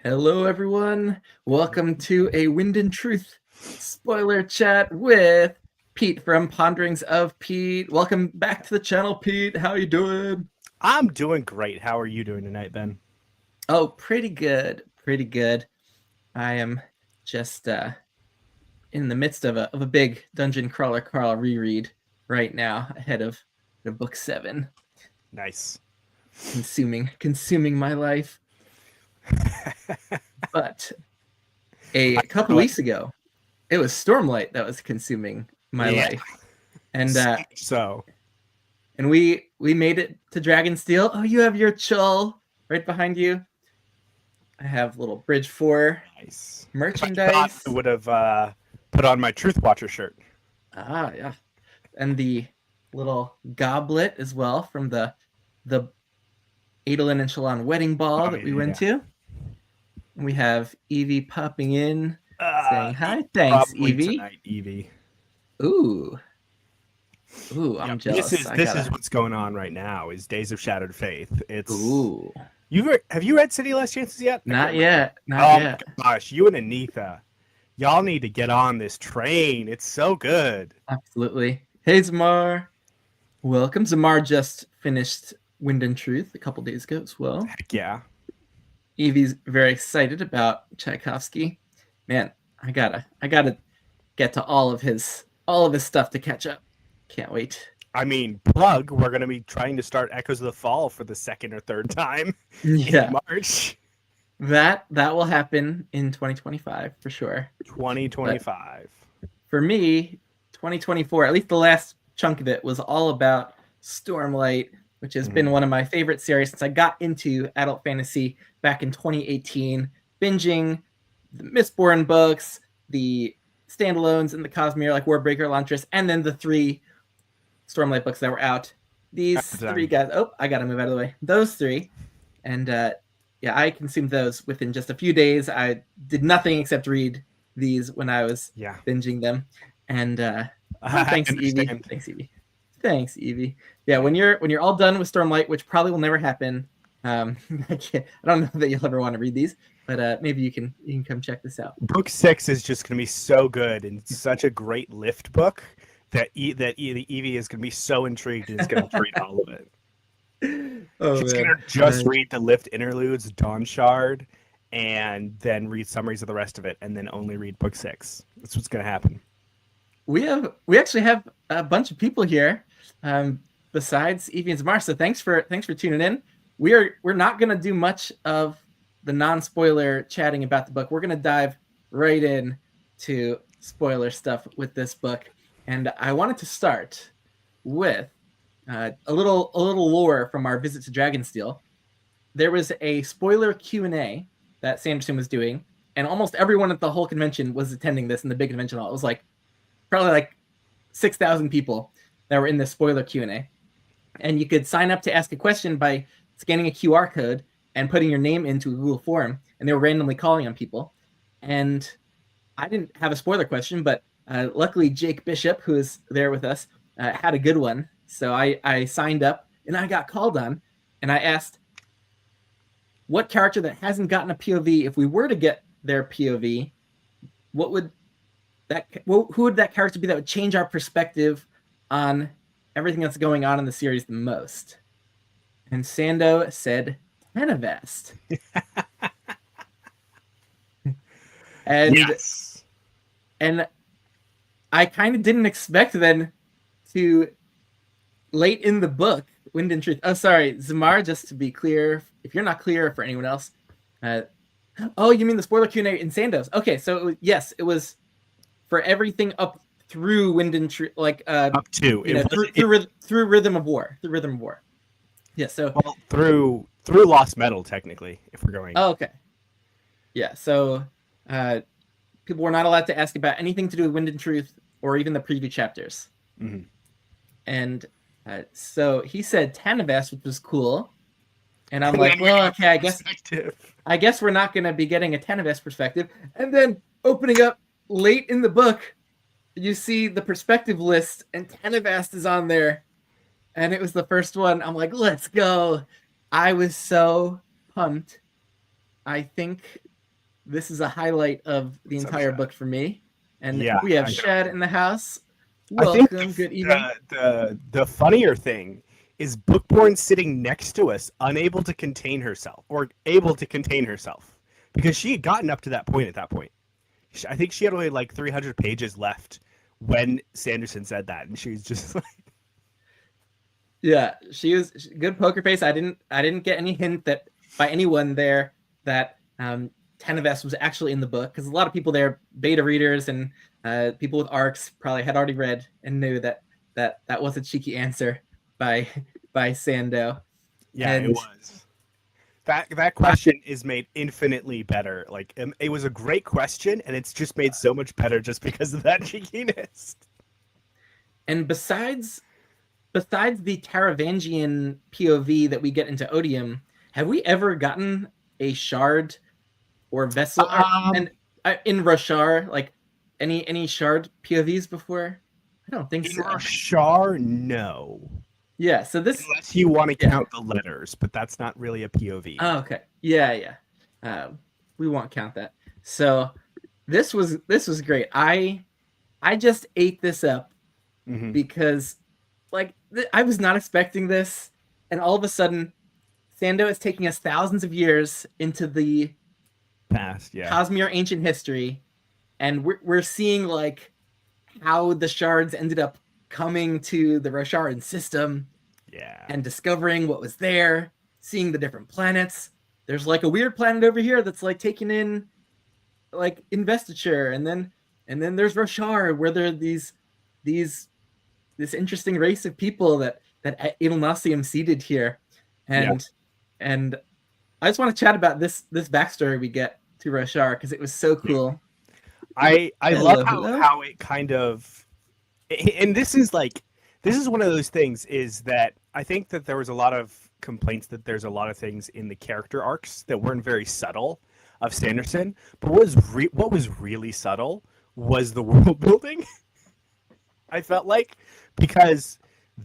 Hello, everyone. Welcome to a Wind and Truth spoiler chat with Pete from Ponderings of Pete. Welcome back to the channel, Pete. How you doing? I'm doing great. How are you doing tonight, Ben? Oh, pretty good. Pretty good. I am just in the midst of a big Dungeon Crawler Carl reread right now, ahead of the book 7, Nice. consuming my life. But a I couple feel like, weeks ago, it was Stormlight that was consuming my yeah, life. And so and we made it to Dragonsteel. Oh, you have your Chull right behind you. I have little Bridge 4 nice. If I thought merchandise. I would have put on my Truth Watcher shirt. Ah, yeah. And the little goblet as well from the Adolin and Shallan wedding ball Oh that we went yeah. to. We have Evie popping in, saying hi. Thanks, Probably Evie. tonight, Evie. Ooh. Ooh, I'm Yep. jealous. This is what's going on right now. Is Days of Shattered Faith. It's Ooh. have you read City Last Chances yet? Not yet. Not Oh yet. my gosh, you and Anitha, y'all need to get on this train. It's so good. Absolutely. Hey, Zamar. Welcome. Zamar just finished Wind and Truth a couple days ago as well. Heck yeah. Evie's very excited about Tchaikovsky. Man, I gotta get to all of his stuff to catch up. Can't wait. I mean, plug, we're going to be trying to start Echoes of the Fall for the second or third time Yeah, in March that will happen in 2025 for sure. 2025. But for me, 2024, at least the last chunk of it, was all about Stormlight, which has been one of my favorite series since I got into adult fantasy back in 2018, binging the Mistborn books, the standalones, and the Cosmere, like Warbreaker, Elantris, and then the 3 Stormlight books that were out. These 3 guys, I gotta move out of the way. Those 3, and yeah, I consumed those within just a few days. I did nothing except read these when I was binging them, and thanks, Evie. Thanks, Evie. Thanks, Evie. Yeah, when you're all done with Stormlight, which probably will never happen. I don't know that you'll ever want to read these, but maybe you can come check this out. Book 6 is just going to be so good and such a great lift book that Evie is going to be so intrigued and is going to read all of it. She's going to just read the lift interludes, Dawn Shard, and then read summaries of the rest of it, and then only read book 6. That's what's going to happen. We actually have a bunch of people here besides Evie and Zamar. So thanks for tuning in. We're not going to do much of the non-spoiler chatting about the book. We're going to dive right in to spoiler stuff with this book, and I wanted to start with a little lore from our visit to Dragonsteel. There was a spoiler Q&A that Sanderson was doing, and almost everyone at the whole convention was attending this in the big convention hall. It was like probably like 6,000 people that were in the spoiler Q&A, and you could sign up to ask a question by scanning a QR code and putting your name into a Google form, and they were randomly calling on people. And I didn't have a spoiler question, but luckily Jake Bishop, who is there with us, had a good one. So I signed up and I got called on, and I asked what character that hasn't gotten a POV, if we were to get their POV, who would that character be that would change our perspective on everything that's going on in the series the most? And Sando said Tanavast. And yes. And I kind of didn't expect then to late in the book, Wind and Truth. Oh, sorry, Zamar, just to be clear, if you're not clear for anyone else. Oh, you mean the spoiler Q&A in Sandoz? Okay, so it was for everything up through Wind and Truth, like up to through Rhythm of War, through Rhythm of War. Yeah, so through Lost Metal, technically, if we're going. Oh, okay. Yeah, so people were not allowed to ask about anything to do with Wind and Truth or even the preview chapters. Mm-hmm. And so he said Tanavast, which was cool. And I'm like, well, okay, I guess we're not going to be getting a Tanavast perspective. And then opening up late in the book, you see the perspective list, and Tanavast is on there. And it was the first one. I'm like, let's go. I was so pumped. I think this is a highlight of the What's up, entire Shad? book for me. And Yeah, we have I Shad know. in the house. I think Welcome. Good evening. the funnier thing is Bookborn sitting next to us, unable to contain herself, or able to contain herself, because she had gotten up to that point. At that point, I think she had only like 300 pages left when Sanderson said that, and she was just like, Yeah, she was good poker face. I didn't get any hint that by anyone there that Tenevest was actually in the book, because a lot of people there, beta readers and people with arcs, probably had already read and knew that was a cheeky answer by by Sando. yeah, it And was. That I, question is made infinitely better. Like it was a great question, and it's just made so much better just because of that cheekiness. and besides the Taravangian POV that we get into Odium, have we ever gotten a shard or vessel Um, and in Roshar, like any shard POVs before? I don't think in so. Roshar, no. Yeah, so this Unless you want to yeah. count the letters, but that's not really a POV. Oh, okay. Yeah, yeah. We won't count that. So this was great. I just ate this up Hmm. because like I was not expecting this, and all of a sudden Sando is taking us thousands of years into the Past, yeah. Cosmere ancient history, and we're seeing like how the shards ended up coming to the Rosharan system Yeah. and discovering what was there, seeing the different planets. There's like a weird planet over here that's like taking in like investiture, and then there's Roshar where there are these this interesting race of people that Ilnasium seeded here, Yeah. and I just want to chat about this backstory we get to Roshar because it was so Yeah. cool. I love Hello, how hello. it kind of, and this is one of those things, is that I think that there was a lot of complaints that there's a lot of things in the character arcs that weren't very subtle of Sanderson, but what was really subtle was the world building. I felt like, because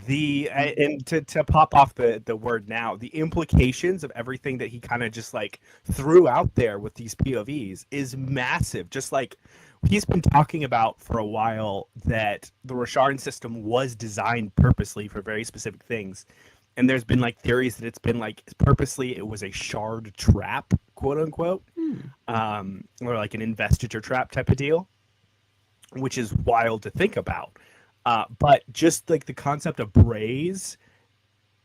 and to pop off the word now, the implications of everything that he kind of just like threw out there with these POVs is massive. Just like he's been talking about for a while, that the Rosharan system was designed purposely for very specific things. And there's been like theories that it's been like purposely it was a shard trap, quote unquote, Hmm. or like an investiture trap type of deal, which is wild to think about. But just like the concept of Braze,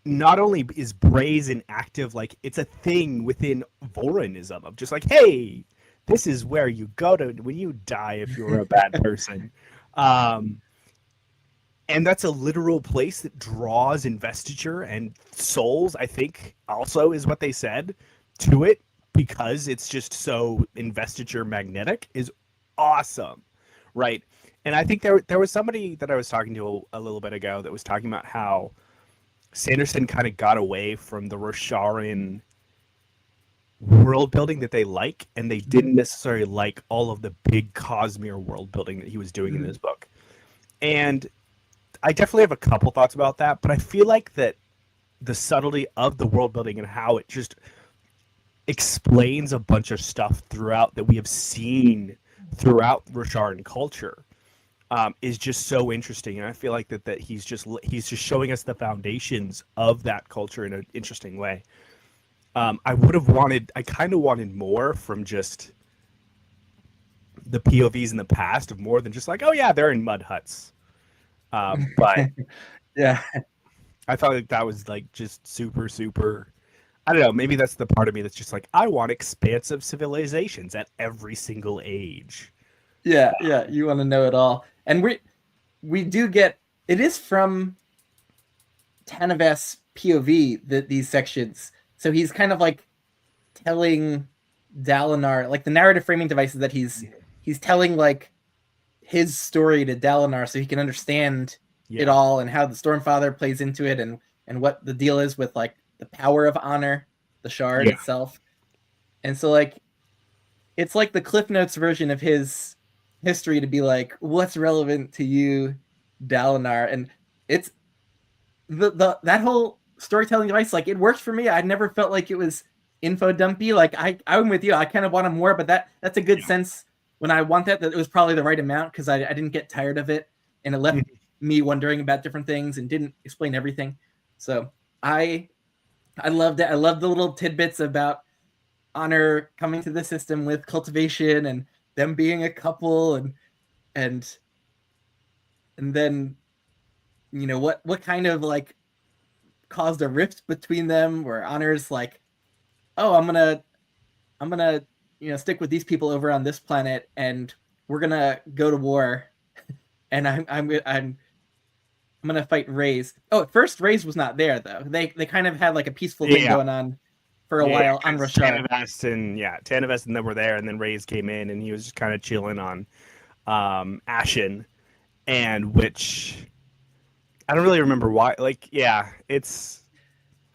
not only is Braze an active, like it's a thing within Vorinism of just like, hey, this is where you go to when you die if you're a bad person. Um, and that's a literal place that draws investiture and souls, I think also is what they said to it, because it's just so investiture magnetic, is awesome, right? And I think there was somebody that I was talking to a little bit ago that was talking about how Sanderson kind of got away from the Rosharan world building that they like, and they didn't necessarily like all of the big Cosmere world building that he was doing in Hmm. this book. And I definitely have a couple thoughts about that, but I feel like that the subtlety of the world building and how it just explains a bunch of stuff throughout that we have seen throughout Rosharan culture, is just so interesting. And I feel like that he's just showing us the foundations of that culture in an interesting way. I kind of wanted more from just the POVs in the past, of more than just like, oh yeah, they're in mud huts. But Yeah. I felt like that was like just super, super. I don't know. Maybe that's the part of me that's just like, I want expansive civilizations at every single age. Yeah, yeah, you want to know it all. And we do get it is from Tanav's POV that these sections. So he's kind of like telling Dalinar, like the narrative framing devices that he's telling like his story to Dalinar so he can understand it Yeah, all and how the Stormfather plays into it and what the deal is with like the power of honor, the shard yeah, itself. And so like it's like the Cliff Notes version of his history to be like, what's relevant to you, Dalinar? And it's the that whole storytelling device, like it worked for me. I never felt like it was info dumpy. Like I'm with you. I kind of wanted more, but that's a good sense when I want that it was probably the right amount because I didn't get tired of it and it left me wondering about different things and didn't explain everything. So I loved it. I loved the little tidbits about Honor coming to the system with cultivation and them being a couple and then what kind of like caused a rift between them where Honor's like, oh, I'm gonna stick with these people over on this planet and we're gonna go to war and I'm gonna fight Rays. Oh, at first Rays was not there though. They kind of had like a peaceful thing going on for a while on Roshar. Tanavest and them were there, and then Rays came in, and he was just kind of chilling on Ashen, and which I don't really remember why. Like, yeah, it's.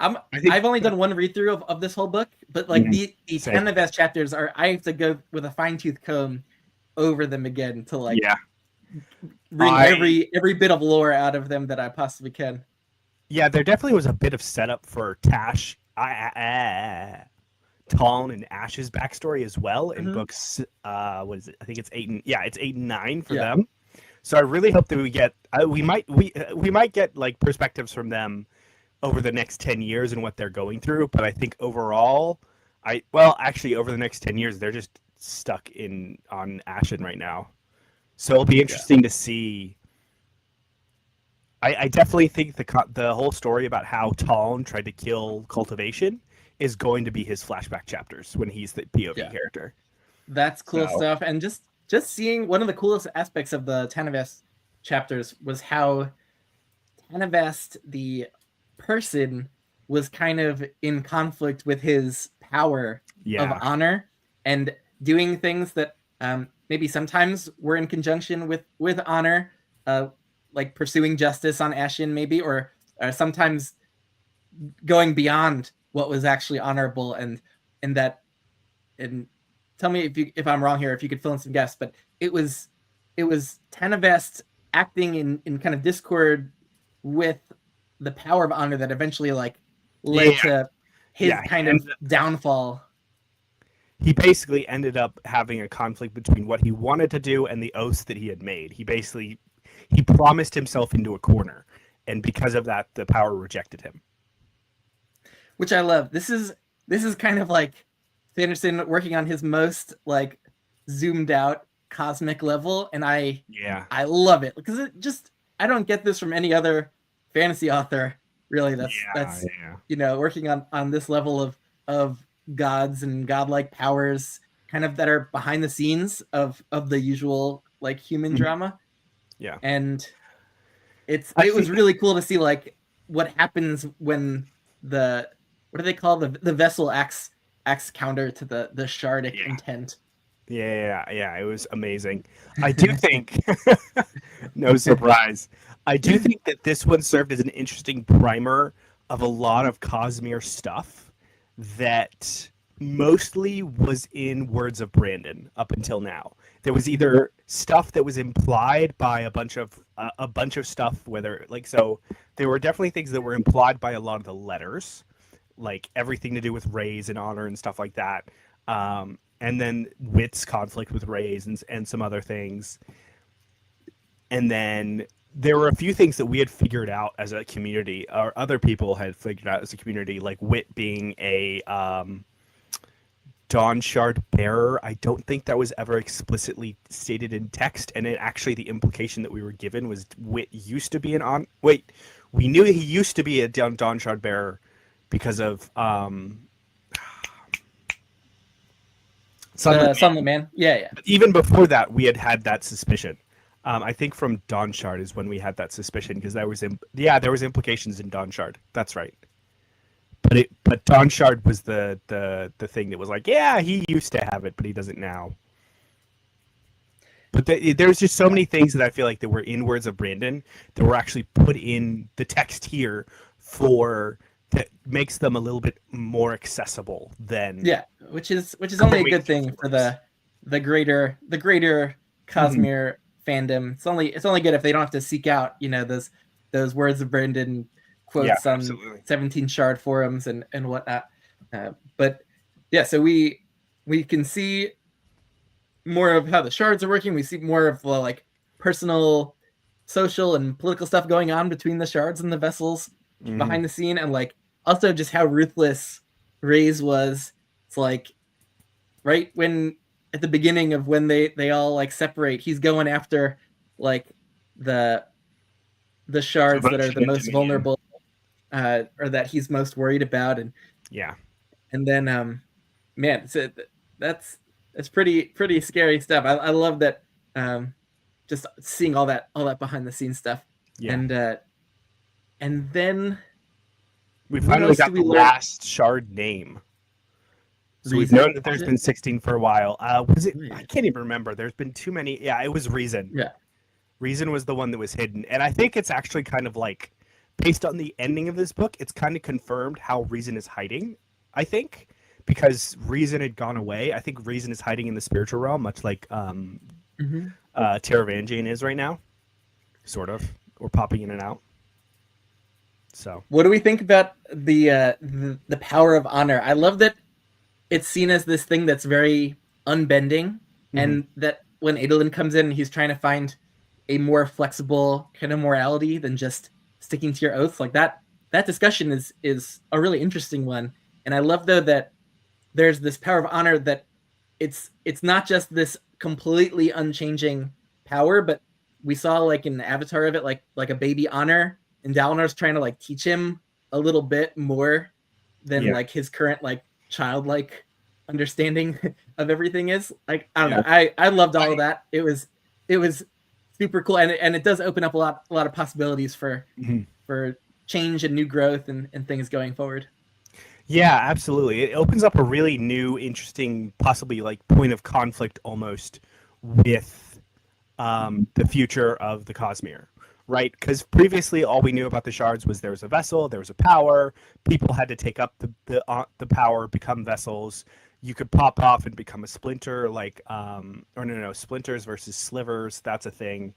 I've only done one read through of this whole book, but like the Tanavest chapters I have to go with a fine tooth comb over them again to like wring every bit of lore out of them that I possibly can. Yeah, there definitely was a bit of setup for Tash, Talon, and Ash's backstory as well in books. What is it? I think it's 8 and 9 for them. So I really hope that we might get like perspectives from them over the next 10 years and what they're going through. But I think overall, over the next 10 years, they're just stuck on Ashen right now. So it'll be interesting to see. I definitely think the whole story about how Talon tried to kill Cultivation is going to be his flashback chapters when he's the POV character. That's cool stuff. And just seeing one of the coolest aspects of the Tanavest chapters was how Tanavest, the person, was kind of in conflict with his power of honor and doing things that maybe sometimes were in conjunction with honor, like pursuing justice on Ashen maybe, or sometimes going beyond what was actually honorable and tell me if I'm wrong here, if you could fill in some guests, but it was Tanavest acting in kind of discord with the power of honor that eventually like led to his kind of downfall. He basically ended up having a conflict between what he wanted to do and the oaths that he had made. He promised himself into a corner, and because of that, the power rejected him. Which I love. This is kind of like Sanderson working on his most like zoomed out cosmic level, and I love it because I don't get this from any other fantasy author really. That's working on this level of gods and godlike powers, kind of that are behind the scenes of the usual like human drama. Yeah, and it was really cool to see like what happens when what do they call the vessel acts counter to the shardic intent. Yeah, it was amazing. I do think, no surprise, I do think that this one served as an interesting primer of a lot of Cosmere stuff that mostly was in Words of Brandon up until now. There was either stuff that was implied by a bunch of stuff, so there were definitely things that were implied by a lot of the letters, like everything to do with Rays and honor and stuff like that. And then Wit's conflict with Rays and some other things. And then there were a few things that we had figured out as a community, or other people had figured out as a community, like Wit being a Dawn Shard bearer. I don't think that was ever explicitly stated in text, and actually the implication that we were given was Wit used to be we knew he used to be a Dawn Shard bearer because of Sunlit Man. Yeah. But even before that, we had that suspicion. I think from Dawn Shard is when we had that suspicion, because there was implications in Dawn Shard. That's right. But Dawn Shard was the thing that was like, yeah, he used to have it, but he doesn't now. But there's just so many things that I feel like that were in Words of Brandon that were actually put in the text here that makes them a little bit more accessible than which is only a good thing for the greater Cosmere fandom. It's only good if they don't have to seek out those Words of Brandon quotes on 17 Shard forums and whatnot. But yeah, so we can see more of how the shards are working. We see more of the like personal, social, and political stuff going on between the shards and the vessels behind the scene, and like also just how ruthless Ray's was. It's like right when at the beginning of when they all like separate, he's going after like the shards that are the most vulnerable, or that he's most worried about, and yeah, and then man, so that's pretty scary stuff. I love that, just seeing all that behind the scenes stuff. yeah. And then We what finally else got do we the learn? last shard name. So we've Reason, known that there's been 16 for a while. Was it? yeah. I can't even remember. There's been too many. Yeah, it was Reason. Yeah. Reason was the one that was hidden, and I think it's actually kind of like based on the ending of this book, it's kind of confirmed how Reason is hiding. I think because Reason had gone away. I think Reason is hiding in the spiritual realm, much like Taravangian is right now, sort of, or popping in and out. So, what do we think about the power of honor? I love that it's seen as this thing that's very unbending, and that when Adolin comes in, he's trying to find a more flexible kind of morality than just sticking to your oaths. Like that discussion is a really interesting one, and I love though that there's this power of honor that it's not just this completely unchanging power, but we saw like in the avatar of it, like a baby honor, and Dalinar's trying to like teach him a little bit more than like his current like childlike understanding of everything is. Like I don't know, I loved all of that. It was super cool, and it does open up a lot of possibilities for change and new growth and things going forward. Yeah, absolutely. It opens up a really new, interesting, possibly like point of conflict almost with the future of the Cosmere, right? Because previously all we knew about the shards was there was a vessel, there was a power, people had to take up the power, become vessels. You could pop off and become a splinter, like or no, splinters versus slivers. That's a thing.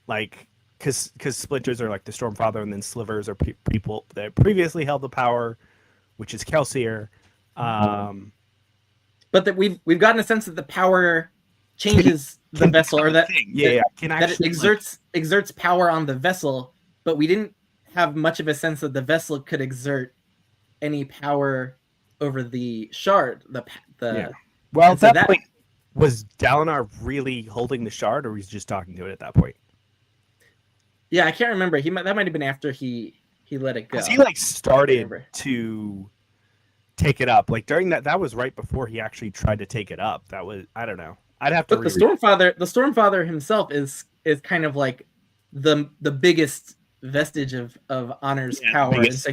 Like because splinters are like the Stormfather, and then slivers are people that previously held the power, which is Kelsier. But that we've gotten a sense that the power changes the vessel, or that that it exerts power on the vessel, but we didn't have much of a sense that the vessel could exert any power over the shard. Well, at that point, was Dalinar really holding the shard, or was he just talking to it at that point? Yeah, I can't remember. That might have been after he let it go. Because he like started to take it up. Like during that was right before he actually tried to take it up. That was, I don't know. I'd have to. But the Stormfather himself is kind of like the biggest vestige of Honor's power. And so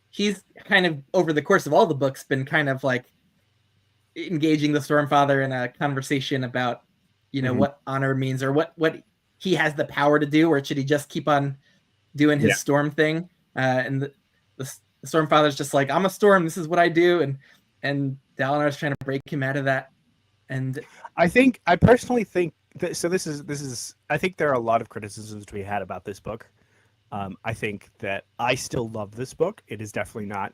he's kind of over the course of all the books been kind of like engaging the Stormfather in a conversation about, what honor means, or what he has the power to do, or should he just keep on doing his storm thing? And the Stormfather's just like, I'm a storm, this is what I do, and Dalinar's trying to break him out of that. And I personally think that, so this is I think there are a lot of criticisms to be had about this book. I think that I still love this book. It is definitely not,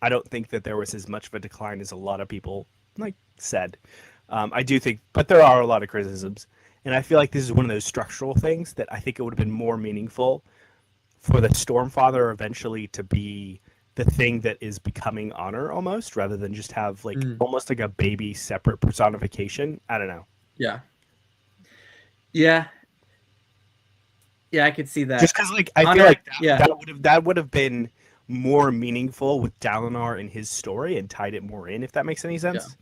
I don't think that there was as much of a decline as a lot of people like said. I do think, but there are a lot of criticisms. And I feel like this is one of those structural things that I think it would have been more meaningful for the Stormfather eventually to be the thing that is becoming Honor almost, rather than just have like almost like a baby separate personification. I don't know. Yeah. Yeah. Yeah, I could see that. Just because like I feel like that would have been more meaningful with Dalinar and his story and tied it more in, if that makes any sense. Yeah.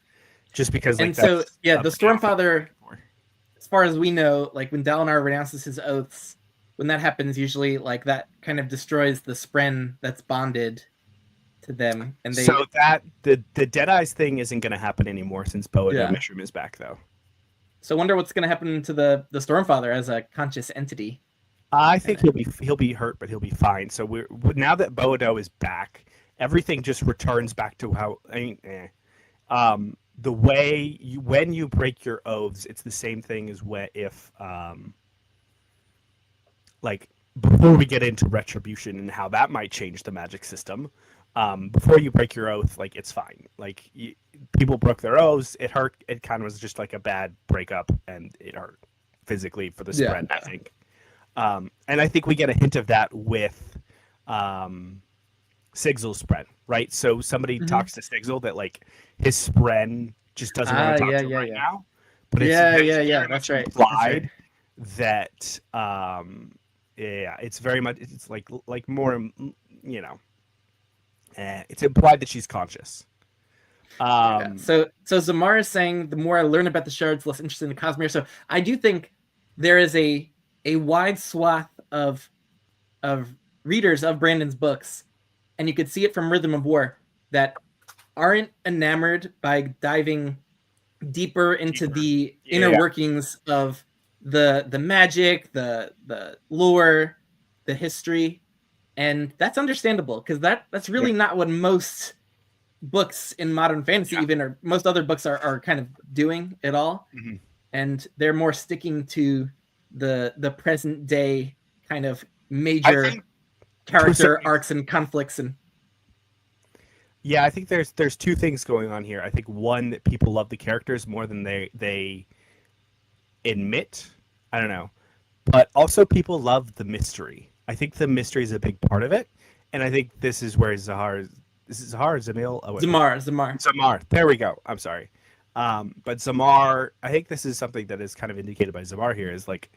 Just because like, and so the Stormfather, as far as we know, like when Dalinar renounces his oaths, when that happens, usually like that kind of destroys the spren that's bonded to them. And so that the Deadeyes thing isn't going to happen anymore since Boado Mishram is back, though. So I wonder what's going to happen to the Stormfather as a conscious entity. I think he'll be hurt, but he'll be fine. So we're now that Boado is back, everything just returns back to how the way when you break your oaths, it's the same thing as if like before we get into retribution and how that might change the magic system, before you break your oath, like it's fine. Like people broke their oaths, it hurt. It kind of was just like a bad breakup, and it hurt physically for the spread. I think, and I think we get a hint of that with Sigzel's spread, right? So somebody talks to Sigzel that like his spread just doesn't want to talk to him right now, but it's very much implied that it's very much it's like more it's implied that she's conscious. So Zamar is saying the more I learn about the shards, the less interested in Cosmere. So I do think there is a wide swath of readers of Brandon's books, and you could see it from Rhythm of War, that aren't enamored by diving deeper into the inner workings of the magic, the lore, the history, and that's understandable because that's really not what most books in modern fantasy even, or most other books are kind of doing at all. And they're more sticking to the present day kind of major character arcs and conflicts. And I think there's two things going on here. I think one, that people love the characters more than they admit. I don't know, but also people love the mystery. I think the mystery is a big part of it, and I think this is where Zamar. There we go. I'm sorry. But Zamar, I think this is something that is kind of indicated by Zamar here, is like,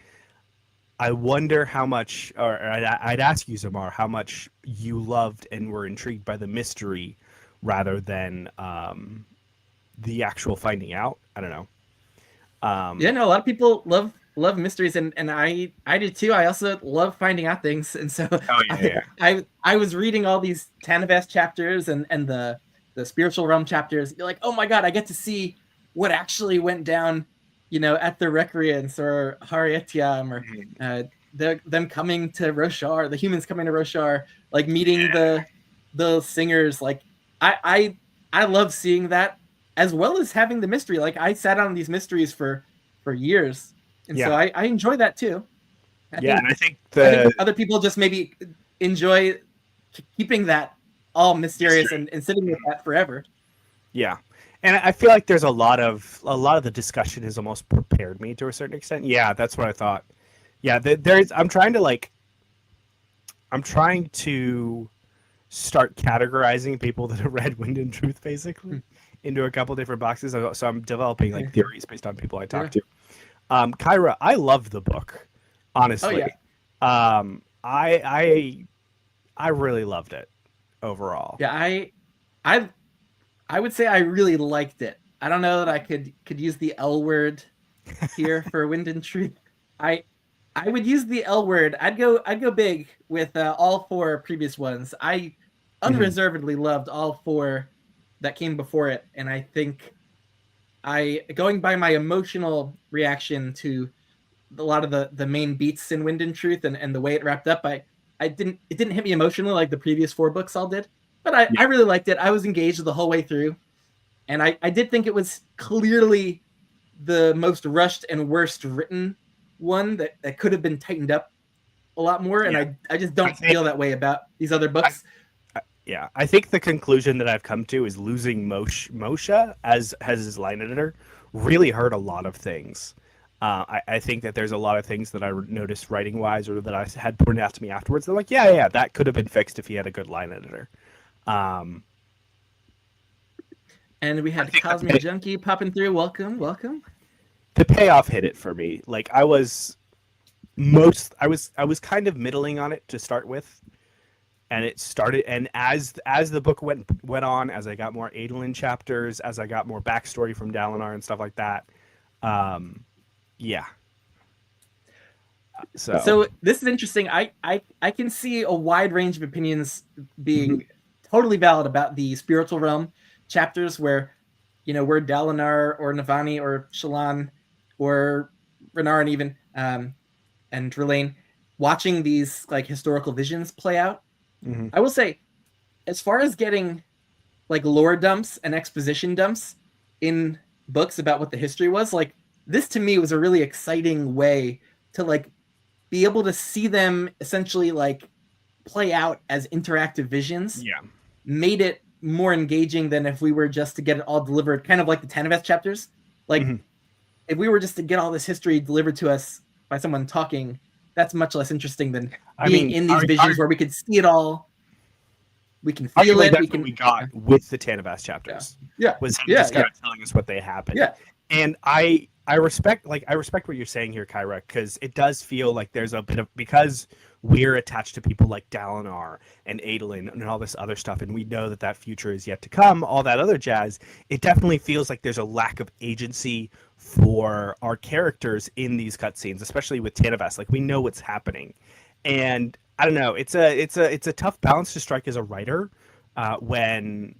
I wonder how much, or I'd ask you, Zamar, how much you loved and were intrigued by the mystery rather than the actual finding out. I don't know. A lot of people love mysteries, and I do too. I also love finding out things, and so I was reading all these Tanavast chapters and the spiritual realm chapters. You're like, oh my god, I get to see what actually went down, at the Recreants or Harietiam, or them coming to Roshar, the humans coming to Roshar, like meeting the singers. Like I love seeing that, as well as having the mystery. Like I sat on these mysteries for years. And so I enjoy that too. I think other people just maybe enjoy keeping that all mysterious and sitting with that forever. Yeah, and I feel like there's a lot of the discussion has almost prepared me to a certain extent. Yeah, that's what I thought. Yeah, I'm trying to start categorizing people that have read Wind and Truth basically into a couple different boxes. So I'm developing like theories based on people I talk to. Kyra, I loved the book, honestly. I really loved it overall. Yeah, I would say I really liked it. I don't know that I could use the L word here for Wind and Truth. I would use the L word. I'd go big with all four previous ones. I unreservedly loved all four that came before it, and I think going by my emotional reaction to a lot of the main beats in Wind and Truth and the way it wrapped up, it didn't hit me emotionally like the previous four books all did, but I really liked it. I was engaged the whole way through, and I did think it was clearly the most rushed and worst written one that could have been tightened up a lot more, and I just don't feel that way about these other books. I think the conclusion that I've come to is losing Moshe as his line editor really hurt a lot of things. I think that there's a lot of things that I noticed writing wise, or that I had pointed out to me afterwards. They're like, that could have been fixed if he had a good line editor. And we had Cosmic Junkie popping through. Welcome. The payoff hit it for me. Like I was kind of middling on it to start with. And it started, and as the book went on, as I got more Adolin chapters, as I got more backstory from Dalinar and stuff like that, So this is interesting. I can see a wide range of opinions being totally valid about the spiritual realm chapters, where where Dalinar or Navani or Shallan or Renarin even and R'lain watching these like historical visions play out. I will say, as far as getting like lore dumps and exposition dumps in books about what the history was, like this to me was a really exciting way to like be able to see them essentially like play out as interactive visions. made it more engaging than if we were just to get it all delivered, kind of like the Tanaveth chapters. Like if we were just to get all this history delivered to us by someone talking, that's much less interesting than being in these visions where we could see it all. We can feel it. That's what we got with the Tanavast chapters. Was him just kind of telling us what they happened. And I respect what you're saying here, Kyra, because it does feel like there's a bit of, because we're attached to people like Dalinar and Adolin and all this other stuff, and we know that future is yet to come, all that other jazz. It definitely feels like there's a lack of agency for our characters in these cutscenes, especially with Tanavast. Like, we know what's happening, and I don't know. It's a tough balance to strike as a writer when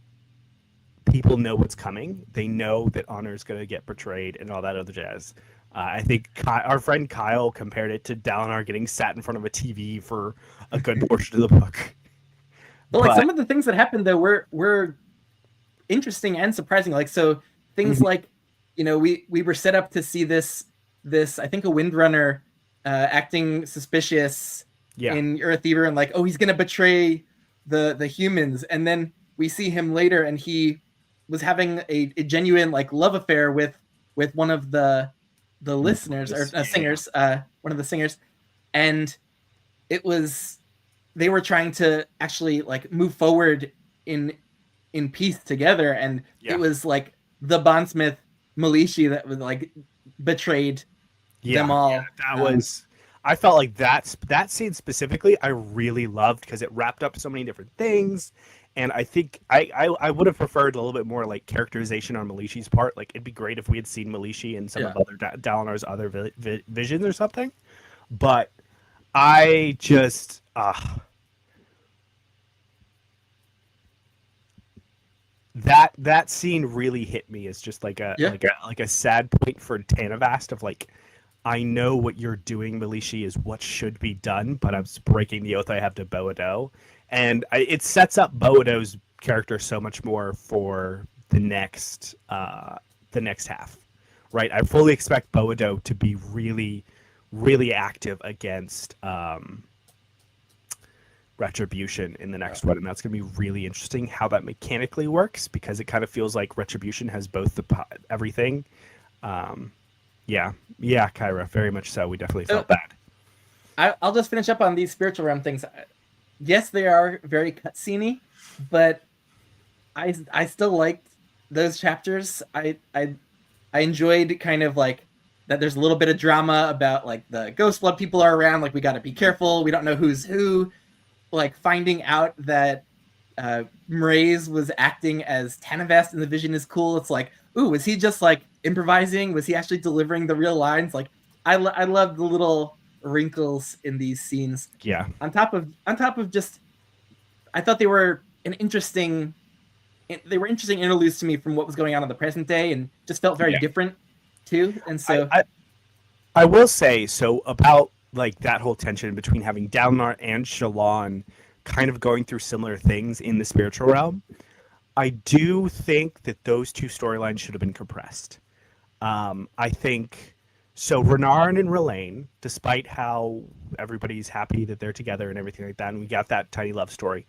people know what's coming. They know that honor is going to get betrayed and all that other jazz. I think our friend Kyle compared it to Dalinar getting sat in front of a TV for a good portion of the book. But like some of the things that happened though were interesting and surprising. Like, so things like, you know, we were set up to see this I think a Windrunner acting suspicious in Earth-Eater, and like, oh, he's gonna betray the humans, and then we see him later and he was having a genuine like love affair with one of the listeners or singers, one of the singers, and they were trying to actually like move forward in peace together, and it was like the bondsmith Malishi that was like betrayed them all. That was, I felt like that scene specifically I really loved because it wrapped up so many different things. And I think I would have preferred a little bit more like characterization on Malishi's part. Like, it'd be great if we had seen Malishi in some of other Dalinar's other visions or something. But I just that scene really hit me as just like a sad point for Tanavast of like, I know what you're doing, Malishi, is what should be done, but I'm breaking the oath I have to Boado. And it sets up Boado's character so much more for the next half, right? I fully expect Boado to be really, really active against Retribution in the next one, and that's going to be really interesting how that mechanically works, because it kind of feels like Retribution has both everything. Kyra, very much so. We definitely felt bad. I'll just finish up on these spiritual realm things. Yes, they are very cutscene-y, but I still liked those chapters. I enjoyed kind of like that there's a little bit of drama about like the ghost blood people are around, like we got to be careful, we don't know who's who. Like finding out that Mraize was acting as Tanavast in the vision is cool. It's like, ooh, was he just like improvising? Was he actually delivering the real lines? Like, I love the little wrinkles in these scenes. Yeah. On top of just, I thought they were interesting interludes to me from what was going on in the present day, and just felt very different too. And so I will say so about like that whole tension between having Dalinar and Shallan kind of going through similar things in the spiritual realm. I do think that those two storylines should have been compressed. I think so. Renarin and R'lain, despite how everybody's happy that they're together and everything like that, and we got that tiny love story,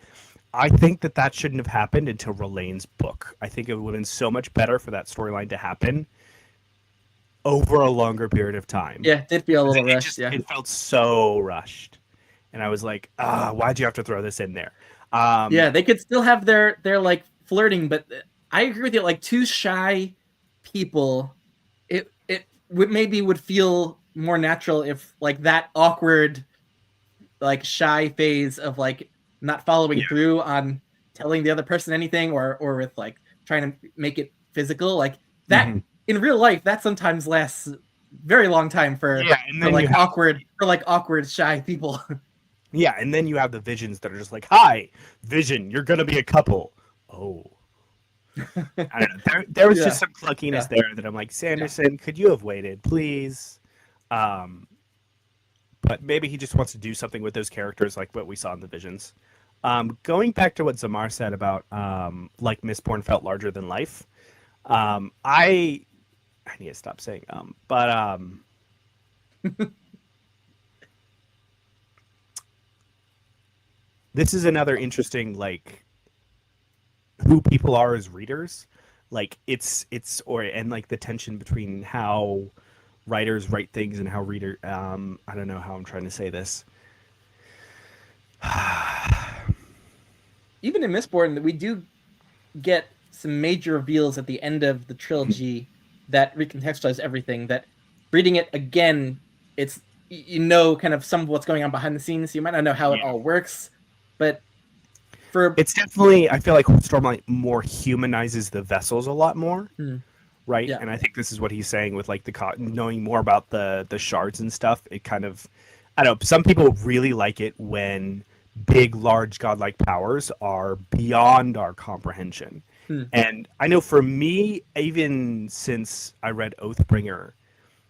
I think that shouldn't have happened until R'lain's book. I think it would have been so much better for that storyline to happen over a longer period of time. Yeah, it did feel a little rushed. It felt so rushed, and I was like, why'd you have to throw this in there? They could still have their like flirting, but I agree with you. Like, two shy people, it would feel more natural if like that awkward, like shy phase of like not following through on telling the other person anything, or with like trying to make it physical, like that in real life, that sometimes lasts very long time for awkward shy people. Yeah, and then you have the visions that are just like, "Hi, Vision, you're gonna be a couple." Oh, I don't know. There was just some clunkiness there that I'm like, Sanderson, could you have waited, please? But maybe he just wants to do something with those characters, like what we saw in the visions. Going back to what Zamar said about like Mistborn felt larger than life. I need to stop saying but this is another interesting like who people are as readers. Like and like the tension between how writers write things and how reader I don't know how I'm trying to say this. Even in Mistborn, we do get some major reveals at the end of the trilogy that recontextualize everything. That reading it again, it's you know kind of some of what's going on behind the scenes. You might not know how it Yeah. all works, but for It's definitely, I feel like Stormlight more humanizes the vessels a lot more, right? yeah, And I think this is what he's saying with like knowing more about the shards and stuff. It kind of, I don't know. Some people really like it when big, large, godlike powers are beyond our comprehension. And I know for me, even since I read Oathbringer,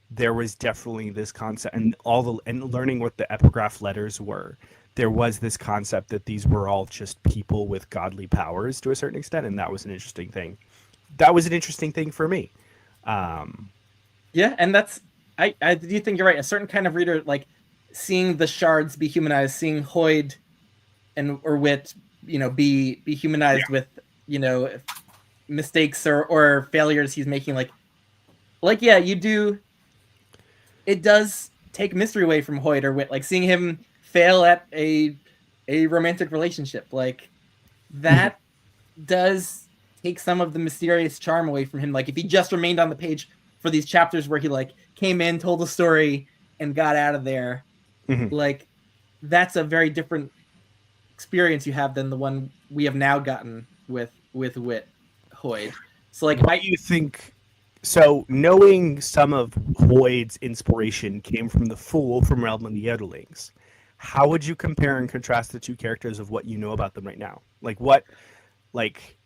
there was definitely this concept, and learning what the epigraph letters were, there was this concept that these were all just people with godly powers to a certain extent, and that was an interesting thing. That was an interesting thing for me. yeah, and that's I do think you're right. A certain kind of reader, like seeing the shards be humanized, seeing Hoyd and or Wit, be humanized with mistakes or failures he's making, like yeah, you do. It does take mystery away from Hoyt or Wit, like seeing him fail at a romantic relationship, like that does take some of the mysterious charm away from him. Like if he just remained on the page for these chapters where he like came in, told a story, and got out of there, like that's a very different experience you have than the one we have now gotten with Wit Hoyd. So like what do you think? So knowing some of Hoyd's inspiration came from the Fool from Realm of the Yodelings, how would you compare and contrast the two characters of what you know about them right now? Like what, like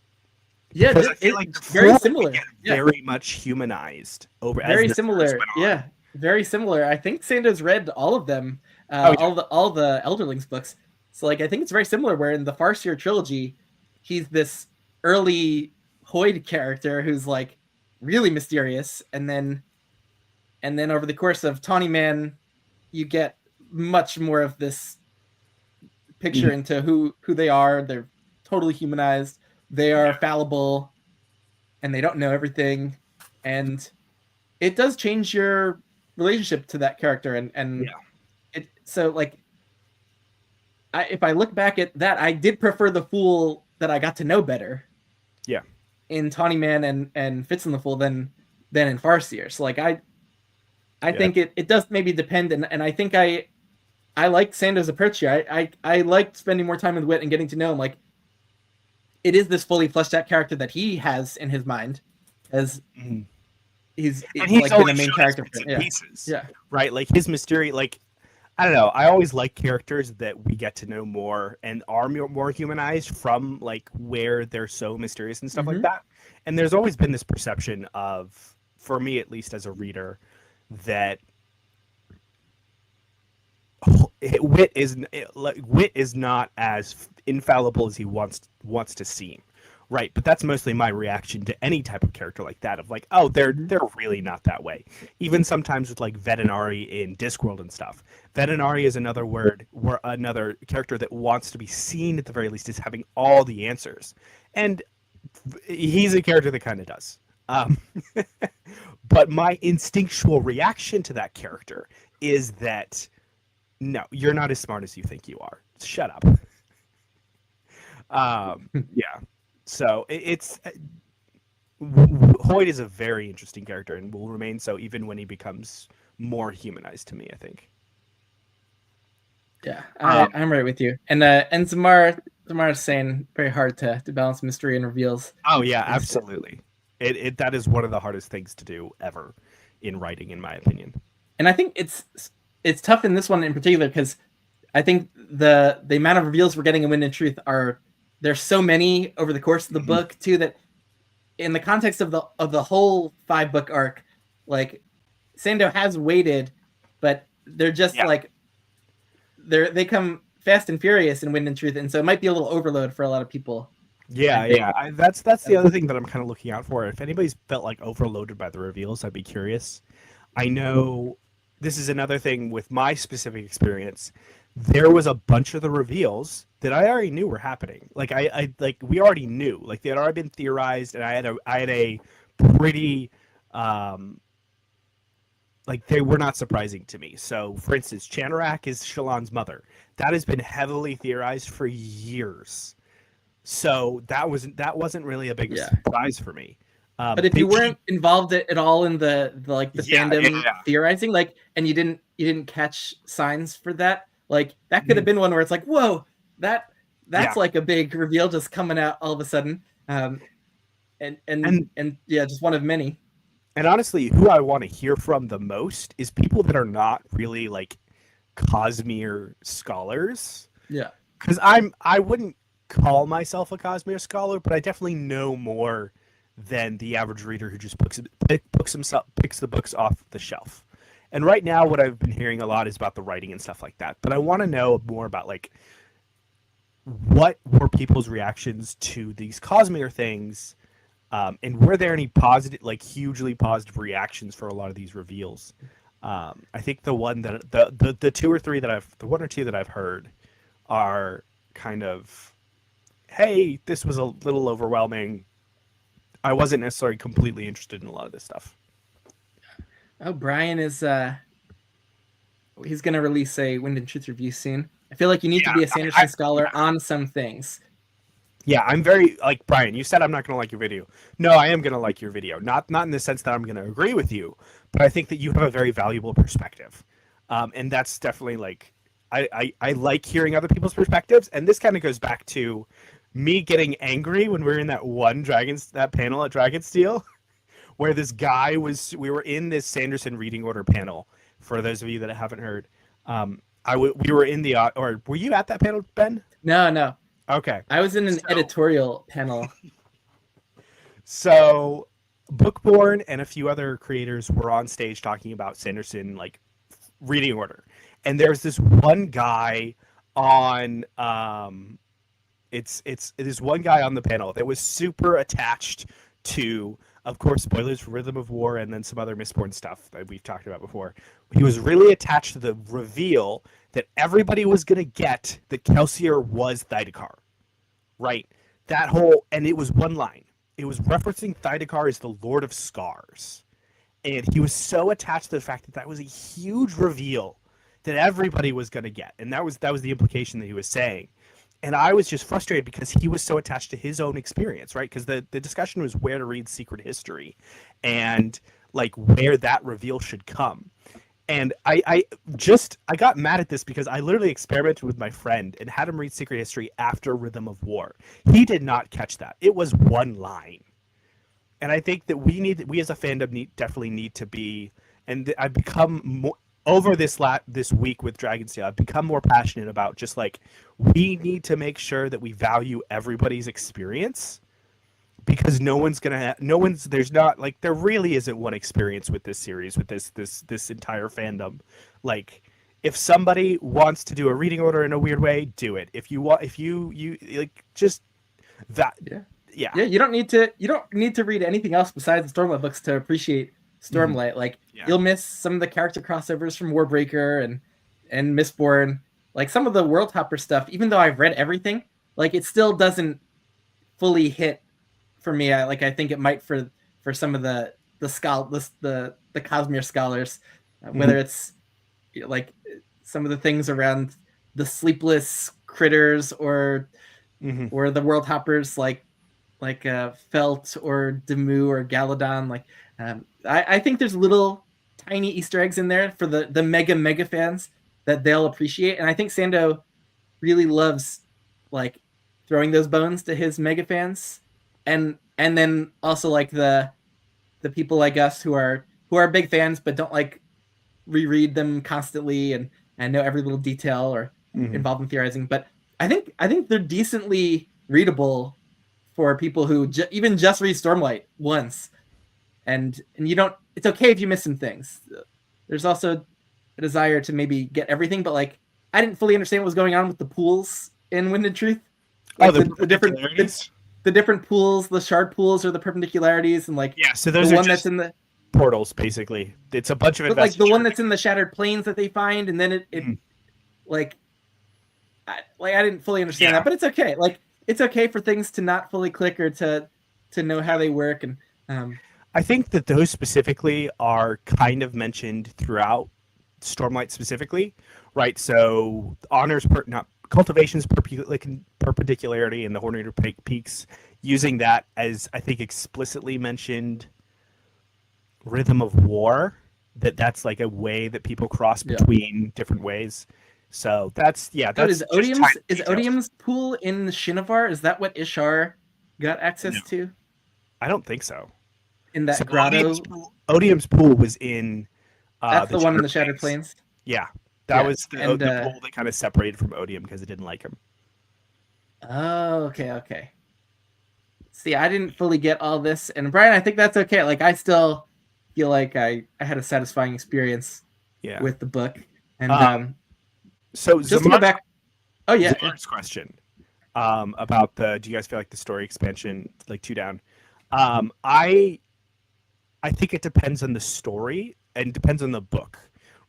yeah, because I feel like the very Fool similar. very much humanized over Very as the series similar. went on. Yeah, very similar. I think Sandoz read all of them, Oh, yeah. all the Elderlings books. So like I think it's very similar. Where in the Farseer trilogy, he's this early Hoyd character who's like really mysterious, and then over the course of Tawny Man, you get much more of this picture into who they are. They're totally humanized. They are fallible, and they don't know everything, and it does change your relationship to that character. And it so like if I look back at that, I did prefer the Fool that I got to know better. Yeah. In Tawny Man and Fitz and the Fool than in Farseer. So like I think it does maybe depend, and I think I liked Sando's approach here. I liked spending more time with Wit and getting to know him. Like it is this fully fleshed out character that he has in his mind as he's like been a main character for pieces. Yeah. Right? Like his mystery, like I don't know. I always like characters that we get to know more and are more humanized from like where they're so mysterious and stuff like that. And there's always been this perception of, for me at least as a reader, that Wit is not as infallible as he wants to seem. Right, but that's mostly my reaction to any type of character like that. Of like, oh, they're really not that way. Even sometimes with like Vetinari in Discworld and stuff. Vetinari is another another character that wants to be seen at the very least as having all the answers, and he's a character that kind of does. But my instinctual reaction to that character is that no, you're not as smart as you think you are. Shut up. Yeah. So it's Hoyd is a very interesting character and will remain so even when he becomes more humanized to me, I think. Yeah, I'm right with you. And Zamar's saying very hard to balance mystery and reveals. Oh yeah, absolutely. It that is one of the hardest things to do ever in writing, in my opinion. And I think it's tough in this one in particular because I think the amount of reveals we're getting in Wind and Truth there's so many over the course of the book too, that in the context of the whole 5-book arc, like Sando has waited, but they're just like they come fast and furious in Wind and Truth, and so it might be a little overload for a lot of people. Yeah. That's the other thing that I'm kind of looking out for. If anybody's felt like overloaded by the reveals, I'd be curious. I know this is another thing with my specific experience there was a bunch of the reveals that I already knew were happening. Like we already knew. Like they had already been theorized, and I had a pretty like they were not surprising to me. So, for instance, Chanarak is Shallan's mother. That has been heavily theorized for years. So that wasn't really a big surprise for me. But if you weren't involved at all in the fandom theorizing, like, and you didn't catch signs for that, like that could have been one where it's like, whoa, that's like a big reveal just coming out all of a sudden, and yeah, just one of many. And honestly, who I want to hear from the most is people that are not really like Cosmere scholars. Yeah, because I wouldn't call myself a Cosmere scholar, but I definitely know more than the average reader who just picks the books off the shelf. And right now, what I've been hearing a lot is about the writing and stuff like that. But I want to know more about like what were people's reactions to these Cosmere things, and were there any positive, like hugely positive reactions for a lot of these reveals? I think the one that the two or three that the one or two that I've heard are kind of, hey, this was a little overwhelming. I wasn't necessarily completely interested in a lot of this stuff. Oh, Brian is he's gonna release a Wind and Truth review soon. I feel like you need to be a Sanderson scholar on some things. Yeah, I'm very like Brian. You said I'm not gonna like your video. No, I am gonna like your video. Not in the sense that I'm gonna agree with you, but I think that you have a very valuable perspective, and that's definitely like I like hearing other people's perspectives. And this kind of goes back to me getting angry when we were in that panel at Dragonsteel, where this guy we were in this Sanderson reading order panel. For those of you that haven't heard, we were in or were you at that panel, Ben? No. Okay. I was in an editorial panel. So Bookborn and a few other creators were on stage talking about Sanderson like reading order. And there's this one guy on this one guy on the panel that was super attached to, of course, spoilers for Rhythm of War and then some other Mistborn stuff that we've talked about before. He was really attached to the reveal that everybody was going to get that Kelsier was Thydekar. Right? And it was one line. It was referencing Thydekar as the Lord of Scars. And he was so attached to the fact that was a huge reveal that everybody was going to get. And that was the implication that he was saying. And I was just frustrated because he was so attached to his own experience, right? Because the discussion was where to read Secret History and like where that reveal should come. And I got mad at this because I literally experimented with my friend and had him read Secret History after Rhythm of War. He did not catch that. It was one line. And I think that we as a fandom definitely need to be, and I've become more, over this week with Dragonsteel, I've become more passionate about just like, we need to make sure that we value everybody's experience, because there really isn't one experience with this series, with this entire fandom. Like, if somebody wants to do a reading order in a weird way, do it. If you like, just that. Yeah. You don't need to read anything else besides the Stormlight books to appreciate Stormlight. Like, you'll miss some of the character crossovers from Warbreaker and Mistborn. Like, some of the World Hopper stuff, even though I've read everything, like, it still doesn't fully hit for me. I think it might for some of the Cosmere scholars, whether it's like some of the things around the sleepless critters or the World Hoppers, like Felt or Demu or Galadon. Like, I think there's little tiny Easter eggs in there for the mega fans that they'll appreciate. And I think Sando really loves like throwing those bones to his mega fans. And then also like the people like us who are big fans but don't like reread them constantly and know every little detail or involved in theorizing. But I think they're decently readable for people who even just read Stormlight once, and you don't. It's okay if you miss some things. There's also a desire to maybe get everything, but like, I didn't fully understand what was going on with the pools in Wind and Truth. Like, the different pools, the shard pools, or the perpendicularities, and like, so those the are one just that's in the portals. Basically, it's a bunch of like the one that's in the shattered plains that they find, and then it like I didn't fully understand that, but it's okay. Like it's okay for things to not fully click or to know how they work. And I think that those specifically are kind of mentioned throughout Stormlight specifically, right? So honors not cultivations perpendicularity and the Hornator peaks, using that as I think explicitly mentioned rhythm of war, that's like a way that people cross between different ways. So that's is Odium's pool in Shinovar? Is that what Ishar got access to? I don't think so. In that grotto, Odium's pool was in. That's the one in the Shattered Plains. Yeah, that was the pool that kind of separated from Odium because it didn't like him. Oh, okay. See, I didn't fully get all this, and Brian, I think that's okay. Like, I still feel like I had a satisfying experience with the book. And so just to go back, Zamar's question about do you guys feel like the story expansion, like 2 down? I think it depends on the story and depends on the book,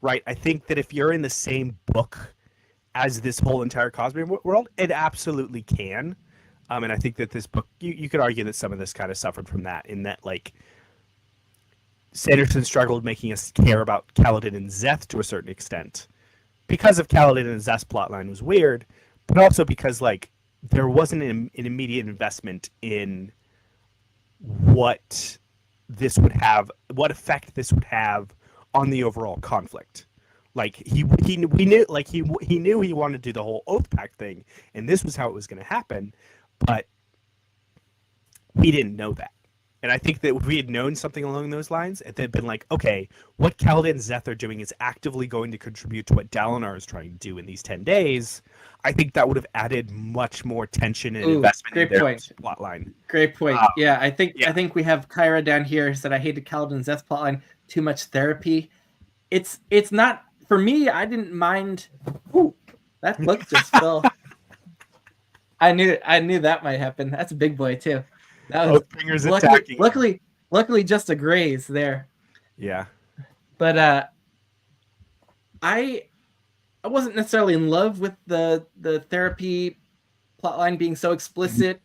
right? I think that if you're in the same book as this whole entire Cosby world, it absolutely can. And I think that this book, you could argue that some of this kind of suffered from that, in that like Sanderson struggled making us care about Kaladin and Zeth to a certain extent because of Kaladin and Zeth's plotline was weird, but also because like there wasn't an immediate investment in what effect this would have on the overall conflict. Like he knew he wanted to do the whole Oath Pact thing, and this was how it was going to happen, but we didn't know that. And I think that if we had known something along those lines, it had been like, okay, what Kaladin and Zeth are doing is actively going to contribute to what Dalinar is trying to do in these 10 days. I think that would have added much more tension and investment in their plotline. Great point. I think we have Kyra down here who said I hated Kaladin and Zeth's plotline, too much therapy. It's not for me. I didn't mind. Ooh, that book just fell. I knew that might happen. That's a big boy too. That was luckily just a graze there. Yeah. But I wasn't necessarily in love with the therapy plotline being so explicit,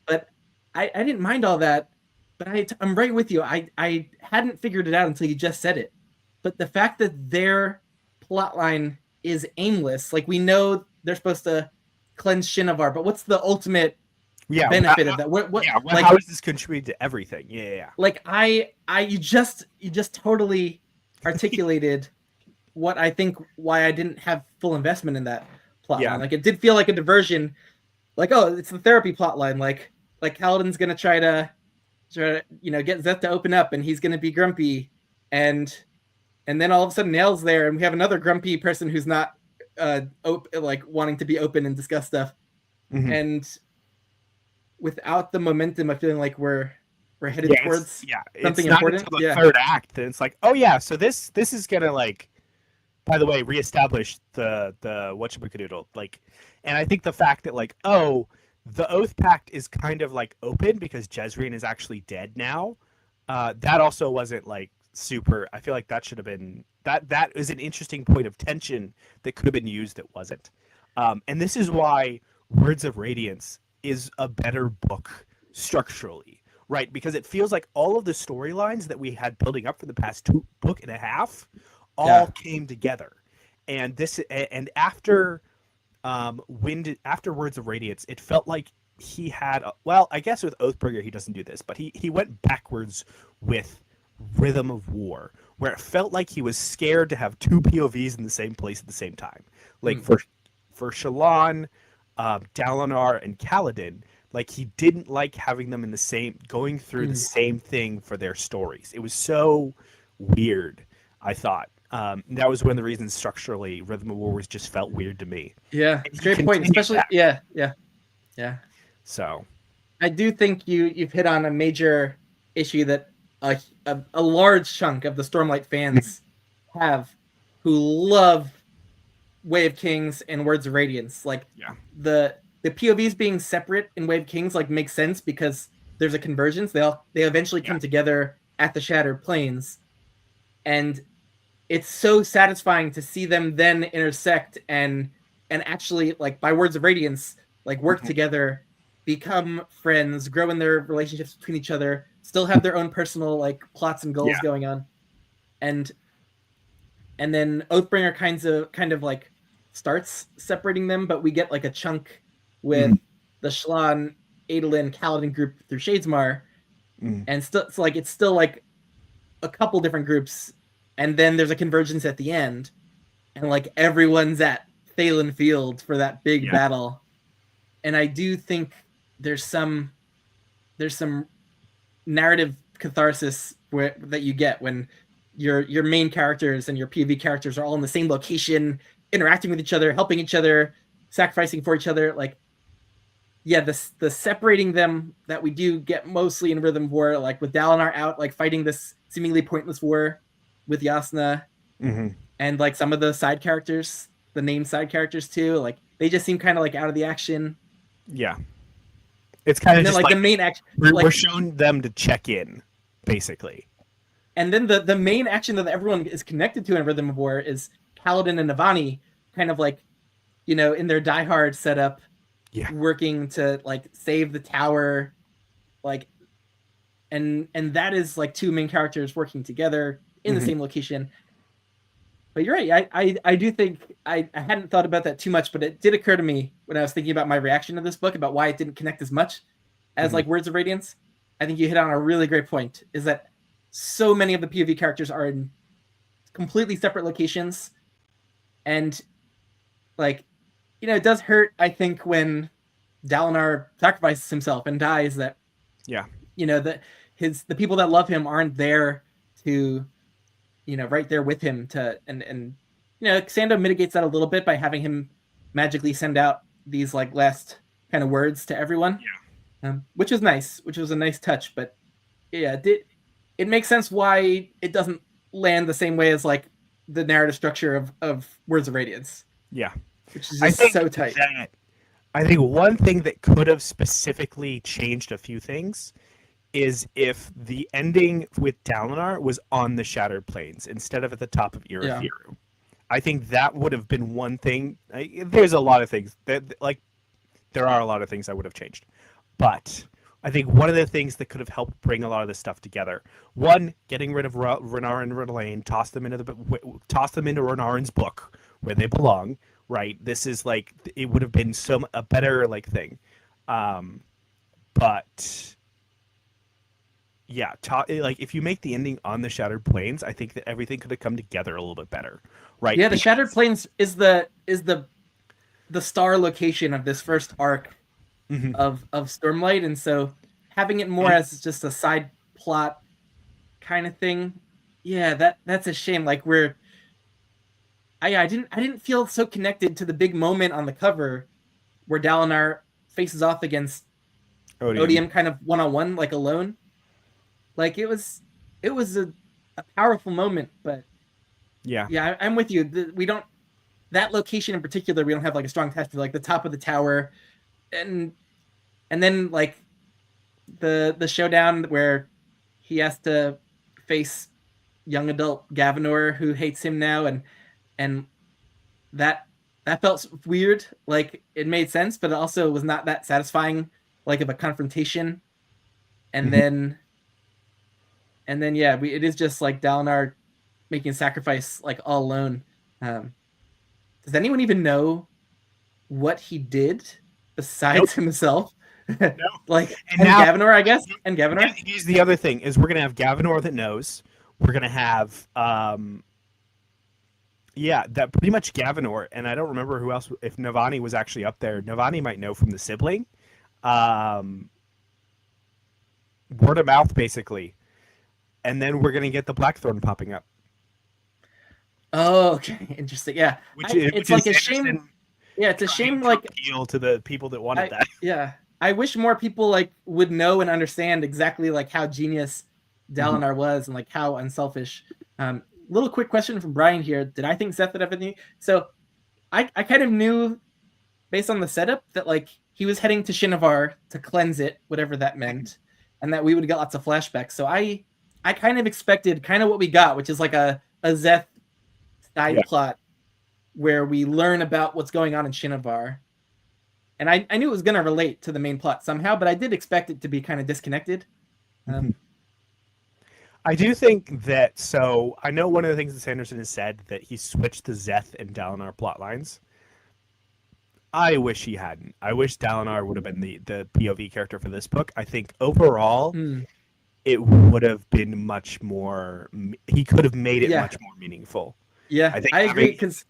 but I didn't mind all that. But I'm right with you. I hadn't figured it out until you just said it. But the fact that their plotline is aimless, like we know they're supposed to cleanse Shinovar, but what's the ultimate benefit of that? How does this contribute to everything? Yeah. Like you just totally articulated what I think why I didn't have full investment in that plotline. Yeah. Like it did feel like a diversion. Like, oh, it's the therapy plotline. Like Kaladin's gonna try to get Zeth to open up, and he's gonna be grumpy, and then all of a sudden Nail's there, and we have another grumpy person who's not wanting to be open and discuss stuff, and without the momentum of feeling like we're headed towards something important. It's not until the third act that it's like, oh yeah, so this is gonna like, by the way, reestablish the whatchamacallit, like, and I think the fact that like, oh, the Oath Pact is kind of like open because Jezreen is actually dead now. That also wasn't like super. I feel like that should have been that is an interesting point of tension that could have been used that wasn't. And this is why Words of Radiance is a better book structurally, right? Because it feels like all of the storylines that we had building up for the past book and a half all came together. And after after Words of Radiance, it felt like he had I guess with Oathbringer he doesn't do this, but he went backwards with Rhythm of War, where it felt like he was scared to have 2 POVs in the same place at the same time. Like for Shallan, Dalinar, and Kaladin, like he didn't like having them in the same, going through the same thing for their stories. It was so weird, I thought. That was one of the reasons structurally Rhythm of War just felt weird to me. Yeah, great point. Especially yeah. So I do think you've hit on a major issue that a large chunk of the Stormlight fans have, who love Way of Kings and Words of Radiance. Like the POVs being separate in Way of Kings like makes sense because there's a convergence. They eventually come together at the Shattered Plains, and it's so satisfying to see them then intersect and and actually like by words of radiance, like work together, become friends, grow in their relationships between each other, still have their own personal like plots and goals going on. And then Oathbringer kind of like starts separating them, but we get like a chunk with the Shallan, Adolin, Kaladin group through Shadesmar, and still so like it's still like a couple different groups, and then there's a convergence at the end, and like everyone's at Thalen Field for that big battle. And I do think there's some narrative catharsis that you get when your main characters and your POV characters are all in the same location, interacting with each other, helping each other, sacrificing for each other. Like, yeah, the separating them that we do get mostly in Rhythm of War, like with Dalinar out, like fighting this seemingly pointless war with Yasna, and like some of the side characters, the named side characters too, like they just seem kind of like out of the action. Yeah. It's kind of just like the main action. We're showing them to check in, basically. And then the main action that everyone is connected to in Rhythm of War is Kaladin and Navani, kind of like, in their Die Hard setup, working to like save the tower, like, and that is like two main characters working together in the same location. But you're right. I do think I hadn't thought about that too much, but it did occur to me when I was thinking about my reaction to this book about why it didn't connect as much as like Words of Radiance. I think you hit on a really great point, is that so many of the POV characters are in completely separate locations. And like, it does hurt, I think, when Dalinar sacrifices himself and dies, that, the people that love him aren't there to, right there with him to, and Xando mitigates that a little bit by having him magically send out these like last kind of words to everyone, which was nice, which was a nice touch. But yeah, it makes sense why it doesn't land the same way as like the narrative structure of Words of Radiance. Yeah, which is just so tight. I think one thing that could have specifically changed a few things is if the ending with Dalinar was on the Shattered Plains instead of at the top of Irithiru. I think that would have been one thing. There's a lot of things there are a lot of things I would have changed, but I think one of the things that could have helped bring a lot of this stuff together, one, getting rid of Renarin and R'nain, toss them into Renarin's book where they belong. Right, this is like, it would have been a better like thing, but. Yeah, like if you make the ending on the Shattered Plains, I think that everything could have come together a little bit better, right? Yeah, the Shattered Plains is the star location of this first arc of Stormlight, and so having it more as just a side plot kind of thing, that's a shame. Like I didn't feel so connected to the big moment on the cover where Dalinar faces off against Odium kind of one-on-one, like alone. Like it was a powerful moment, but I'm with you. We don't, that location in particular, we don't have like a strong test to, like the top of the tower, and then like the showdown where he has to face young adult Gavinor who hates him now, and that felt weird. Like it made sense, but it also was not that satisfying, like of a confrontation. And then it is just like Dalinar making a sacrifice like all alone. Does anyone even know what he did besides himself? No. Like and now, Gavinor, I guess. And Gavinor. Here's the other thing: is we're gonna have Gavinor that knows. We're gonna have that pretty much Gavinor, and I don't remember who else. If Navani was actually up there, Navani might know from the sibling. Word of mouth, basically. And then we're gonna get the Blackthorn popping up. Oh, okay, interesting. Yeah, it's like a shame. Yeah, it's a shame. Like appeal to the people that wanted that. Yeah, I wish more people like would know and understand exactly like how genius Dalinar was and like how unselfish. Little quick question from Brian here: did I think Seth had everything? So, I kind of knew based on the setup that like he was heading to Shinovar to cleanse it, whatever that meant, and that we would get lots of flashbacks. So I kind of expected kind of what we got, which is like a Zeth side plot, where we learn about what's going on in Shinovar. And I knew it was going to relate to the main plot somehow, but I did expect it to be kind of disconnected. I do think that, so I know one of the things that Sanderson has said that he switched the Zeth and Dalinar plot lines. I wish he hadn't. I wish Dalinar would have been the POV character for this book. I think overall, it would have been much more. He could have made it much more meaningful. Yeah, I agree. Because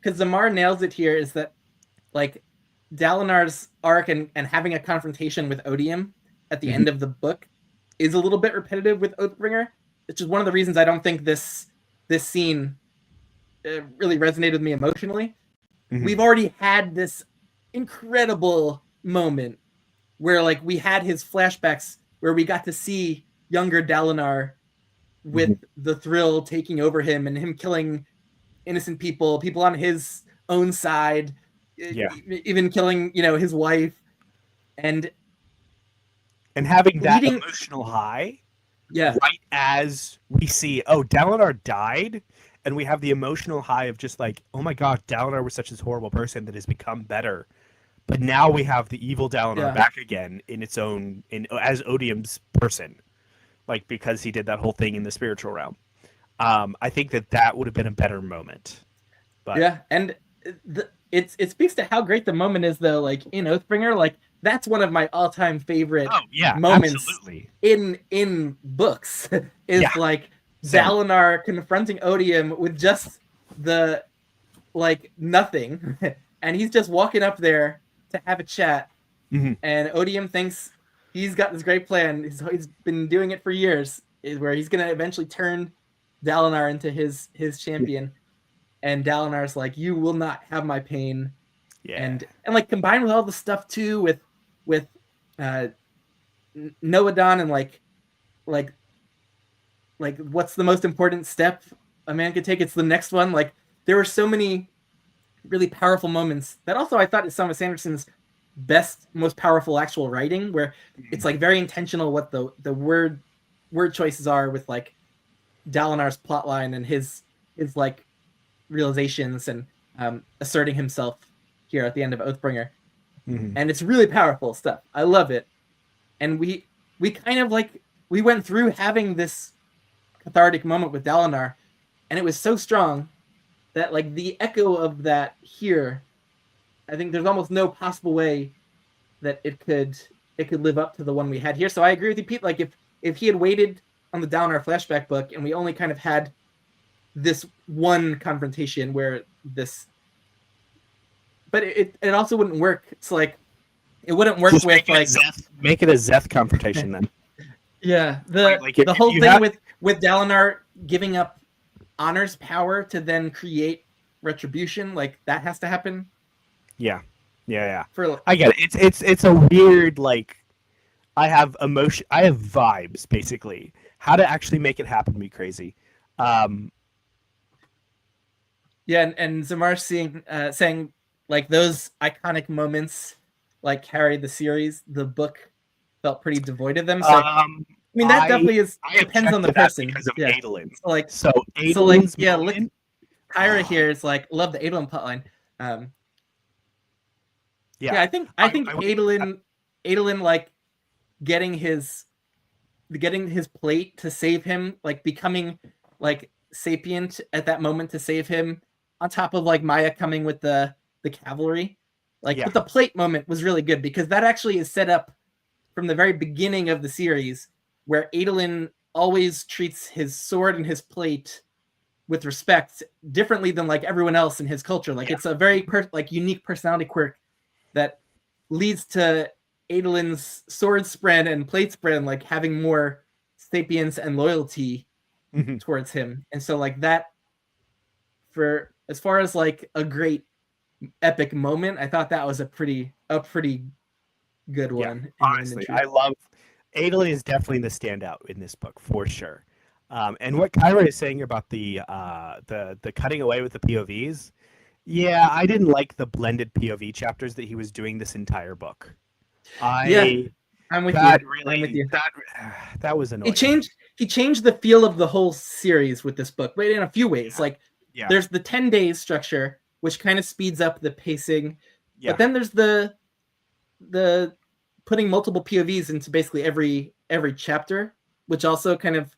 Zamar nails it here. Is that like Dalinar's arc and having a confrontation with Odium at the end of the book is a little bit repetitive with Oathbringer, which is one of the reasons I don't think this scene really resonated with me emotionally. We've already had this incredible moment where like we had his flashbacks where we got to see younger Dalinar with the thrill taking over him and him killing innocent people on his own side, even killing, his wife, and having that emotional high, right as we see, Dalinar died, and we have the emotional high of just like, oh my god, Dalinar was such this horrible person that has become better, but now we have the evil Dalinar back again in its own, as Odium's person, like because he did that whole thing in the spiritual realm. I think that would have been a better moment. But and it speaks to how great the moment is, though. Like in Oathbringer, like that's one of my all-time favorite moments absolutely. in books. Is like Dalinar confronting Odium with just the like nothing, and he's just walking up there to have a chat, and Odium thinks he's got this great plan. He's been doing it for years, where he's gonna eventually turn Dalinar into his champion. And Dalinar's like, you will not have my pain. And like combined with all the stuff too with Noadon and like what's the most important step a man could take? It's the next one. Like there were so many really powerful moments that also I thought is some of Sanderson's best, most powerful actual writing, where it's like very intentional what the word choices are with like Dalinar's plotline and his like realizations and asserting himself here at the end of Oathbringer. And it's really powerful stuff. I love it. And we kind of like we went through having this cathartic moment with Dalinar, and it was so strong that like the echo of that here, I think there's almost no possible way that it could live up to the one we had here. So I agree with you, Pete. Like if he had waited on the Dalinar flashback book and we only kind of had this one confrontation where this, but it also wouldn't work. It's like it wouldn't work. Just with like make it a Zeth confrontation then. Yeah, the whole thing with Dalinar giving up Honor's power to then create retribution, like that has to happen. Yeah. For I get it. It's a weird, like I have emotion, I have vibes basically. How to actually make it happen to be crazy. Yeah, and Zamar saying like those iconic moments like carried the series. The book felt pretty devoid of them. So I mean that definitely depends on the person. Because of Adolin. So Adolin's look, Kyra here is like love the Adolin plotline. I think Adolin like getting his plate to save him, like becoming like sapient at that moment to save him, on top of like Maya coming with the cavalry. But the plate moment was really good because that actually is set up from the very beginning of the series, where Adolin always treats his sword and his plate with respect differently than like everyone else in his culture. Like it's a very unique personality quirk that leads to Adolin's sword spread and plate spread like having more sapience and loyalty towards him. And so like that, for as far as like a great epic moment, I thought that was a pretty good one. Honestly, I love Adolin is definitely the standout in this book for sure. And what Kyra is saying about the cutting away with the POVs, I didn't like the blended POV chapters that he was doing this entire book. I'm with you. That was annoying. He changed the feel of the whole series with this book, but in a few ways. there's the 10 days structure, which kind of speeds up the pacing. Yeah. But then there's the putting multiple POVs into basically every chapter, which also kind of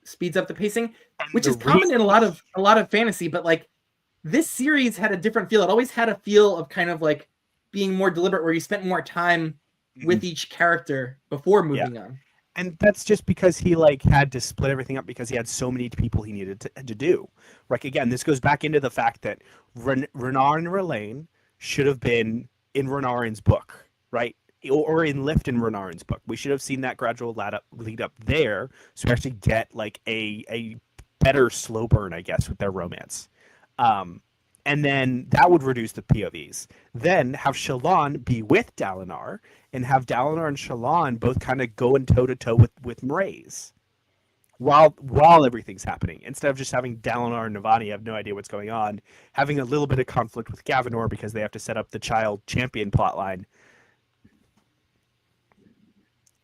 speeds up the pacing, which is common in a lot of fantasy. But like this series had a different feel. It always had a feel of kind of like being more deliberate, where you spent more time with each character before moving on. And that's just because he like had to split everything up because he had so many people he needed to do. Like again, this goes back into the fact that Renar and R'Laine should have been in Renarin's book, right? Or in Lift in Renarin's book. We should have seen that gradual lead up there, so we actually get like a better slow burn, I guess, with their romance. And then that would reduce the POVs. Then have Shallan be with Dalinar, and have Dalinar and Shallan both kind of going toe-to-toe with Mraize while everything's happening, instead of just having Dalinar and Navani have no idea what's going on, having a little bit of conflict with Gavinor because they have to set up the child champion plotline.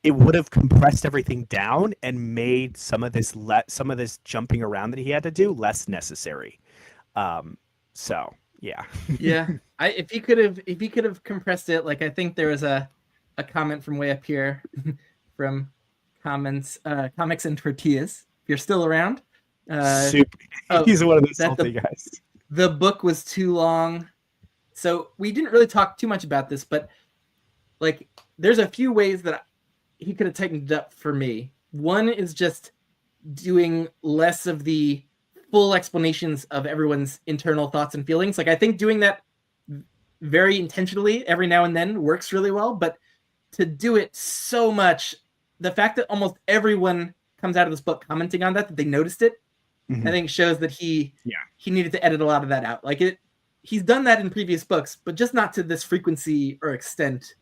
It would have compressed everything down and made some of this jumping around that he had to do less necessary. So yeah. Yeah. If he could have compressed it, like I think there was a comment from way up here from comics and tortillas. If you're still around. He's one of those salty guys. The book was too long. So we didn't really talk too much about this, but like there's a few ways that he could have tightened it up for me. One is just doing less of the full explanations of everyone's internal thoughts and feelings. Like I think doing that very intentionally every now and then works really well, but to do it so much, the fact that almost everyone comes out of this book commenting on that they noticed it, I think shows that he needed to edit a lot of that out. Like he's done that in previous books, but just not to this frequency or extent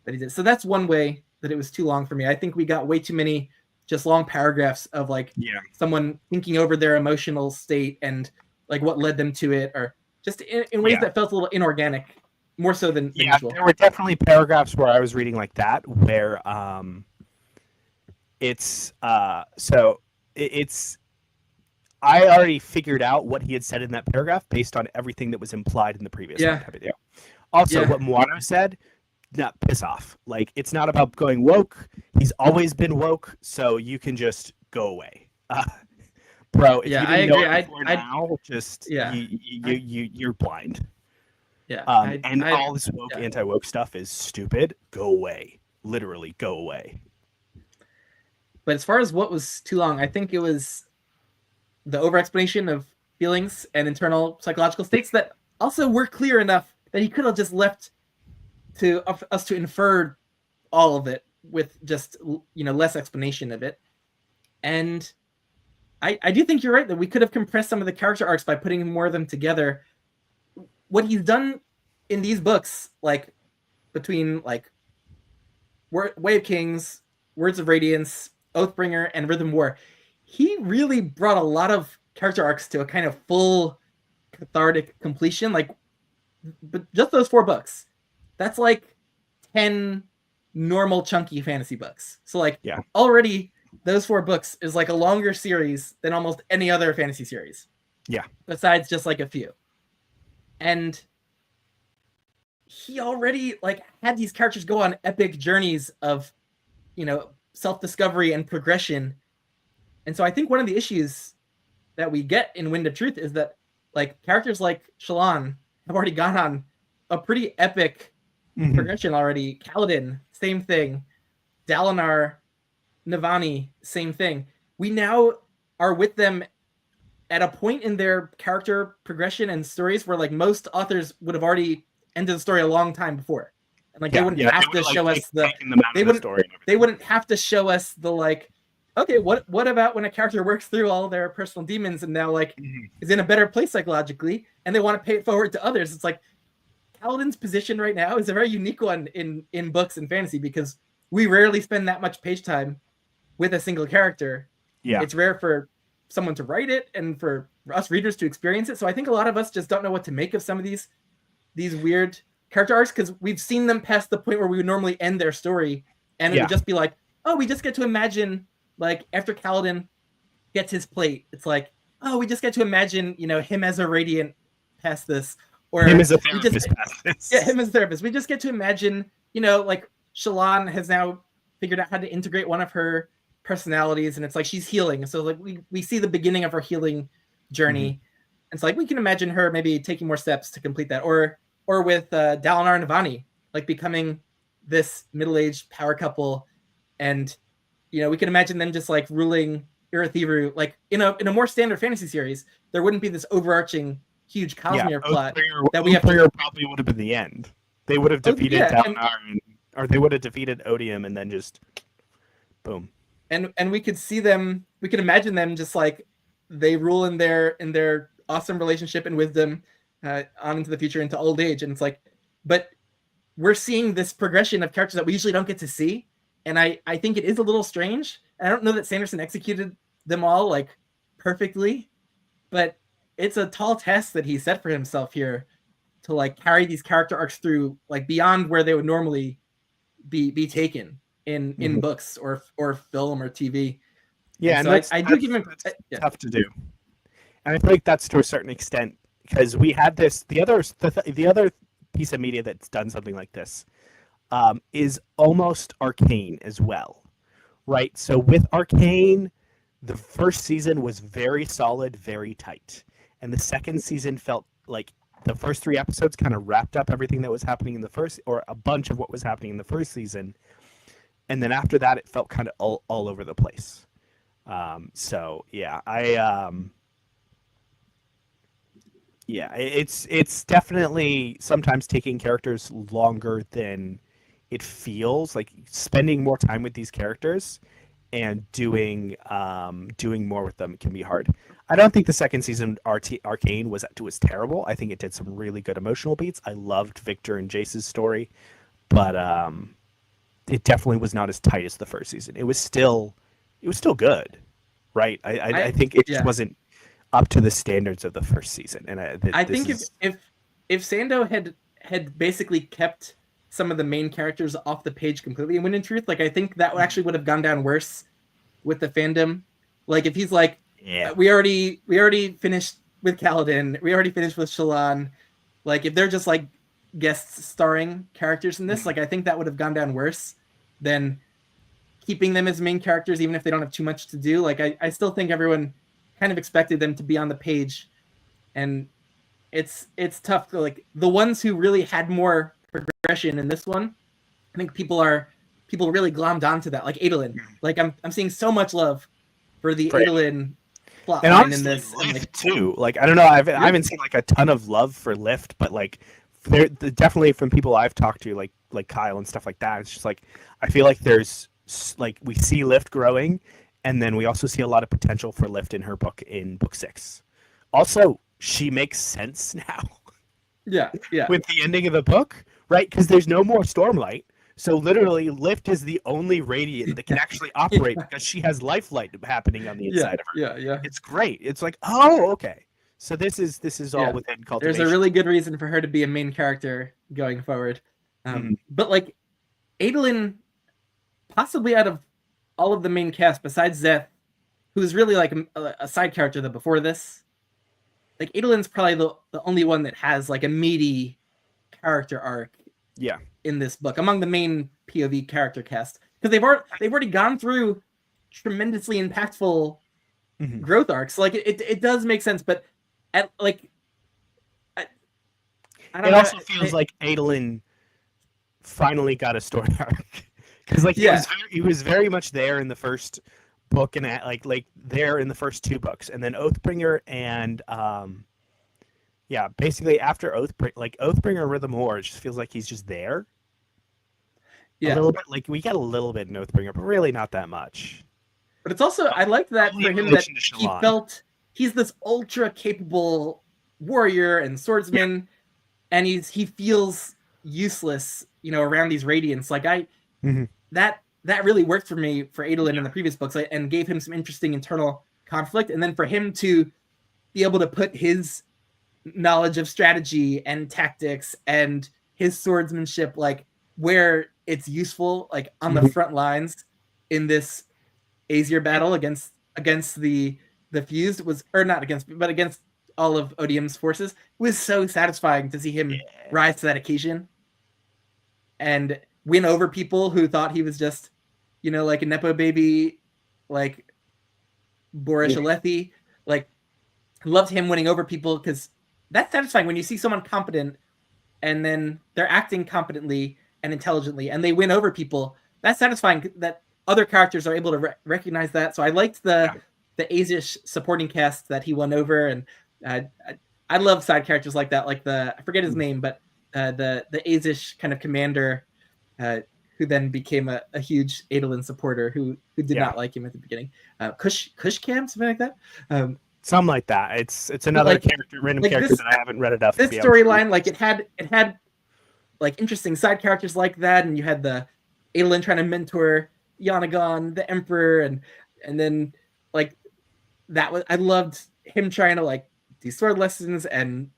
that he did. So that's one way that it was too long for me. I think we got way too many just long paragraphs of like someone thinking over their emotional state and like what led them to it, or just in ways that felt a little inorganic, more so than usual. There were definitely paragraphs where I was reading like that, where it's I already figured out what he had said in that paragraph based on everything that was implied in the previous one. Also, what Moano said, not piss off. Like, it's not about going woke. He's always been woke, so you can just go away. Bro, if you didn't know it before now, you're blind. Yeah. All this woke, anti-woke stuff is stupid. Go away. Literally, go away. But as far as what was too long, I think it was the over-explanation of feelings and internal psychological states that also were clear enough that he could have just left to us to infer all of it with just, less explanation of it. And I do think you're right that we could have compressed some of the character arcs by putting more of them together. What he's done in these books, like between like Way of Kings, Words of Radiance, Oathbringer, and Rhythm War, he really brought a lot of character arcs to a kind of full cathartic completion. Like, but just those 4 books, that's like 10 normal chunky fantasy books. So like already those 4 books is like a longer series than almost any other fantasy series. Yeah. Besides just like a few. And he already like had these characters go on epic journeys of, self-discovery and progression. And so I think one of the issues that we get in Wind of Truth is that like characters like Shallan have already gone on a pretty epic progression already. Kaladin, same thing. Dalinar, Navani, same thing. We now are with them at a point in their character progression and stories where like most authors would have already ended the story a long time before. And like they wouldn't have to show us they wouldn't have to show us the like, okay, what about when a character works through all their personal demons and now like is in a better place psychologically and they want to pay it forward to others? It's like Kaladin's position right now is a very unique one in books and fantasy because we rarely spend that much page time with a single character. Yeah. It's rare for someone to write it and for us readers to experience it. So I think a lot of us just don't know what to make of some of these weird character arcs because we've seen them past the point where we would normally end their story and it would just be like, oh, we just get to imagine like after Kaladin gets his plate, it's like oh, we just get to imagine, him as a Radiant past this, or him as a we just therapist past this. yeah, him as a therapist. We just get to imagine, like Shallan has now figured out how to integrate one of her personalities, and it's like she's healing. So like we see the beginning of her healing journey. Mm-hmm. And so like we can imagine her maybe taking more steps to complete that, or with Dalinar and Navani like becoming this middle-aged power couple, and we can imagine them just like ruling Irithiru like in a more standard fantasy series. There wouldn't be this overarching huge Cosmere plot that we have to. Probably would have been the end. They would have defeated Dalinar, or they would have defeated Odium, and then just boom. And we could see them. We could imagine them just like they rule in their awesome relationship and wisdom on into the future, into old age. And it's like, but we're seeing this progression of characters that we usually don't get to see. And I think it is a little strange. I don't know that Sanderson executed them all like perfectly, but it's a tall task that he set for himself here to like carry these character arcs through like beyond where they would normally be taken in books or film or TV. Yeah, and so I do give him tough to do. And I think that's to a certain extent because we had this. The other piece of media that's done something like this is almost Arcane as well, right? So with Arcane, the first season was very solid, very tight, and the second season felt like the first 3 episodes kind of wrapped up everything that was happening in the first, or a bunch of what was happening in the first season, and then after that, it felt kind of all over the place. So yeah, it's definitely sometimes taking characters longer than it feels, like spending more time with these characters and doing more with them can be hard. I don't think the second season Arcane was terrible. I think it did some really good emotional beats. I loved Victor and Jace's story, but it definitely was not as tight as the first season. It was still good, right? I think it just wasn't up to the standards of the first season. And I think if Sando had basically kept some of the main characters off the page completely, and when in truth, like I think that actually would have gone down worse with the fandom. Like if he's like, we already finished with Kaladin, we already finished with Shallan. Like if they're just like guest starring characters in this, like I think that would have gone down worse than keeping them as main characters, even if they don't have too much to do. Like I still think everyone kind of expected them to be on the page, and it's tough. Like the ones who really had more progression in this one, I think people really glommed onto that. Like Adolin, like I'm seeing so much love for the Adolin plot line in this. And like, too. Like I don't know, I haven't seen like a ton of love for Lift, but like there definitely from people I've talked to, like Kyle and stuff like that. It's just like I feel like there's like we see Lift growing, and then we also see a lot of potential for Lift in her book in book 6. Also, she makes sense now. Yeah. With the ending of the book, right? Because there's no more Stormlight. So literally, Lift is the only Radiant that can actually operate because she has Lifelight happening on the inside of her. Yeah. It's great. It's like, oh, okay. So this is all within cultivation. There's a really good reason for her to be a main character going forward. But like Adolin, possibly out of all of the main cast besides Zeth, who's really like a side character though before this, like Adolin's probably the only one that has like a meaty character arc in this book among the main POV character cast, because they've already gone through tremendously impactful growth arcs. Like it does make sense, but I don't know. It also feels like Adolin finally got a story arc, because like he was very much there in the first book, and like there in the first 2 books, and then Oathbringer and basically after Oathbringer Rhythm War, it just feels like he's just there. A little bit, like we get a little bit in Oathbringer, but really not that much. But it's also, I liked that for him that he felt he's this ultra capable warrior and swordsman, and he feels useless, around these Radiants. Like that really worked for me for Adolin in the previous books, and gave him some interesting internal conflict. And then for him to be able to put his knowledge of strategy and tactics and his swordsmanship, like where it's useful, like on the front lines in this Aesir battle against the the fused was, or not against, but against all of Odium's forces, was so satisfying to see him rise to that occasion and win over people who thought he was just, like a nepo baby, like Boris Alethi. Like, loved him winning over people, because that's satisfying when you see someone competent and then they're acting competently and intelligently and they win over people. That's satisfying that other characters are able to recognize that. So I liked the Azish supporting cast that he won over, and I love side characters like that, like I forget his name, but the Azish kind of commander who then became a huge Adolin supporter who did not like him at the beginning. Kush Cam, something like that. Something like that. It's another random character that I haven't read enough. This storyline, like it had like interesting side characters like that, and you had the Adolin trying to mentor Yanagon, the Emperor, and then like that was, I loved him trying to like do sword lessons and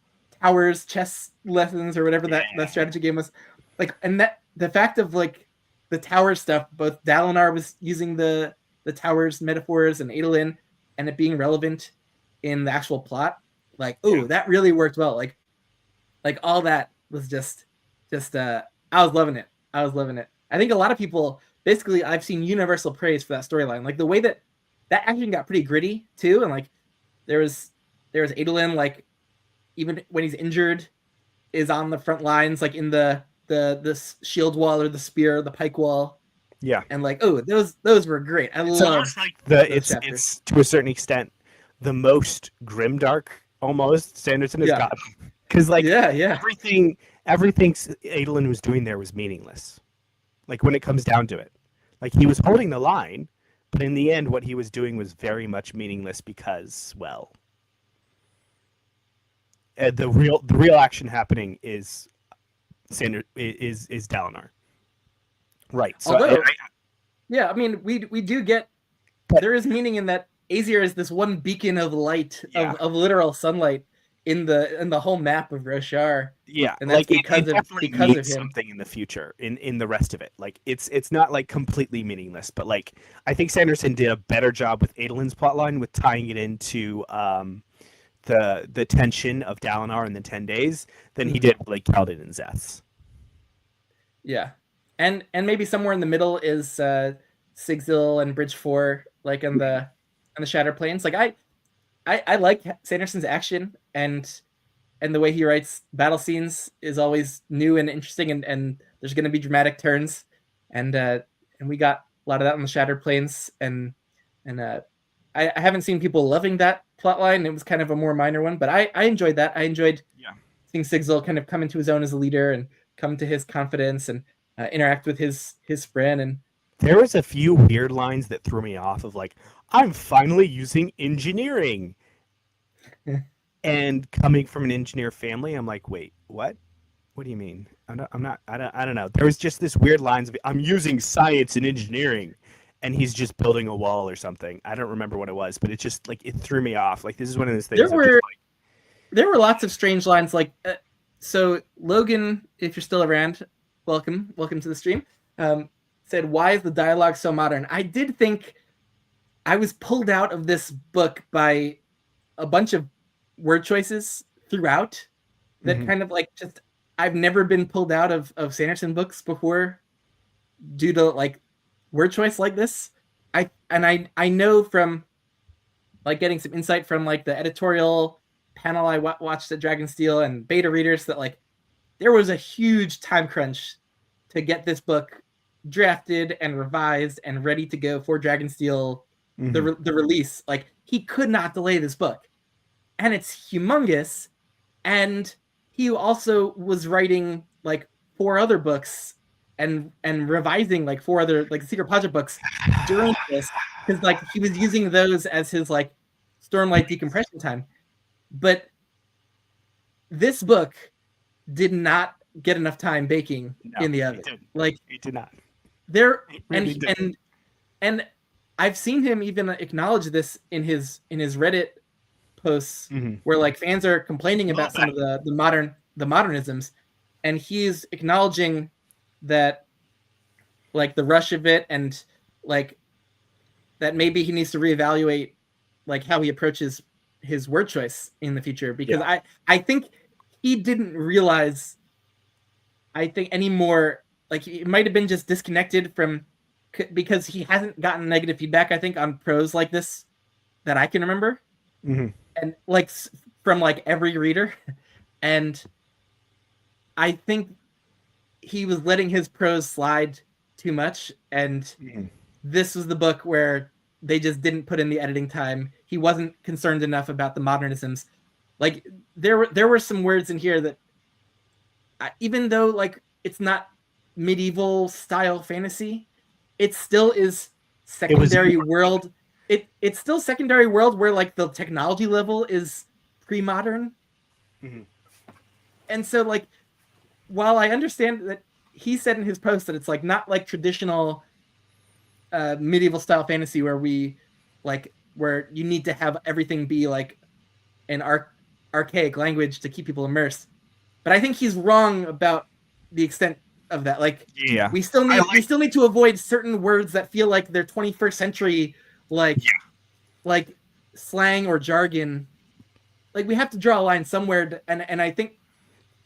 towers, chess lessons, or whatever that strategy game was. Like, and that the fact of like the tower stuff, both Dalinar was using the towers metaphors and Adolin, and it being relevant in the actual plot. Like, that really worked well. Like all that was just I was loving it. I think a lot of people, basically, I've seen universal praise for that storyline. Like the way that action got pretty gritty too, and like there was Adolin, like even when he's injured, is on the front lines, like in the shield wall or the spear, the pike wall. Yeah, and like those were great. It's almost like it's to a certain extent the most grimdark almost Sanderson has gotten, because like everything Adolin was doing there was meaningless. Like when it comes down to it, like he was holding the line, but in the end, what he was doing was very much meaningless because, well, the real action happening is Dalinar, right? So although, I mean, we do get, there is meaning in that Azir is this one beacon of light, of literal sunlight in the whole map of Roshar. Yeah, and that's like because it of him. Something in the future in the rest of it. Like it's not like completely meaningless, but like I think Sanderson did a better job with Adolin's plotline with tying it into the tension of Dalinar in the 10 days than he did with like Kaladin and Zeth's. Yeah, and maybe somewhere in the middle is Sigzil and Bridge 4, like on the Shattered Plains. Like I like Sanderson's action, and the way he writes battle scenes is always new and interesting, and there's going to be dramatic turns, and we got a lot of that on the Shattered Plains, and I haven't seen people loving that plotline. It was kind of a more minor one, but I enjoyed that. I enjoyed seeing Sigzil kind of come into his own as a leader and come to his confidence and interact with his friend. And there was a few weird lines that threw me off of like, I'm finally using engineering. And coming from an engineer family, I'm like, wait, what? What do you mean? I don't know. There was just this weird lines of, I'm using science and engineering, and he's just building a wall or something. I don't remember what it was, but it just like it threw me off. Like this is one of those things. There were lots of strange lines. Like, so Logan, if you're still around, welcome to the stream. Said, why is the dialogue so modern? I did think I was pulled out of this book by a bunch of word choices throughout that kind of like just, I've never been pulled out of Sanderson books before due to like word choice like this. I know from like getting some insight from like the editorial panel I watched at Dragonsteel and beta readers that like there was a huge time crunch to get this book drafted and revised and ready to go for Dragonsteel, the release. Like he could not delay this book, and it's humongous. And he also was writing like 4 other books and revising like 4 other like Secret Project books during this, because like he was using those as his like Stormlight decompression time. But this book did not get enough time baking in the oven. Like it did not. There and I've seen him even acknowledge this in his Reddit posts where like fans are complaining about some of the modernisms, and he's acknowledging that like the rush of it, and like that maybe he needs to reevaluate like how he approaches his word choice in the future, because I think he didn't realize, I think, anymore, like it might have been just disconnected from, because he hasn't gotten negative feedback, I think, on prose like this that I can remember. Mm-hmm. And like from like every reader. And I think he was letting his prose slide too much, and this was the book where they just didn't put in the editing time. He wasn't concerned enough about the modernisms. Like there were some words in here that, even though like it's not medieval style fantasy, it still is secondary world. It's still secondary world where like the technology level is pre-modern. Mm-hmm. And so like, while I understand that he said in his post that it's like not like traditional medieval style fantasy where where you need to have everything be like an archaic language to keep people immersed, but I think he's wrong about the extent of that. Like, we still need to avoid certain words that feel like they're 21st century, like slang or jargon. Like, we have to draw a line somewhere, and I think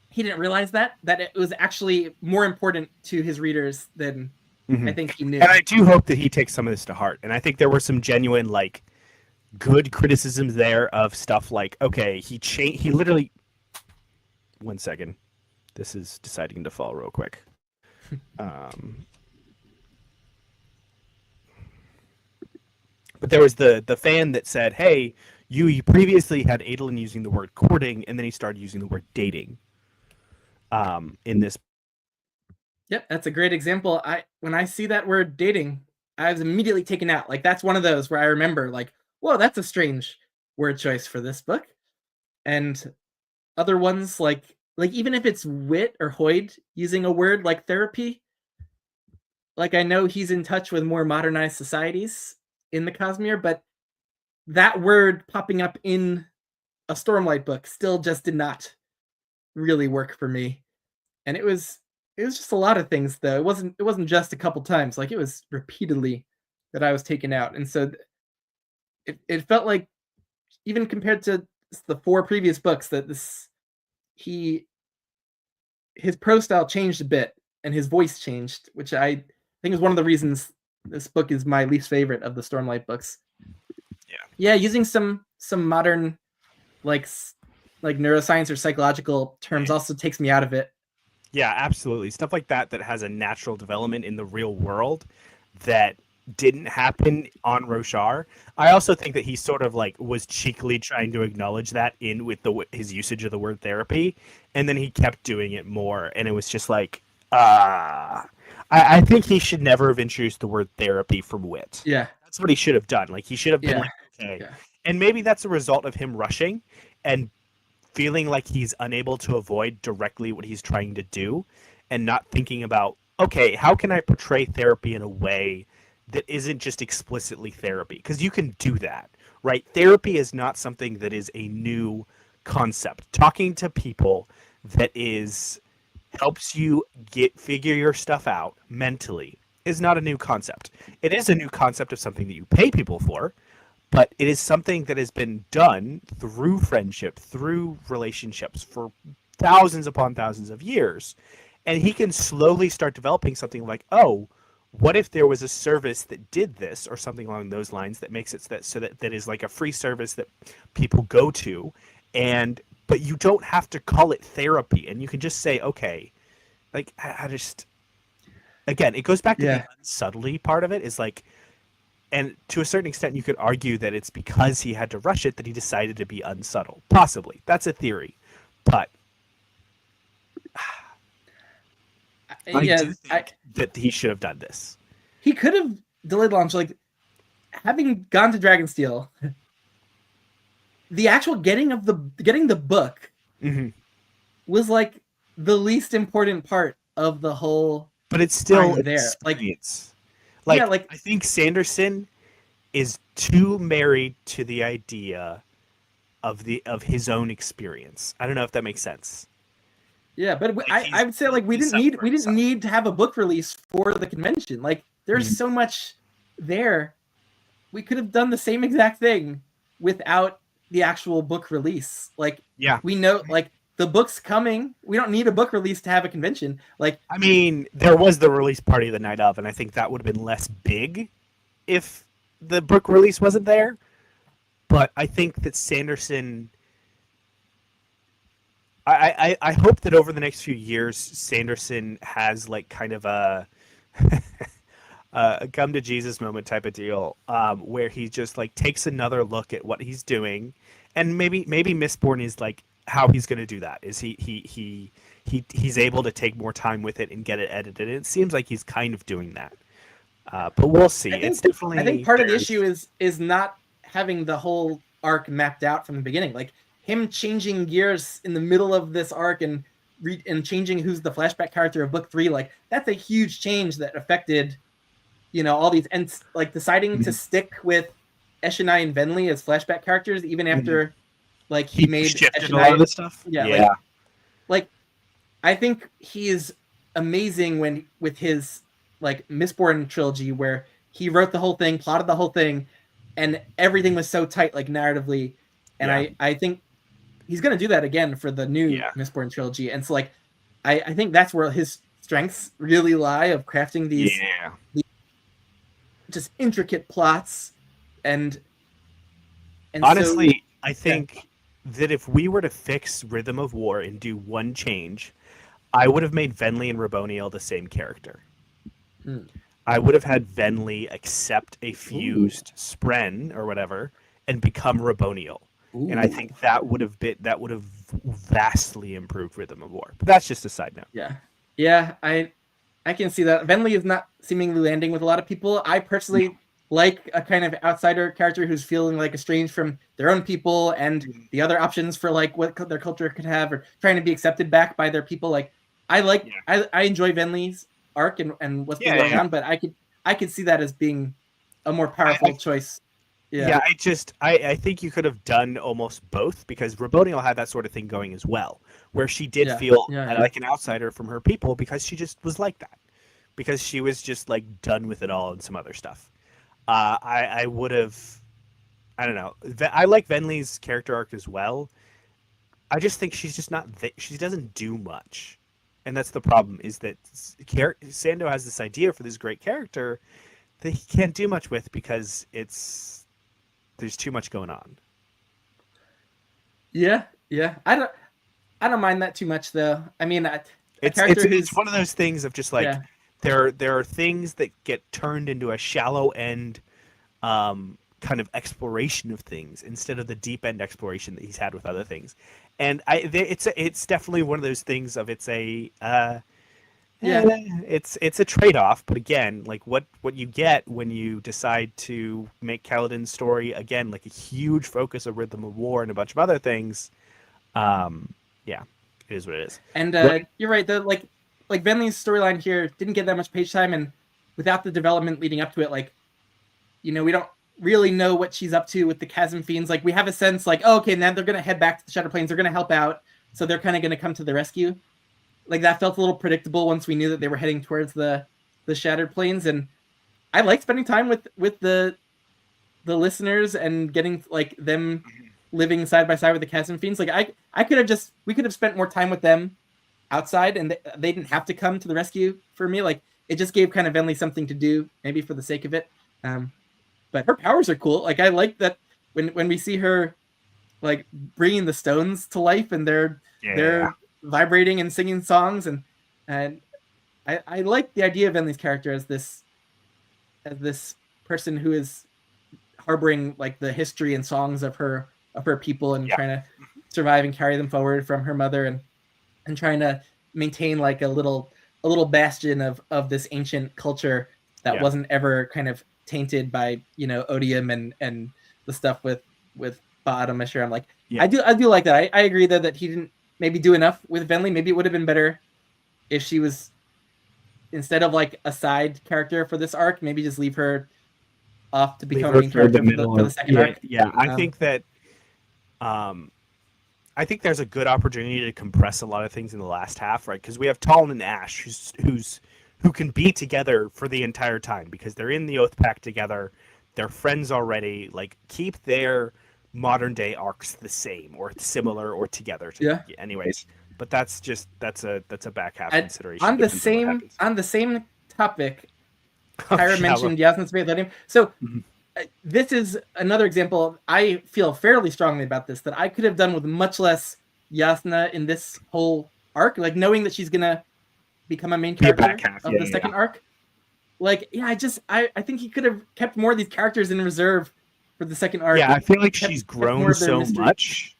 he didn't realize that it was actually more important to his readers than I think he knew. And I do hope that he takes some of this to heart. And I think there were some genuine, like, good criticisms there of stuff like, okay, he literally... One second. This is deciding to fall real quick. But there was the fan that said, hey, you previously had Adolin using the word courting, and then he started using the word dating in this. Yep, that's a great example. When I see that word dating, I was immediately taken out. Like, that's one of those where I remember, like, whoa, that's a strange word choice for this book. And other ones, like even if it's Wit or Hoyd using a word like therapy, like, I know he's in touch with more modernized societies in the Cosmere, but that word popping up in a Stormlight book still just did not really work for me. And it was just a lot of things, though. It wasn't just a couple times. Like, it was repeatedly that I was taken out. And so it felt like, even compared to the 4 previous books, that his prose style changed a bit and his voice changed, which I think is one of the reasons this book is my least favorite of the Stormlight books. Yeah, using some modern like neuroscience or psychological terms also takes me out of it. Yeah, absolutely. Stuff like that has a natural development in the real world that didn't happen on Roshar. I also think that he sort of like was cheekily trying to acknowledge that with his usage of the word therapy, and then he kept doing it more, and it was just like, I think he should never have introduced the word therapy from Wit. Yeah, that's what he should have done. Like, he should have been like, okay, and maybe that's a result of him rushing and feeling like he's unable to avoid directly what he's trying to do, and not thinking about, okay, how can I portray therapy in a way that isn't just explicitly therapy? Because you can do that, right? Therapy is not something that is a new concept. Talking to people that helps you figure your stuff out mentally is not a new concept. It is a new concept of something that you pay people for, but it is something that has been done through friendship, through relationships for thousands upon thousands of years. And he can slowly start developing something like, oh, what if there was a service that did this, or something along those lines, that makes it so that is like a free service that people go to, but you don't have to call it therapy, and you can just say, okay, like, I just, again, it goes back to the subtlety part of it, is like, and to a certain extent, you could argue that it's because he had to rush it that he decided to be unsubtle. Possibly. That's a theory. But I do think that he should have done this. He could have delayed launch. Like, having gone to Dragonsteel, the actual getting the book was like the least important part of the whole. But it's still there. I think Sanderson is too married to the idea of his own experience. I don't know if that makes sense. Yeah, but I would say, like, we didn't need to have a book release for the convention. Like, there's so much there. We could have done the same exact thing without the actual book release. Like, Yeah. we know, like, the book's coming. We don't need a book release to have a convention. Like, I mean, there was the release party the night of, and I think that would have been less big if the book release wasn't there. But I think that Sanderson. I hope that over the next few years, Sanderson has like kind of a come to Jesus moment type of deal, where he just like takes another look at what he's doing, and maybe Mistborn is like how he's going to do that. Is he's able to take more time with it and get it edited. It seems like he's kind of doing that, but we'll see. It's definitely. I think part of the issue is not having the whole arc mapped out from the beginning. Like, him changing gears in the middle of this arc and changing who's the flashback character of book 3, like, that's a huge change that affected, all these, and like deciding to stick with Eshonai and Venli as flashback characters even after like he made shifted a lot of this stuff. Yeah. Like I think he is amazing with his like Mistborn trilogy, where he wrote the whole thing, plotted the whole thing, and everything was so tight, like narratively. And I think he's going to do that again for the new Mistborn trilogy. And so, like, I think that's where his strengths really lie, of crafting these just intricate plots. And honestly, so, I think that if we were to fix Rhythm of War and do one change, I would have made Venli and Raboniel the same character. I would have had Venli accept a fused Spren or whatever and become Raboniel. And I think that would have vastly improved Rhythm of War. But that's just a side note. Yeah, I can see that. Venli is not seemingly landing with a lot of people. I personally like a kind of outsider character who's feeling like estranged from their own people and the other options for like what their culture could have, or trying to be accepted back by their people. Like, I enjoy Venli's arc and what's been going on, but I could see that as being a more powerful choice. I think you could have done almost both, because Raboniel had that sort of thing going as well, where she did feel like an outsider from her people because she just was like that, because she was just like done with it all and some other stuff. I would have, I don't know. I like Venli's character arc as well. I just think she's just not. She doesn't do much, and that's the problem. Is that Sando has this idea for this great character that he can't do much with because there's too much going on. Yeah. I don't mind that too much, though. I mean, it's one of those things of just like there are things that get turned into a shallow end kind of exploration of things instead of the deep end exploration that he's had with other things. And it's definitely one of those things of it's a trade-off, but again, like what you get when you decide to make Kaladin's story again like a huge focus of Rhythm of War and a bunch of other things, it is what it is. And you're right, the like Venli's storyline here didn't get that much page time, and without the development leading up to it, like, we don't really know what she's up to with the Chasm Fiends. Like, we have a sense like, oh, okay, now they're gonna head back to the Shattered Plains, they're gonna help out, so they're kind of gonna come to the rescue. Like, that felt a little predictable once we knew that they were heading towards the Shattered Plains, and I like spending time with the listeners and getting like them living side by side with the Chasm Fiends. Like, we could have spent more time with them outside, and they didn't have to come to the rescue for me. Like, it just gave kind of Venli something to do, maybe for the sake of it. But her powers are cool. Like, I like that when we see her like bringing the stones to life, and they're vibrating and singing songs, and I like the idea of Venli's character as this person who is harboring like the history and songs of her people, and trying to survive and carry them forward from her mother, and trying to maintain like a little bastion of this ancient culture that wasn't ever kind of tainted by odium and the stuff with Ba'atum Escher. Like, I do like that. I agree that he didn't maybe do enough with Venli. Maybe it would have been better if she was, instead of like a side character for this arc, maybe just leave her off to become a main character for the second arc. I think that I think there's a good opportunity to compress a lot of things in the last half, right? Because we have Talon and Ash, who can be together for the entire time because they're in the Oath Pact together. They're friends already. Like, keep their modern day arcs the same or similar or together. Yeah. Anyways, but that's a back half And consideration. on the same topic, Oh, Kyra mentioned Yasna's Letting. So Mhm. this is another example. I feel fairly strongly about this, that I could have done with much less Yasna in this whole arc, like knowing that she's gonna become a main Be a character back half. of Yeah, the yeah, second yeah. arc. Like, yeah, I think he could have kept more of these characters in reserve for the second arc. Yeah, I feel like kept, she's kept more grown of their so mystery. much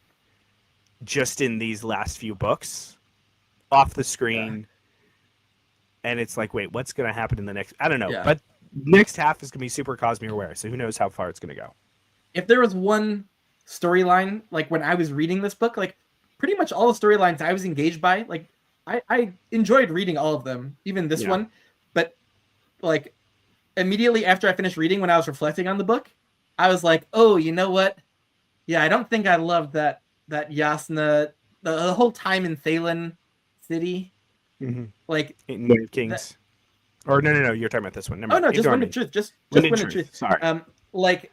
just in these last few books off the screen. And it's like, wait, what's going to happen in the next? I don't know. Yeah. But next half is going to be super Cosmere aware. So who knows how far it's going to go. If there was one storyline, like when I was reading this book, like pretty much all the storylines I was engaged by, like I enjoyed reading all of them, even this one. But like immediately after I finished reading, when I was reflecting on the book, I was like, oh, you know what? Yeah, I don't think I loved that Yasna, the whole time in Thalen City. Mm-hmm. Like in Wind Kings. Or no, you're talking about this one. Never mind. No, just Wind of Truth. Just Wind of Truth. Sorry. Like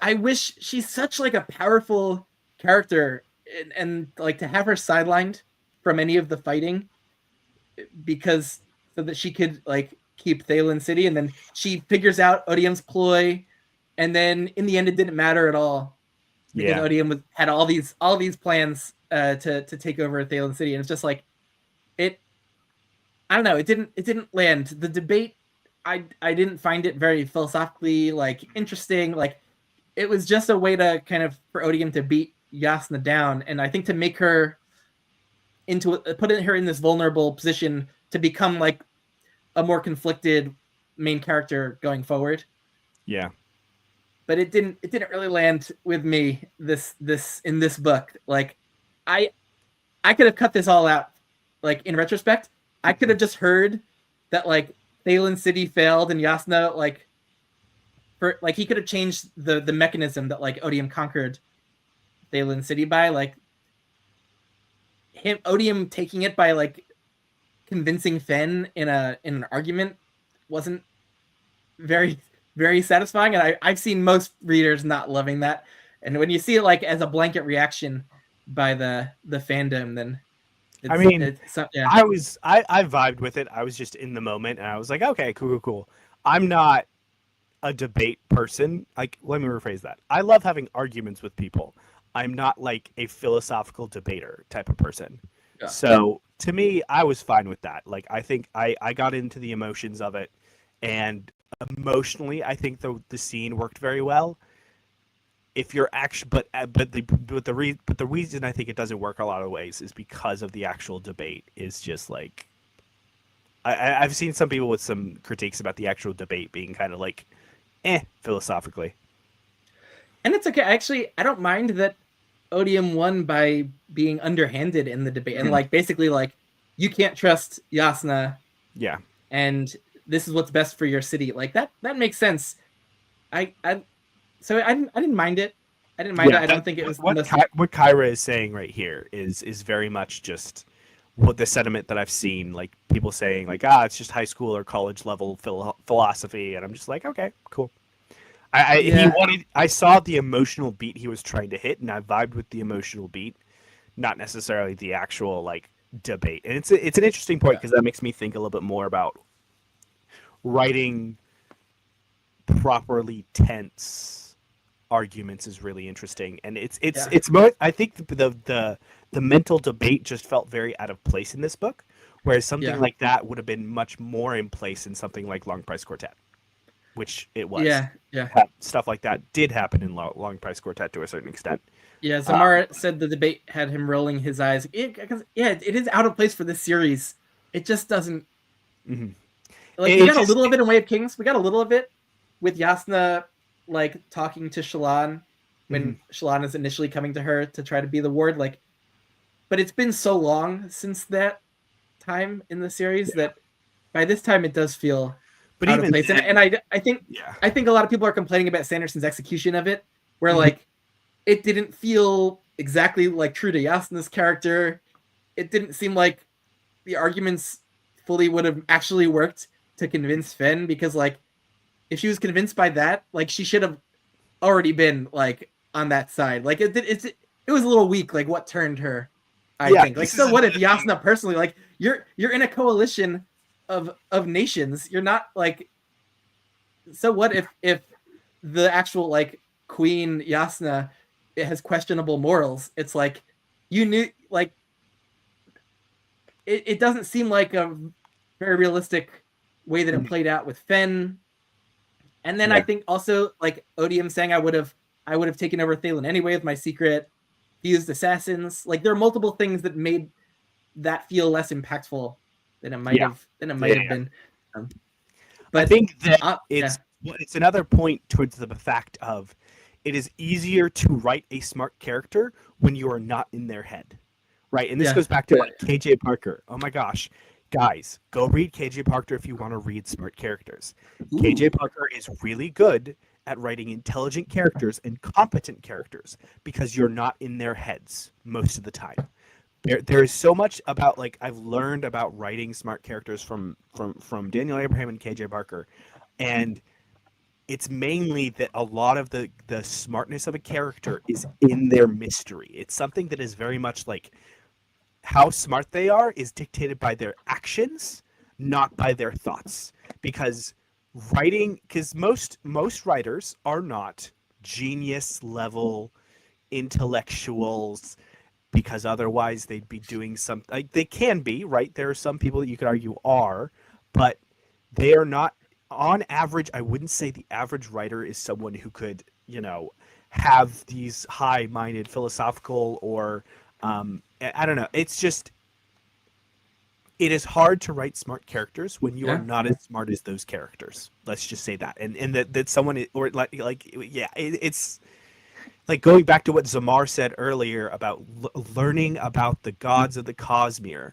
I wish she's such like a powerful character, and like to have her sidelined from any of the fighting, because so that she could like keep Thalen City, and then she figures out Odium's ploy, and then in the end it didn't matter at all because Odium had all these plans to take over Thalen City, and it's just like it. I don't know. It didn't land. The debate, I didn't find it very philosophically like interesting. Like it was just a way to kind of for Odium to beat Yasna down, and I think to make her put her in this vulnerable position to become like a more conflicted main character going forward. Yeah. But it didn't really land with me this in this book. Like I could have cut this all out. Like in retrospect, I could have just heard that like Thalen City failed and Yasna like he could have changed the mechanism that like Odium conquered Thalen City by, like Odium taking it by like convincing Fen in an argument wasn't very satisfying, and I've seen most readers not loving that. And when you see it like as a blanket reaction by the fandom, then I vibed with it. I was just in the moment, and I was like, okay, cool. I'm not a debate person. Like, let me rephrase that. I love having arguments with people. I'm not like a philosophical debater type of person. Yeah. So to me, I was fine with that. Like, I think I got into the emotions of it, and emotionally, I think the scene worked very well. If you're actually, but the reason I think it doesn't work a lot of ways is because of the actual debate is just like, I've seen some people with some critiques about the actual debate being kind of like, philosophically. And it's okay. Actually, I don't mind that Odium won by being underhanded in the debate, and like basically like you can't trust Yasna. Yeah. And this is what's best for your city. Like that makes sense. So I didn't mind it. I didn't mind it. I don't think it was what Kyra is saying right here is very much just what the sentiment that I've seen, like people saying like, it's just high school or college level philosophy, and I'm just like, okay, cool. I saw the emotional beat he was trying to hit, and I vibed with the emotional beat, not necessarily the actual like debate. And it's an interesting point because that makes me think a little bit more about writing properly tense arguments is really interesting, and it's more. I think the mental debate just felt very out of place in this book, whereas something like that would have been much more in place in something like Long Price Quartet, which it was. Yeah. Stuff like that did happen in Long Price Quartet to a certain extent. Yeah, Zamara said the debate had him rolling his eyes. It is out of place for this series. It just doesn't. Mm-hmm. Like we got a little of it in Way of Kings. We got a little of it with Yasna, like talking to Shallan when Shallan is initially coming to her to try to be the ward. Like, but it's been so long since that time in the series that by this time it does feel out of place. And I think a lot of people are complaining about Sanderson's execution of it, where like it didn't feel exactly like true to Yasna's character. It didn't seem like the arguments fully would have actually worked to convince Fen, because like if she was convinced by that, like she should have already been like on that side. Like it was a little weak. Like what turned her, I Yeah, think. Like so, what if Yasna personally? Like you're in a coalition of nations. You're not like. So what if the actual like Queen Yasna it has questionable morals? It's like you knew like it doesn't seem like a very realistic way that it played out with Fen. And then I think also like Odium saying I would have taken over Thalen anyway with my secret. He used assassins. Like there are multiple things that made that feel less impactful than it might have been. But I think that yeah. it's another point towards the fact of it is easier to write a smart character when you are not in their head, right? And this goes back to like KJ Parker. Oh my gosh, guys, go read KJ Parker if you want to read smart characters. Ooh. KJ Parker is really good at writing intelligent characters and competent characters because you're not in their heads most of the time. There is so much about like I've learned about writing smart characters from Daniel Abraham and KJ Parker, and it's mainly that a lot of the smartness of a character is in their mystery. It's something that is very much like how smart they are is dictated by their actions, not by their thoughts. Because most writers are not genius level intellectuals, because otherwise they'd be doing something. Like, they can be, right? There are some people that you could argue are, but they are not. On average, I wouldn't say the average writer is someone who could, have these high-minded philosophical or, I don't know. It's just, it is hard to write smart characters when you are not as smart as those characters. Let's just say that, and that someone or it's. Like going back to what Zamar said earlier about learning about the gods of the Cosmere,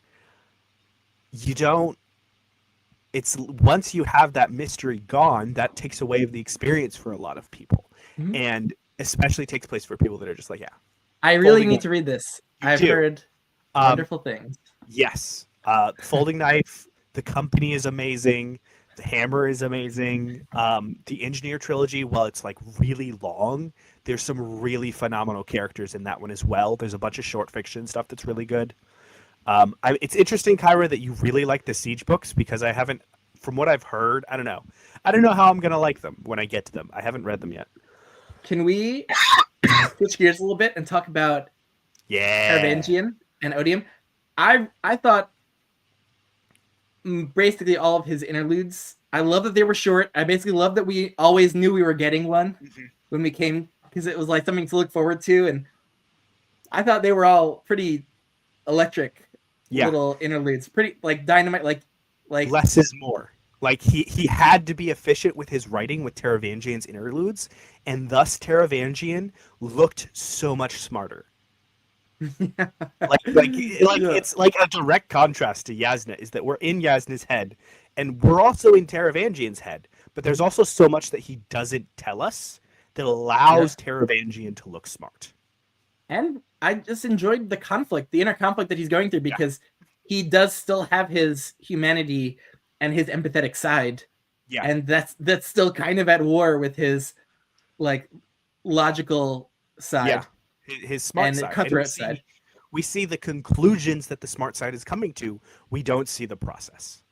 it's once you have that mystery gone, that takes away the experience for a lot of people. Mm-hmm. And especially takes place for people that are just like, yeah. I really need to read this. I've heard wonderful things. Yes. Folding Knife, the company is amazing. The Hammer is amazing. The Engineer trilogy, while it's like really long, there's some really phenomenal characters in that one as well. There's a bunch of short fiction stuff that's really good. It's interesting, Kyra, that you really like the Siege books, because I haven't, from what I've heard, I don't know how I'm gonna like them when I get to them. I haven't read them yet. Can we switch gears a little bit and talk about Taravangian and Odium? I thought basically all of his interludes, I love that they were short. I basically love that we always knew we were getting one when we came, because it was like something to look forward to, and I thought they were all pretty electric little interludes, pretty like dynamite, like less is more. Like he had to be efficient with his writing with Taravangian's interludes, and thus Taravangian looked so much smarter. It's like a direct contrast to Yasna, is that we're in Yasna's head and we're also in Taravangian's head, but there's also so much that he doesn't tell us that allows Taravangian to look smart. And I just enjoyed the conflict, the inner conflict that he's going through, because he does still have his humanity and his empathetic side. Yeah. And that's still kind of at war with his like logical side. Yeah. His smart side. Cutthroat side. We see the conclusions that the smart side is coming to. We don't see the process.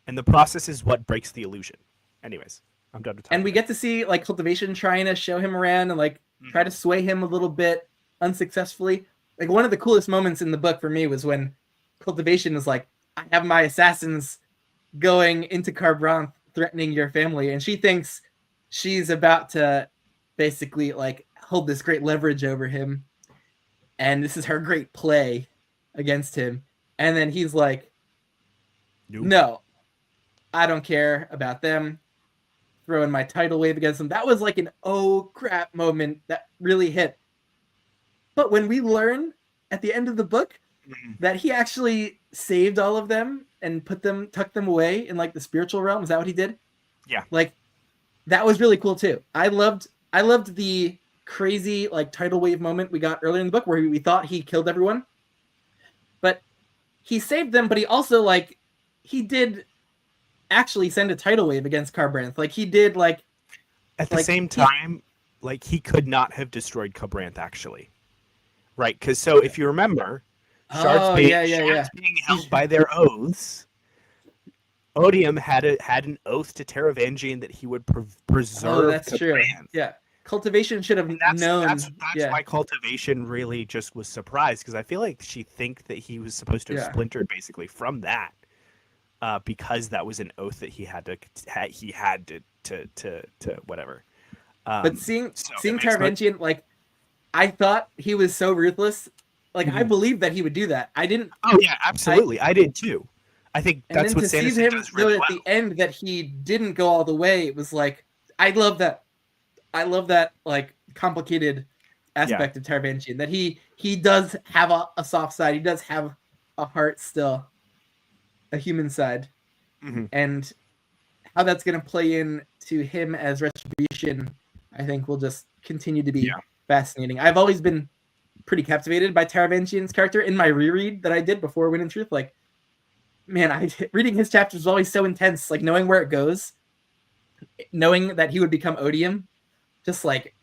And the process is what breaks the illusion. Anyways, I'm done with talking. And we get to see like Cultivation trying to show him around and like try to sway him a little bit unsuccessfully. Like one of the coolest moments in the book for me was when Cultivation is like, I have my assassins going into Kharbranth threatening your family. And she thinks she's about to basically like hold this great leverage over him, and this is her great play against him. And then he's like, no, I don't care about them, throwing my tidal wave against them. That was like an oh crap moment that really hit. But when we learn at the end of the book that he actually saved all of them and tucked them away in like the spiritual realm, is that what he did? Yeah. Like that was really cool too. I loved the crazy like tidal wave moment we got earlier in the book where we thought he killed everyone, but he saved them. But he also like he did actually send a tidal wave against Kharbranth. Like he did like at the same time. like he could not have destroyed Cabranth actually, right? Because so if you remember, shards Oh, being yeah. being held by their oaths, Odium had an oath to Taravangian that he would Oh, preserve that's true. Cabranth. Yeah. Cultivation should have And known. that's Yeah. why Cultivation really just was surprised, because I feel like she think that he was supposed to have Yeah. splintered basically from that, because that was an oath that he had to whatever. But seeing So it makes Taravangian, like, I thought he was so ruthless. Like, I Mhm. believed that he would do that. I didn't. Oh yeah, absolutely. I did too. I think And that's then what to see Sanderson him does do really it at well. the end that he didn't go all the way, it was like, I love that. I love that, like, complicated aspect of Taravangian, that he does have a soft side. He does have a heart still, a human side. Mm-hmm. And how that's going to play in to him as Retribution, I think will just continue to be fascinating. I've always been pretty captivated by Taravangian's character in my reread that I did before Wind and Truth. Like, man, reading his chapters was always so intense. Like, knowing where it goes, knowing that he would become Odium, just like,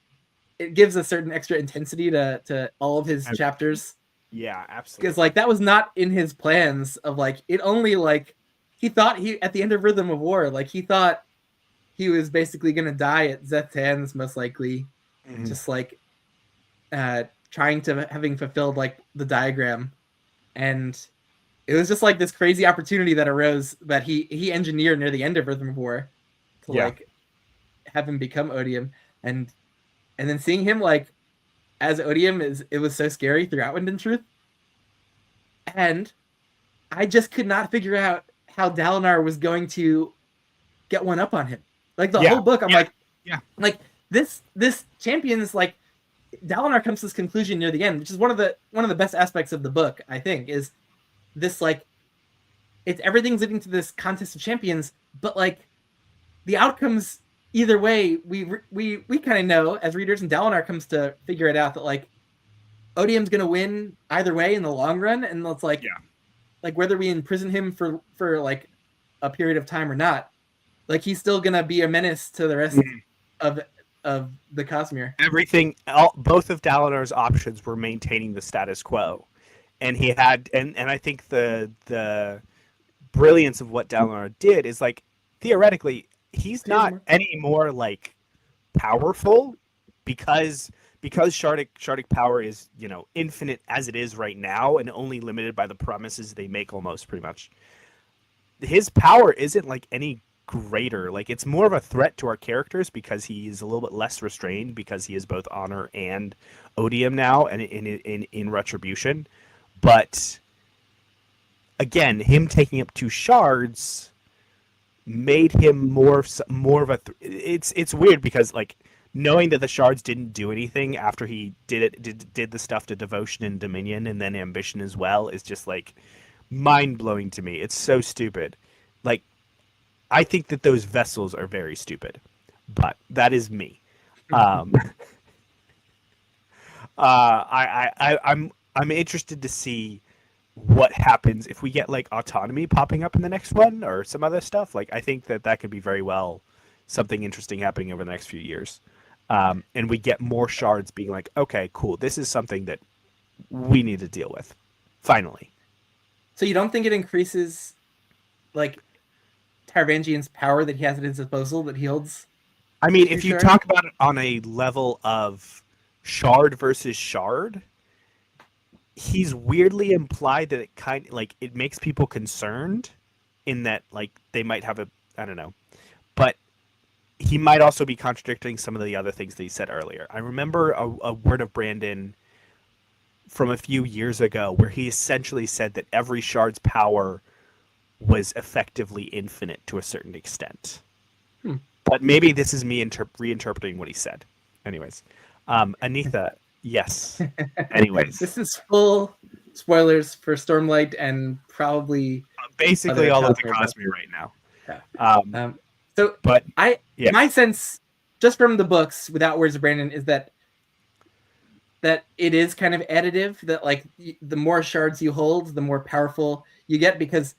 it gives a certain extra intensity to all of his chapters. Yeah, absolutely. Because, like, that was not in his plans of, like, it only, like, he thought at the end of Rhythm of War, like, he thought he was basically going to die at Zeth's hands, most likely. Mm-hmm. Just, like, trying to, having fulfilled, like, the diagram. And it was just, like, this crazy opportunity that arose that he engineered near the end of Rhythm of War to, like, have him become Odium. And then seeing him, like, as Odium, it was so scary throughout Wind and Truth. And I just could not figure out how Dalinar was going to get one up on him. Like, the whole book, I'm like, this champion's, like, Dalinar comes to this conclusion near the end, which is one of the best aspects of the book, I think, is this, like, everything's leading to this contest of champions, but, like, the outcomes either way, we kind of know as readers, and Dalinar comes to figure it out that, like, Odium's gonna win either way in the long run, and it's like, like, whether we imprison him for like a period of time or not, like, he's still gonna be a menace to the rest of the Cosmere. Both of Dalinar's options were maintaining the status quo, and he had, and I think the brilliance of what Dalinar did is, like, theoretically he's not any more, like, powerful because Shardic power is, you know, infinite as it is right now and only limited by the promises they make, almost, pretty much. His power isn't, like, any greater. Like, it's more of a threat to our characters because he's a little bit less restrained, because he is both Honor and Odium now, and in Retribution. But again, him taking up 2 shards made him more of a it's weird, because, like, knowing that the shards didn't do anything after he did the stuff to Devotion and Dominion and then Ambition as well is just, like, mind-blowing to me. It's so stupid. Like, I think that those vessels are very stupid, but that is me. I'm interested to see what happens if we get, like, autonomy popping up in the next one or some other stuff. Like, I think that could be very well something interesting happening over the next few years. And we get more shards being like, okay, cool, this is something that we need to deal with, finally. So you don't think it increases, like, Taravangian's power that he has at his disposal, that he holds? I mean, if you talk about it on a level of shard versus shard, he's weirdly implied that it kind of, like, it makes people concerned in that, like, they might have I don't know, but he might also be contradicting some of the other things that he said earlier. I remember a word of Brandon from a few years ago where he essentially said that every shard's power was effectively infinite to a certain extent. But maybe this is me reinterpreting what he said. Anyways, Anitha, yes. Anyways, this is full spoilers for Stormlight and probably basically all of the Cosmere right now. Yeah. But my sense, just from the books, without words of Brandon, is that it is kind of additive. That, like, the more shards you hold, the more powerful you get. Because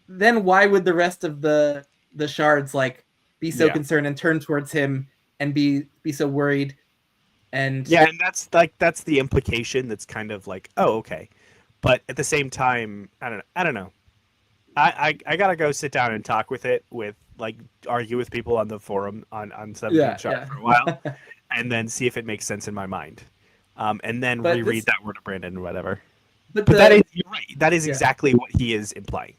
then why would the rest of the shards, like, be so concerned and turn towards him and be so worried? And Yeah, and that's the implication. That's kind of like, oh, okay, but at the same time, I don't know. I gotta go sit down and talk with it with like argue with people on the forum on 17 yeah, Shot yeah. for a while, and then see if it makes sense in my mind, and then But reread this, that word to Brandon or whatever. but But that is the you're right. That is yeah, exactly what he is implying.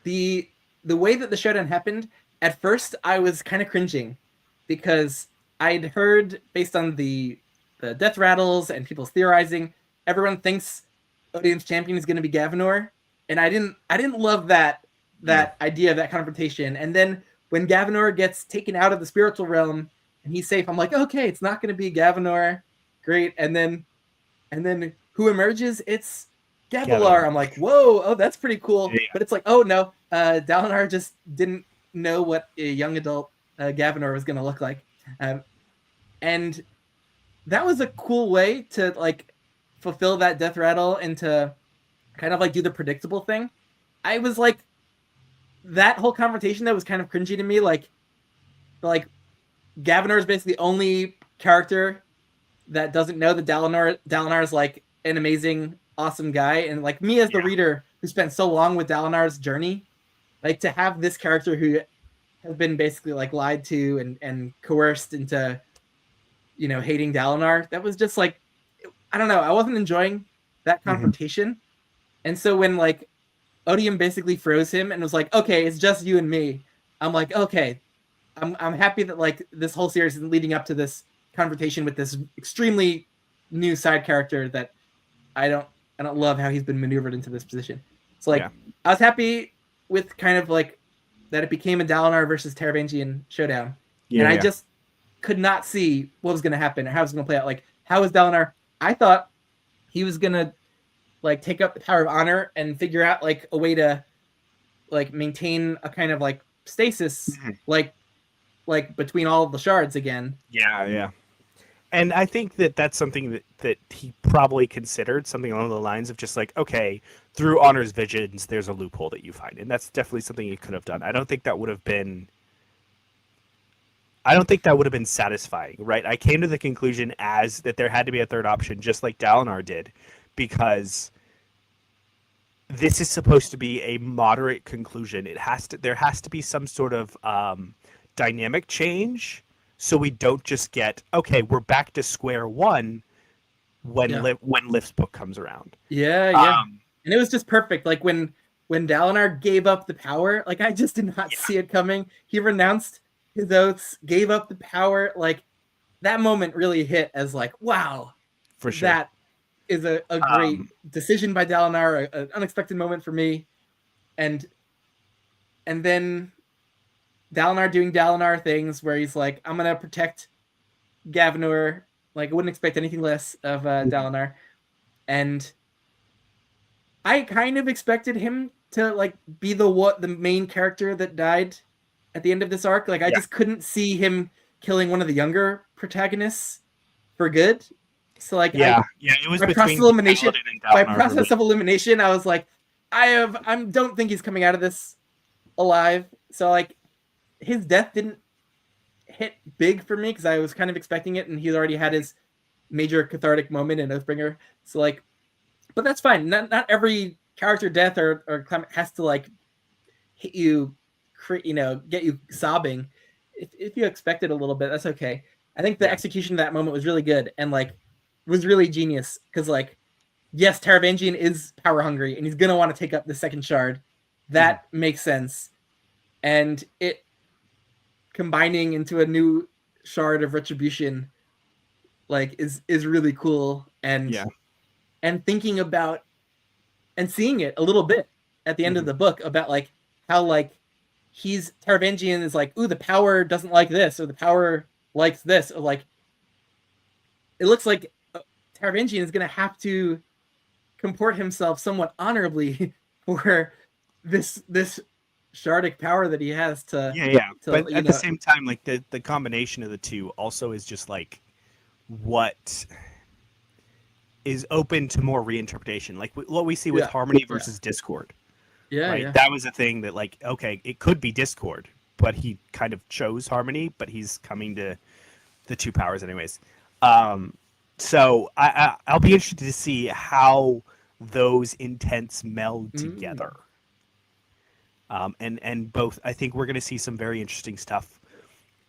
the the way that the showdown happened, at first I was kind of cringing because I'd heard based on the death rattles and people's theorizing, everyone thinks Odium's champion is going to be Gavinor, and I didn't love Yeah. that idea of that confrontation. And then when Gavinor gets taken out of the spiritual realm and he's safe, I'm like, okay, it's not going to be Gavinor, great. And then who emerges? It's Gavilar. Gavilar. I'm like, whoa, oh, that's pretty cool. Yeah. But it's like, oh no, Dalinar just didn't know what a young adult Gavinor was going to look like, and that was a cool way to like fulfill that death rattle and to kind of like do the predictable thing. I was like, that whole confrontation that was kind of cringy to me. Like Gavinor is basically the only character that doesn't know that Dalinar is like an amazing, awesome guy, and like me as the Yeah. reader who spent so long with Dalinar's journey, like to have this character who has been basically like lied to and coerced into hating Dalinar, that was just like, I don't know, I wasn't enjoying that Mhm. confrontation. And so when like Odium basically froze him and was like, okay, it's just you and me, I'm like, okay, I'm happy that like this whole series is leading up to this confrontation with this extremely new side character that I don't I don't love how he's been maneuvered into this position. So Yeah. like I was happy with kind of like that it became a Dalinar versus Taravangian showdown, and Yeah. I Yeah. just could not see what was going to happen or how it was going to play out. Like how was Dalinar? I thought he was going to like take up the power of honor and figure out like a way to like maintain a kind of like stasis Mhm. like between all of the shards again. Yeah. Yeah. And I think that that's something that he probably considered, something along the lines of just like, okay, through Honor's visions, there's a loophole that you find, and that's definitely something he could have done. I don't think that would have been. I don't think that would have been satisfying, right? I came to the conclusion as that there had to be a third option, just like Dalinar did, because this is supposed to be a moderate conclusion. There has to be some sort of dynamic change, so we don't just get okay, we're back to square one Yeah. when Lift's book comes around. Yeah, yeah. Um, And it was just perfect. Like when Dalinar gave up the power, like I just did not yeah, see it coming. He renounced his oaths, gave up the power. Like that moment really hit as like, wow, for sure. that is a great Um, decision by Dalinar, an unexpected moment for me. And and then Dalinar doing Dalinar things where he's like, I'm gonna protect Gavinor. Like I wouldn't expect anything less of Dalinar. And I kind of expected him to like be the main character that died at the end of this arc. Like I yeah, just couldn't see him killing one of the younger protagonists for good. So like yeah, yeah. It was by process between of elimination, Paladin and by Dalinar for me. process of elimination, I was like, I don't think he's coming out of this alive. So like his death didn't hit big for me because I was kind of expecting it, and he's already had his major cathartic moment in Oathbringer. So like, but that's fine. Not every character death or has to like hit you, get you sobbing. If you expect it a little bit, that's okay. I think the Yeah, execution of that moment was really good and like was really genius because like yes, Taravangian is power hungry and he's gonna want to take up the second shard. mhm. That makes sense, and it combining into a new shard of retribution like is really cool, Yeah, and thinking about and seeing it a little bit at the end of mhm. the book about like how like he's Taravangian is like, ooh, the power doesn't like this or the power likes this, or like it looks like Taravangian is gonna have to comport himself somewhat honorably for this shardic power that he has Yeah, yeah. to But at the same time, like the combination of the two also is just like what is open to more reinterpretation. Like what we see with yeah Harmony yeah versus Discord, yeah right? yeah That was a thing that like okay, it could be Discord, but he kind of chose Harmony, but he's coming to the two powers anyways. So I'll be interested to see how those intents meld together. And both, I think we're going to see some very interesting stuff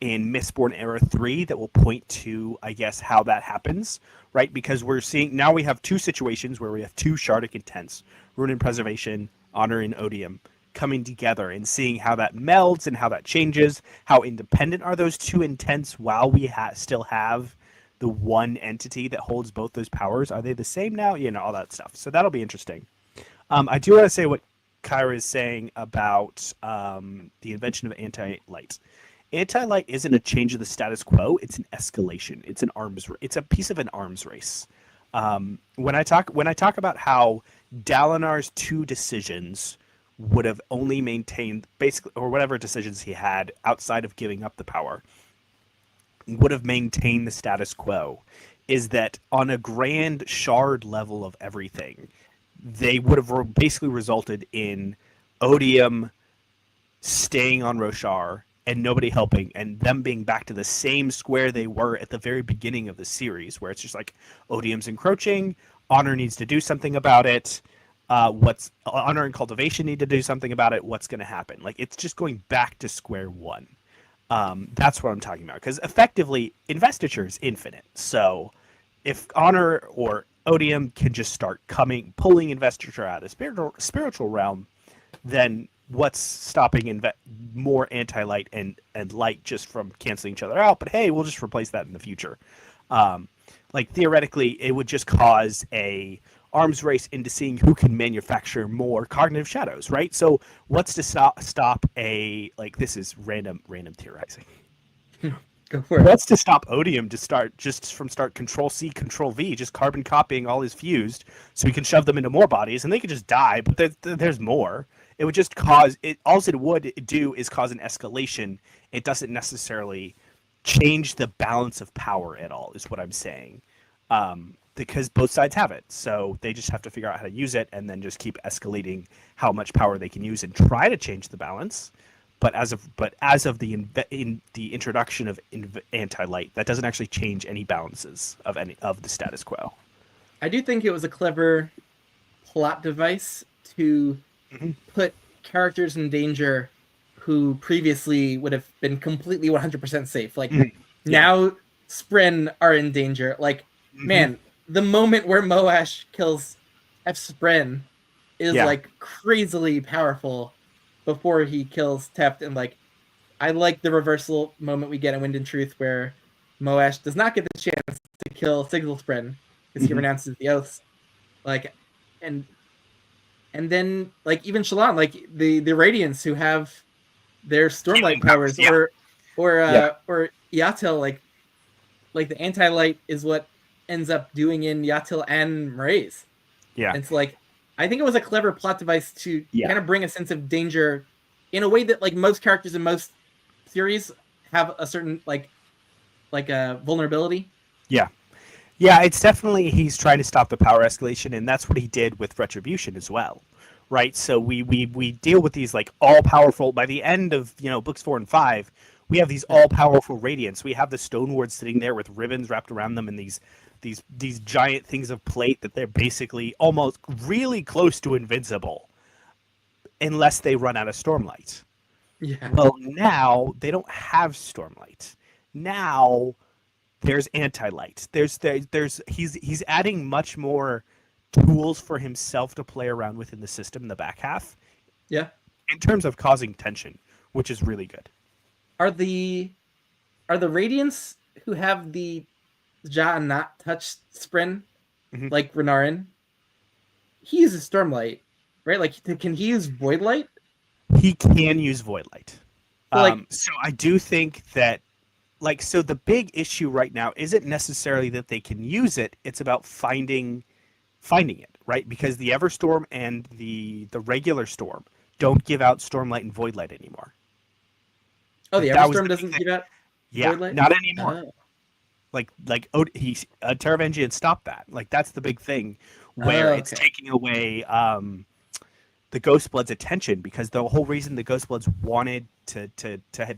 in Mistborn Era 3 that will point to, I guess, how that happens, right? Because we're seeing, now we have two situations where we have two Shardic intents, Rune and Preservation, Honor and Odium, coming together and seeing how that melds and how that changes. How independent are those two intents while we still have the one entity that holds both those powers? Are they the same now? You know, all that stuff. So that'll be interesting. I do want to say what Kyra is saying about the invention of anti-light. Anti-light isn't a change of the status quo; it's an escalation. It's It's a piece of an arms race. When I talk about how Dalinar's two decisions would have only maintained basically, or whatever decisions he had outside of giving up the power, would have maintained the status quo, is that on a grand shard level of everything, they would have basically resulted in Odium staying on Roshar and nobody helping, and them being back to the same square they were at the very beginning of the series, where it's just like Odium's encroaching, Honor needs to do something about it. What's Honor and Cultivation need to do something about it. What's going to happen? Like, it's just going back to square one. That's what I'm talking about, because effectively investiture is infinite. So if Honor or Odium can just start pulling investiture out of the spiritual realm, then what's stopping more anti-light and light just from canceling each other out? But hey, we'll just replace that in the future. Like, theoretically, it would just cause a arms race into seeing who can manufacture more cognitive shadows, right? So what's to stop a, like, this is random theorizing. Go for it. What's to stop Odium to start Control-C, Control-V, just carbon copying all his fused, so he can shove them into more bodies, and they could just die, but there's more. It would just cause it. All it would do is cause an escalation. It doesn't necessarily change the balance of power at all, is what I'm saying. Because both sides have it, so they just have to figure out how to use it, and then just keep escalating how much power they can use and try to change the balance. But as of the introduction of anti-light, that doesn't actually change any balances of the status quo. I do think it was a clever plot device to put characters in danger who previously would have been completely 100% safe. Like, now Spren are in danger. Like, man, the moment where Moash kills F. Spren is like crazily powerful before he kills Teft. And like, I like the reversal moment we get in Wind and Truth where Moash does not get the chance to kill Signal Spren because he renounces the oaths. Like, and then, like, even Shallan, like the Radiants who have their Stormlight powers, or Yatil, like the anti-light is what ends up doing in Yatil and Mraize. Yeah, and it's like, I think it was a clever plot device to kind of bring a sense of danger in a way that, like, most characters in most series have a certain like a vulnerability. Yeah, it's definitely, he's trying to stop the power escalation, and that's what he did with Retribution as well, right? So we deal with these, like, all-powerful, by the end of, books 4 and 5, we have these all-powerful Radiants. We have the Stone Wards sitting there with ribbons wrapped around them and these giant things of plate that they're basically almost really close to invincible unless they run out of Stormlight. Yeah. Well, now they don't have Stormlight. Now there's anti-light. He's adding much more tools for himself to play around with in the system in the back half. Yeah. In terms of causing tension, which is really good. Are the Radiants who have the Ja and not touch Spren, like Renarin? He uses Stormlight, right? Like, can he use Voidlight? He can use Voidlight. So I do think that, like, so the big issue right now isn't necessarily that they can use it. It's about finding it, right? Because the Everstorm and the regular Storm don't give out Stormlight and Voidlight anymore. Oh, the Everstorm doesn't give out Voidlight? Not anymore. Teravangian stopped that. Like, that's the big thing where it's taking away the Ghostbloods' attention, because the whole reason the Ghostbloods wanted to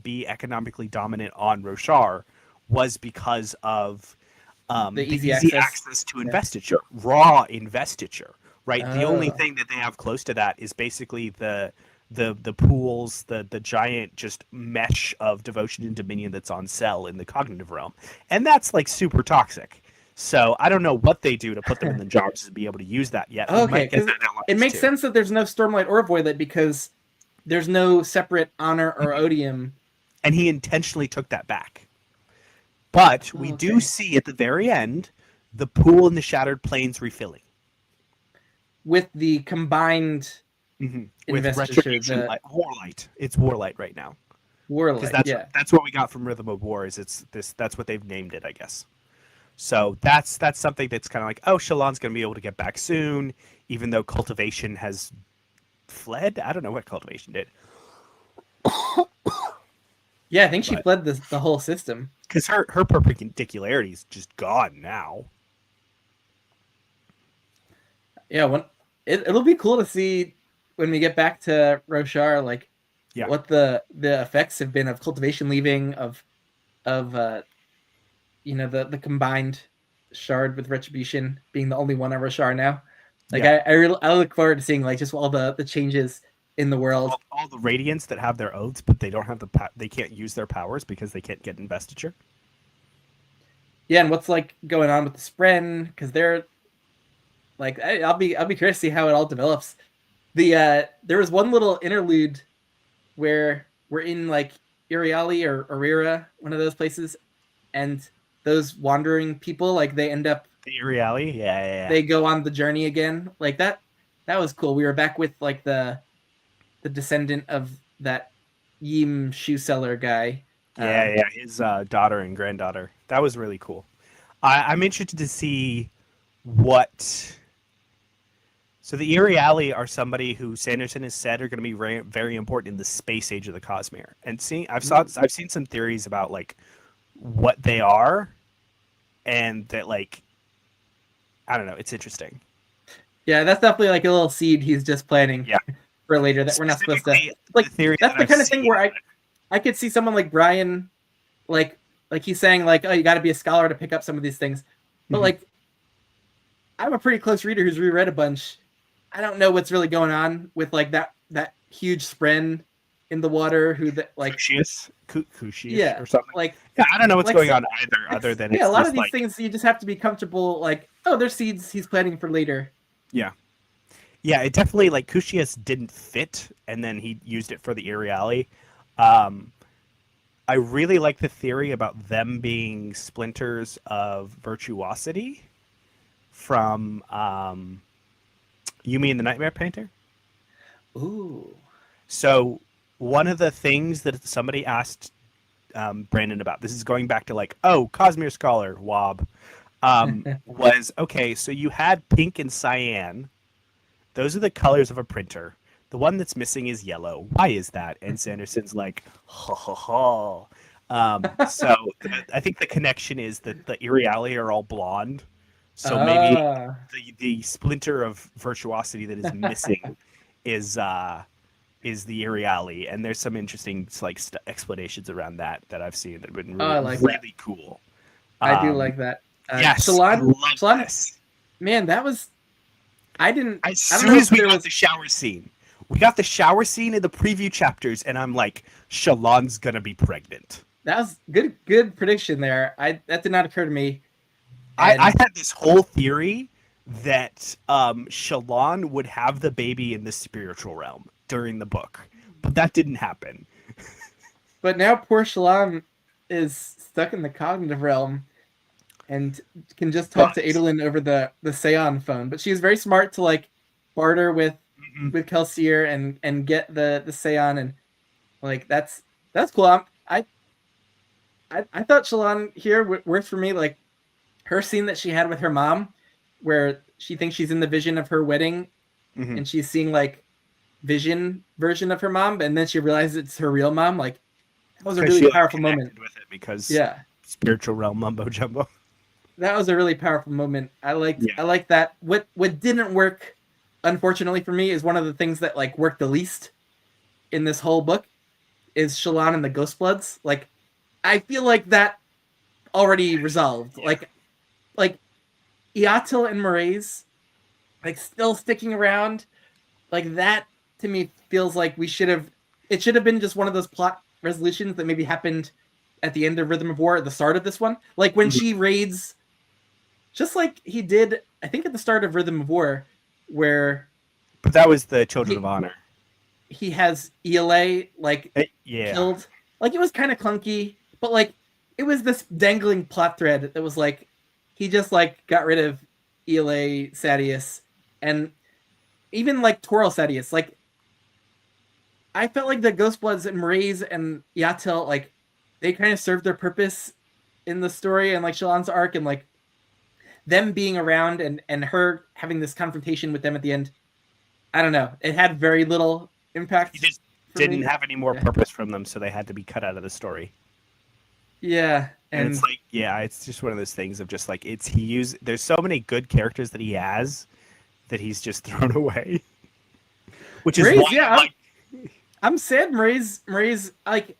be economically dominant on Roshar was because of The the easy easy access. access to investiture, raw investiture, right? The only Oh, thing that they have close to that is basically the pools, the giant just mesh of devotion and dominion that's on Cell in the cognitive realm, and that's like super toxic. So I don't know what they do to put them in the jobs to be able to use that yet. We okay. might get Because that out it makes too. sense that there's no Stormlight or Voidlight because there's no separate honor or Mhm. odium. And he intentionally took that back. But we Oh, do okay. see at the very end the pool in the Shattered Plains refilling. With the combined With investiture, Retribution the Warlight. It's Warlight right now. Because Warlight. that's Yeah. that's what we got from Rhythm of War. Is it's this that's what they've named it, I guess. So that's something that's kind of like, oh, Shallan's going to be able to get back soon, even though Cultivation has fled. I don't know what Cultivation did, Yeah, I think she but fled the whole system. because her perpendicularity is just gone now. Yeah, it'll be cool to see when we get back to Roshar, like Yeah, what the effects have been of cultivation leaving, of the combined shard with retribution being the only one on Roshar now. Like yeah. I look forward to seeing like just all the changes in the world. All the Radiants that have their oaths, but they don't have they can't use their powers because they can't get investiture. Yeah, and what's like going on with the Spren because they're like I'll be curious to see how it all develops. There was one little interlude where we're in like Iriali or Arira, one of those places, and those wandering people like they end up The Iriali, yeah. they go on the journey again. Like that was cool. We were back with like the descendant of that Yim shoe seller guy. Yeah. His daughter and granddaughter. That was really cool. I'm interested to see what. So the Iriali are somebody who Sanderson has said are going to be very, very important in the space age of the Cosmere. And I've seen some theories about like what they are, and that like I don't know. It's interesting. Yeah, that's definitely like a little seed he's just planting Yeah. for later that we're not supposed to The like. theory That's that the I've kind of thing seen. where I could see someone like Brian, like he's saying like, oh, you got to be a scholar to pick up some of these things, but Mhm. like I'm a pretty close reader who's reread a bunch. I don't know what's really going on with like that huge spren in the water who that like Cushius yeah or something. like Yeah, I don't know what's like going so on either, other than yeah, it's a lot of just these like things you just have to be comfortable like, oh, there's seeds he's planting for later. yeah. Yeah, it definitely like Cushius didn't fit, and then he used it for the Iriali. Um, I really like the theory about them being splinters of virtuosity from Yumi and the Nightmare Painter. Ooh. So one of the things that somebody asked Brandon about, this is going back to like, oh, Cosmere Scholar, Wob, was okay. So you had pink and cyan. Those are the colors of a printer. The one that's missing is yellow. Why is that? And Sanderson's like, ha ha ha. So I think the connection is that the Iriali are all blonde. So maybe Ah. the splinter of virtuosity that is missing is the Iriali, and there's some interesting like explanations around that I've seen that have been Oh, really, I like that. really cool. I do like that. Yes, I love Shallan, this. man, that was As I don't soon know as if we there got was the shower scene, we got the shower scene in the preview chapters, and I'm like, Shallan's gonna be pregnant. that was good prediction there. That did not occur to me. I And had this whole theory that Shallan would have the baby in the spiritual realm during the book, but that didn't happen. but now poor Shallan is stuck in the cognitive realm and can just talk But to Adolin over the Seon phone. But she's very smart to like barter mhm, with Kelsier and get the Seon, and like that's cool. I thought Shallan here worked for me. Like her scene that she had with her mom, where she thinks she's in the vision of her wedding, mhm. and she's seeing like vision version of her mom, and then she realizes it's her real mom. Like that was a Because really she like powerful moment. connected with it because Yeah, spiritual realm mumbo jumbo. that was a really powerful moment. Yeah. I liked that. What didn't work, unfortunately for me, is one of the things that like worked the least in this whole book is Shallan and the Ghost Bloods. Like I feel like that already resolved. Yeah. Like like Yatil and Mraize like still sticking around, like that to me feels like it should have been just one of those plot resolutions that maybe happened at the end of Rhythm of War, at the start of this one. Like when she raids, just like he did, I think at the start of Rhythm of War, where But that was the Children of Honor. He has ELA like killed. Like it was kind of clunky, but like it was this dangling plot thread that was like he just like got rid of ELA Sadius, and even like Toral Sadius. Like I felt like the Ghostbloods and Mraize and Yatil, like they kind of served their purpose in the story and like Shallan's arc, and like them being around and her having this confrontation with them at the end. I don't know. It had very little impact. He just didn't have any more purpose from them, so they had to be cut out of the story. Yeah, and it's like, it's just one of those things of just like there's so many good characters that he has that he's just thrown away. Which is why I'm sad Mraize like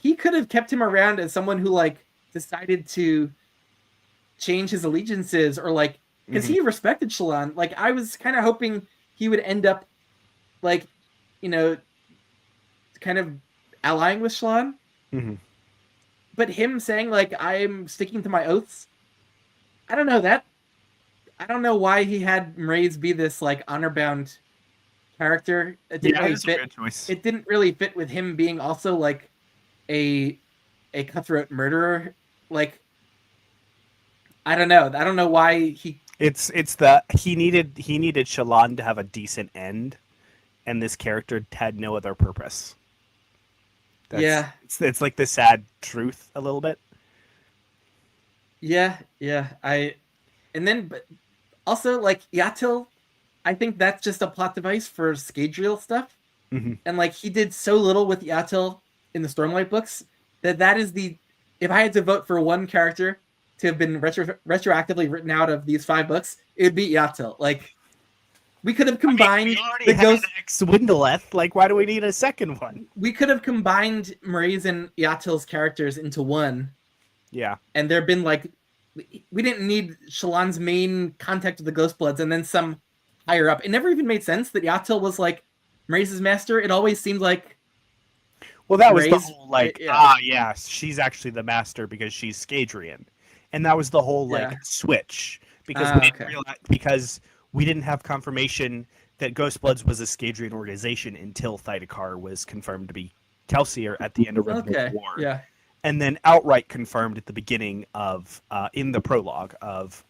he could have kept him around as someone who like decided to change his allegiances, or like because he respected Shallan. Like I was kind of hoping he would end up like, you know, kind of allying with Shallan. But him saying like I'm sticking to my oaths, I don't know that. I don't know why he had Mraize be this like honor bound character. It didn't really fit. It didn't really fit with him being also like a cutthroat murderer. Like I don't know. I don't know why he. He needed Shallan to have a decent end, and this character had no other purpose. It's like the sad truth a little bit. But also like Yatil, I think that's just a plot device for Scadrial stuff, and like he did so little with Yatil in the Stormlight books that is if I had to vote for one character to have been retroactively written out of these 5 books, it would be Yatil. Like we could have combined the Ghost Swindleth. Like, why do we need a second one? We could have combined Mraize and Yatil's characters into one. Yeah. And there'd been like we didn't need Shallan's main contact with the Ghostbloods and then some higher up. It never even made sense that Yatil was like Mraize's master. It always seemed like that was the whole like she's actually the master because she's Scadrian. And that was the whole switch because we didn't realize, because we didn't have confirmation that Ghostbloods was a Scadrian organization until Thydakar was confirmed to be Kelsier at the end of Rhythm of War. Yeah. And then outright confirmed at the beginning of in the prologue of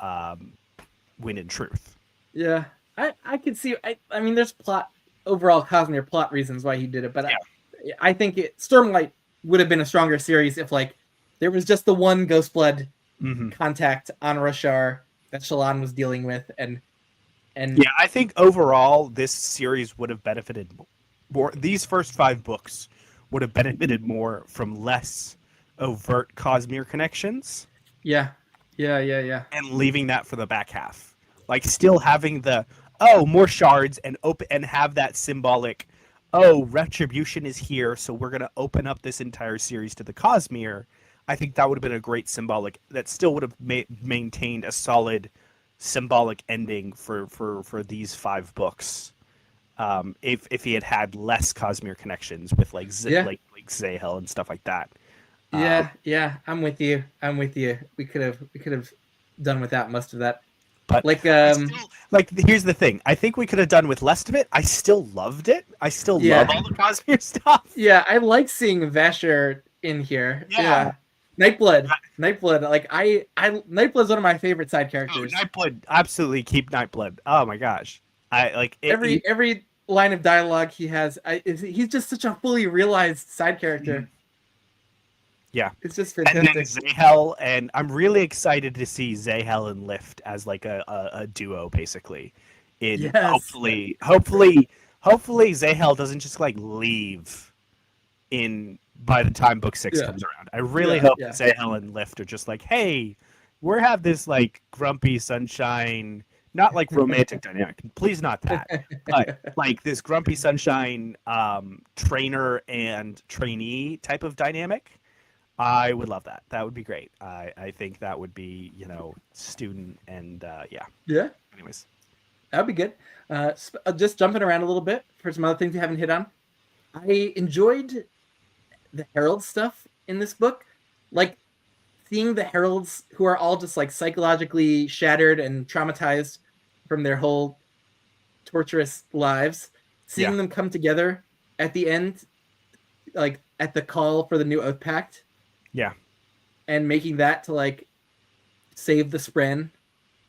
Wind and Truth. Yeah. I could see I mean there's overall Cosmere plot reasons why he did it, but I think Stormlight would have been a stronger series if like there was just the one Ghostblood contact on Roshar that Shallan was dealing with, and I think overall this series would have benefited more. These first 5 books would have benefited more from less overt Cosmere connections. Yeah. And leaving that for the back half, like still having the more shards and have that symbolic. Retribution is here, so we're gonna open up this entire series to the Cosmere. I think that would have been a great symbolic. That still would have maintained a solid symbolic ending for these 5 books. If he had less Cosmere connections with like Zahel and stuff like that. I'm with you. We could have done without most of that. But here's the thing. I think we could have done with less of it. I still loved it. I still love all the Cosmere stuff. Yeah, I like seeing Vasher in here. Yeah. Nightblood. Like Nightblood's one of my favorite side characters. Nightblood, absolutely keep Nightblood. Oh my gosh, I like it, every line of dialogue he has. He's just such a fully realized side character. Yeah, it's just fantastic. And then Zahel, and I'm really excited to see Zahel and Lift as like a duo, basically. Hopefully Zahel doesn't just like leave by the time book 6 comes around. I really hope that Zahel and Lift are just like, hey, we have this like grumpy sunshine, not like romantic dynamic, please not that, but like this grumpy sunshine trainer and trainee type of dynamic. I would love that. That would be great. I think that would be, student and yeah. Yeah, Anyways. that'd be good. Just jumping around a little bit for some other things we haven't hit on. I enjoyed the Herald stuff in this book, like seeing the Heralds who are all just like psychologically shattered and traumatized from their whole torturous lives, seeing them come together at the end, like at the call for the new Oath Pact. Yeah. And making that to like save the Spren.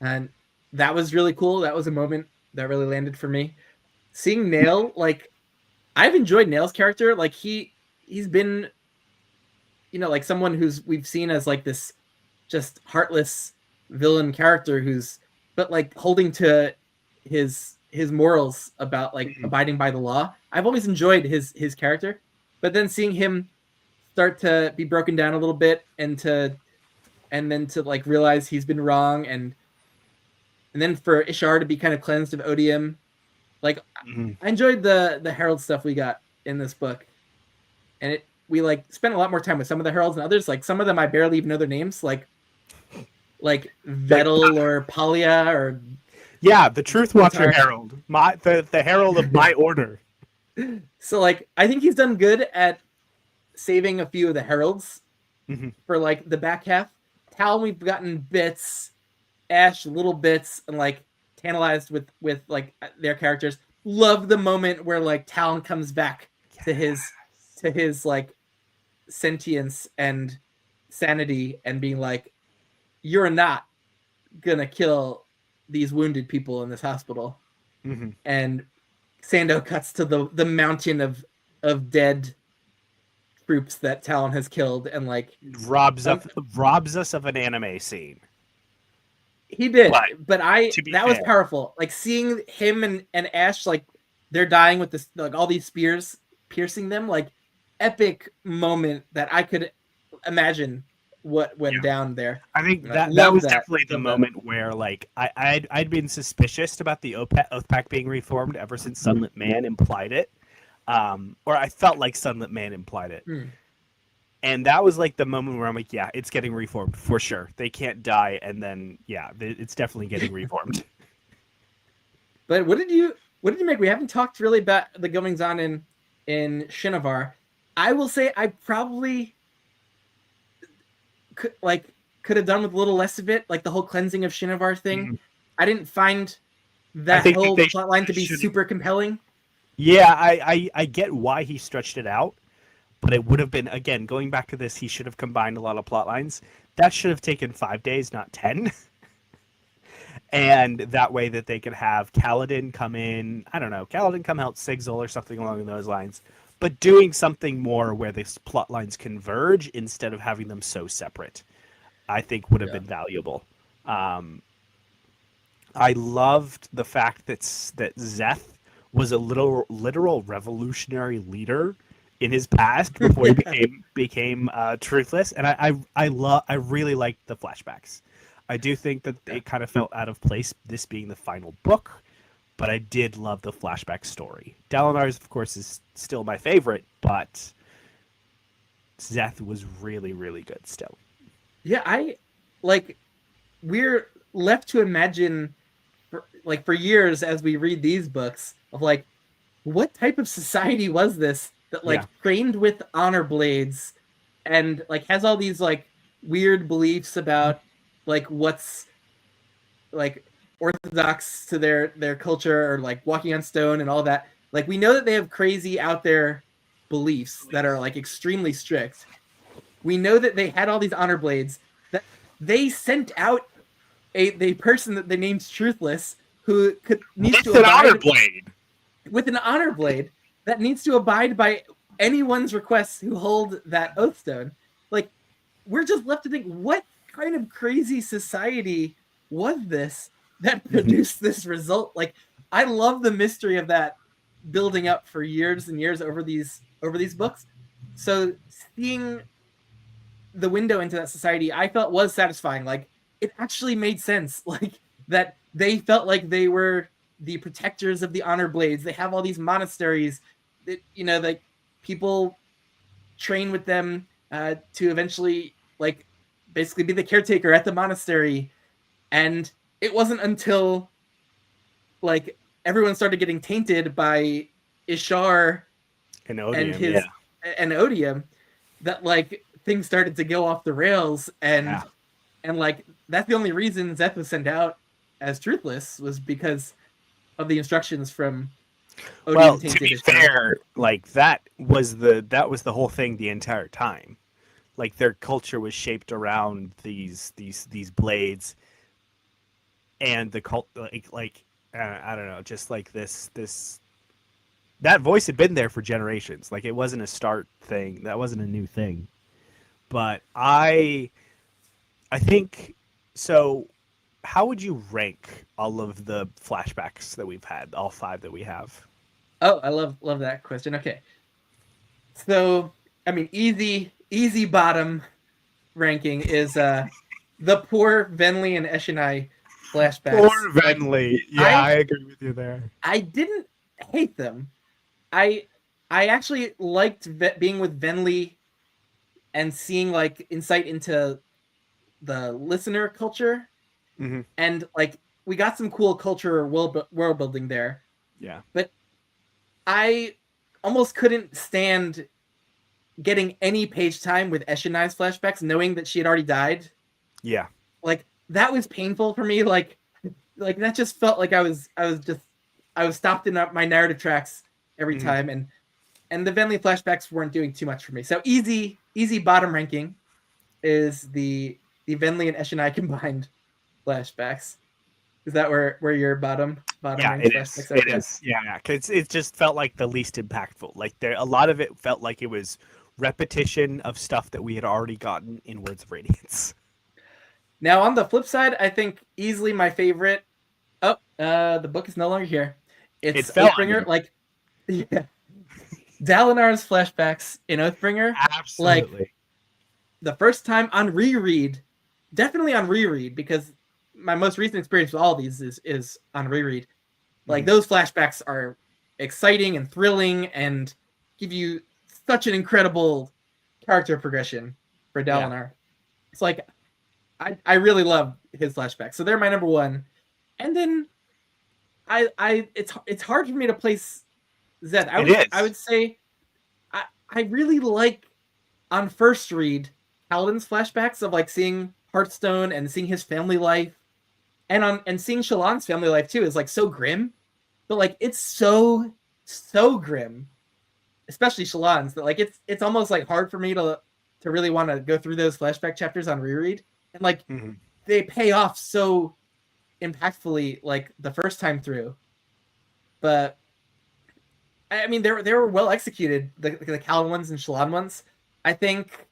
And that was really cool. That was a moment that really landed for me. Seeing Nail, like I've enjoyed Nail's character. Like he's been, like someone who's we've seen as like this just heartless villain character but like holding to his morals about like abiding by the law. I've always enjoyed his character, but then seeing him start to be broken down a little bit and then to like realize he's been wrong and then for Ishar to be kind of cleansed of odium. Like I enjoyed the Herald stuff we got in this book. And we like spent a lot more time with some of the Heralds and others. Like some of them I barely even know their names, like Vettel or Palia or the Truth Watcher Herald. The Herald of my order. So like I think he's done good at saving a few of the Heralds for like the back half. Tal, we've gotten bits, Ash little bits, and like tantalized with like their characters. Love the moment where like Talon comes back to his like sentience and sanity and being like, you're not gonna kill these wounded people in this hospital. And Sando cuts to the mountain of dead troops that Talon has killed and like robs us of an anime scene. He did, but that was powerful. Like seeing him and Ash, like they're dying with this, like all these spears piercing them, like epic moment that I could imagine what went down there. I think that was definitely the moment where like I'd been suspicious about the Oath Pact being reformed ever since Sunlit Man implied it, or I felt like Sunlit Man implied it. And that was like the moment where I'm like, yeah, it's getting reformed for sure. They can't die, and then it's definitely getting reformed. But what did you make? We haven't talked really about the goings on in Shinovar. I will say I probably could have done with a little less of it, like the whole cleansing of Shinovar thing. I didn't find that whole plotline to be super compelling. Yeah, I get why he stretched it out. But it would have been, again, going back to this, he should have combined a lot of plot lines. That should have taken 5 days, not 10. And that way that they could have Kaladin come in, I don't know, Kaladin come help Sigil or something along those lines. But doing something more where these plot lines converge instead of having them so separate, I think would have been valuable. I loved the fact that Szeth was a literal revolutionary leader in his past before he became truthless, and I really liked the flashbacks. I do think that it kind of felt out of place, this being the final book, but I did love the flashback story. Dalinar's, of course, is still my favorite, but Szeth was really, really good still. Yeah, we're left to imagine, for years as we read these books, of like, what type of society was this that trained with honor blades and like has all these like weird beliefs about like what's like orthodox to their culture or like walking on stone and all that. Like we know that they have crazy out there beliefs that are like extremely strict. We know that they had all these honor blades, that they sent out a person that they named Truthless who needs to abide with an honor blade that needs to abide by anyone's requests who hold that oathstone. Like, we're just left to think, what kind of crazy society was this that produced this result? Like, I love the mystery of that building up for years and years over these books. So seeing the window into that society, I felt was satisfying. Like, it actually made sense. Like, that they felt like they were the protectors of the honor blades. They have all these monasteries that, like people train with them to eventually like basically be the caretaker at the monastery. And it wasn't until like everyone started getting tainted by Ishar And and Odium, yeah. his and Odium that like things started to go off the rails, Yeah. and like that's the only reason Zeth was sent out as truthless was because of the instructions from Odium Well, to tainted be Ishar. fair, like that was the whole thing the entire time. Like their culture was shaped around these blades and the cult like I don't know, just like this that voice had been there for generations. Like it wasn't a start thing. That wasn't a new thing. But I think so. How would you rank all of the flashbacks that we've had, all 5 that we have? Oh, I love that question. Okay, so I mean, easy bottom ranking is the poor Venli and Eshonai flashbacks. Poor Like Venley. Yeah, I I agree with you there. I didn't hate them. I I actually liked being with Venli and seeing like insight into the listener culture, Hmm. and like we got some cool culture world building there. Yeah. But I almost couldn't stand getting any page time with Eshonai's flashbacks, knowing that she had already died. Yeah. Like that was painful for me. Like that just felt like I was stopped in my narrative tracks every Hmm. time, and the Venli flashbacks weren't doing too much for me. So easy bottom ranking is the Venli and Eshonai combined flashbacks. Is that where your bottom Yeah, rank it is. flashbacks are? It is. Yeah, yeah. Because it just felt like the least impactful. Like there, a lot of it felt like it was repetition of stuff that we had already gotten in Words of Radiance. Now on the flip side, I think easily my favorite. Oh, the book is no longer here. It It's fell on Oathbringer. you. Like, yeah, Dalinar's flashbacks in Oathbringer. Like Absolutely. the first time on reread, definitely on reread because my most recent experience with all of these is on reread. Like Hmm. those flashbacks are exciting and thrilling and give you such an incredible character progression for Yeah. Dalinar. It's like I really love his flashbacks. So they're my number one. And then it's hard for me to place Zed. It I is. would say I really like on first read Kaladin's flashbacks of like seeing Hearthstone and seeing his family life and seeing Shallan's family life too is like so grim, but like it's so grim, especially Shallan's that like it's almost like hard for me to really want to go through those flashback chapters on reread, and like Hmm. they pay off so impactfully like the first time through. But I mean they were well executed, the Kaladin ones and Shallan ones. I think.